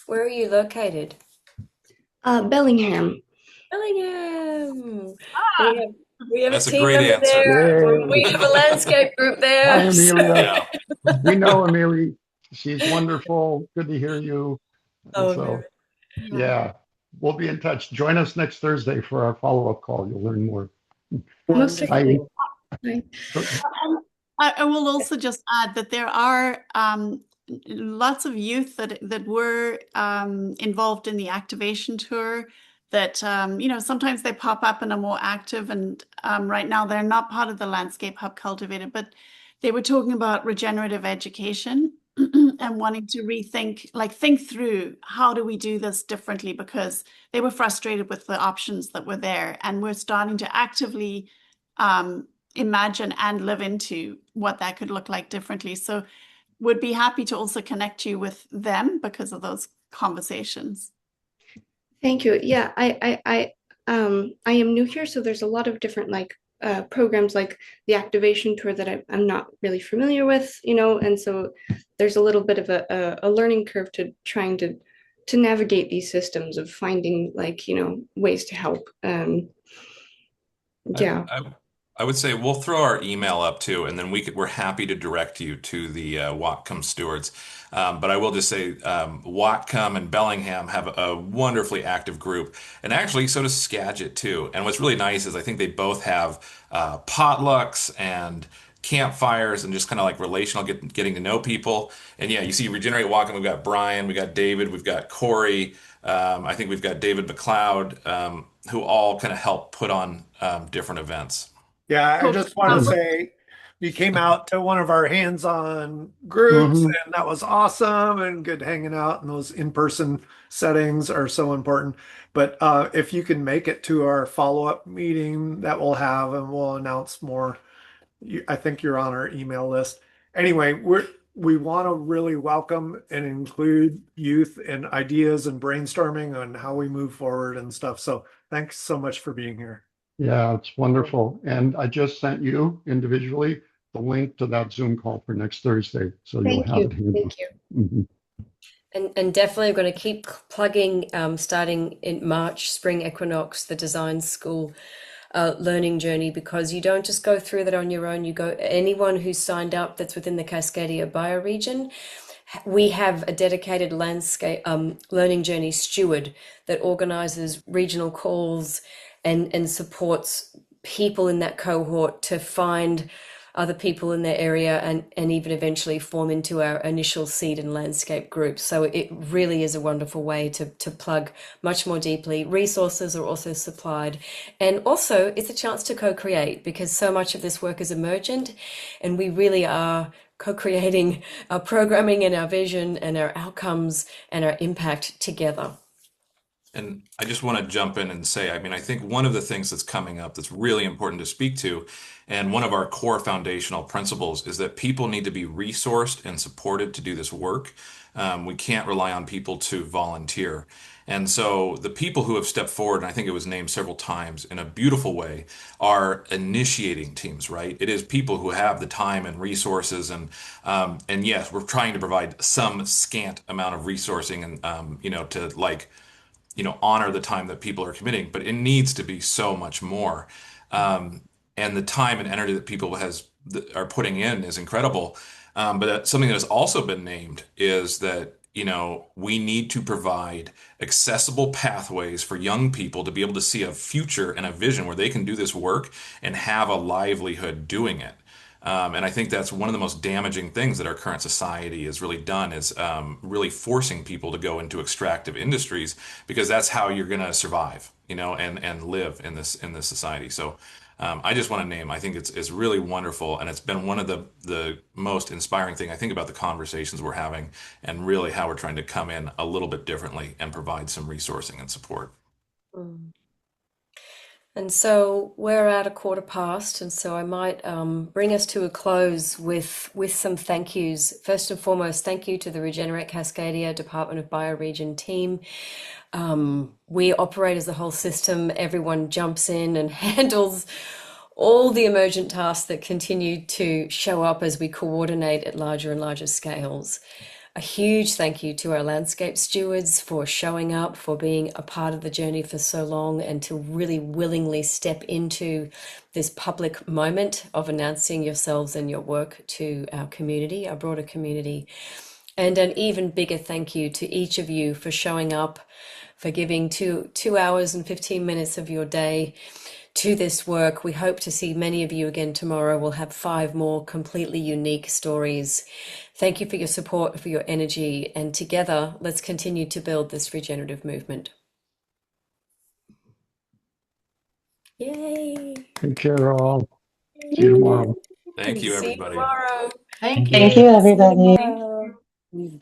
Where are you located? Bellingham. Bellingham. Ah. We have That's a a team great member answer. there. Yay. We have a landscape group there. Hi, Amelia. Yeah. We know Amelia. She's wonderful. Good to hear you. Oh, So, yeah, we'll be in touch. Join us next Thursday for our follow-up call. You'll learn more. Wonderful. I will also just add that there are lots of youth that were involved in the activation tour that, sometimes they pop up and are more active. And right now they're not part of the Landscape Hub Cultivator, but they were talking about regenerative education and wanting to think through how do we do this differently, because they were frustrated with the options that were there. And we're starting to actively imagine and live into what that could look like differently. So would be happy to also connect you with them because of those conversations. Thank you. Yeah, I am new here, so there's a lot of different programs like the activation tour that I'm not really familiar with, and so there's a little bit of a learning curve to trying to navigate these systems of finding ways to help. Yeah. I would say we'll throw our email up too, and then we're happy to direct you to the Whatcom stewards. But I will just say Whatcom and Bellingham have a wonderfully active group, and actually so does Skagit too. And what's really nice is I think they both have potlucks and campfires and just kind of like relational, getting to know people. And yeah, you see Regenerate Whatcom, we've got Brian, we've got David, we've got Corey. I think we've got David McLeod, who all kind of help put on different events. Yeah, I just want to say you came out to one of our hands-on groups, and that was awesome and good hanging out. And those in-person settings are so important. But if you can make it to our follow-up meeting that we'll have, and we'll announce more. I think you're on our email list. Anyway, we want to really welcome and include youth and ideas and brainstorming on how we move forward and stuff. So thanks so much for being here. Yeah, it's wonderful. And I just sent you individually the link to that Zoom call for next Thursday. So you'll have it handy. Thank you. And definitely we're going to keep plugging, starting in March, spring equinox, the design school learning journey, because you don't just go through that on your own. You go, anyone who's signed up that's within the Cascadia bioregion, we have a dedicated landscape learning journey steward that organizes regional calls and supports people in that cohort to find other people in their area and even eventually form into our initial seed and landscape group. So it really is a wonderful way to plug much more deeply. Resources are also supplied. And also it's a chance to co-create, because so much of this work is emergent and we really are co-creating our programming and our vision and our outcomes and our impact together. And I just want to jump in and say, I mean, I think one of the things that's coming up that's really important to speak to, and one of our core foundational principles, is that people need to be resourced and supported to do this work. We can't rely on people to volunteer. And so the people who have stepped forward, and I think it was named several times in a beautiful way, are initiating teams, right? It is people who have the time and resources, and yes, we're trying to provide some scant amount of resourcing and to honor the time that people are committing, but it needs to be so much more. And the time and energy that people are putting in is incredible. But something that has also been named is that, we need to provide accessible pathways for young people to be able to see a future and a vision where they can do this work and have a livelihood doing it. And I think that's one of the most damaging things that our current society has really done, is really forcing people to go into extractive industries, because that's how you're going to survive, and live in this society. So I just want to name, I think it's really wonderful, and it's been one of the most inspiring thing I think about the conversations we're having, and really how we're trying to come in a little bit differently and provide some resourcing and support. And so we're at 1:15, and so I might bring us to a close with some thank yous. First and foremost, thank you to the Regenerate Cascadia Department of Bioregion team. We operate as a whole system. Everyone jumps in and handles all the emergent tasks that continue to show up as we coordinate at larger and larger scales. A huge thank you to our landscape stewards for showing up, for being a part of the journey for so long, and to really willingly step into this public moment of announcing yourselves and your work to our community, our broader community. And an even bigger thank you to each of you for showing up, for giving 2 hours and 15 minutes of your day to this work. We hope to see many of you again tomorrow. We'll have 5 more completely unique stories. Thank you for your support, for your energy, and together, let's continue to build this regenerative movement. Yay! Take care, all. See you tomorrow. Thank you, everybody. See you tomorrow. Thank you. Thank you, everybody. Thank you.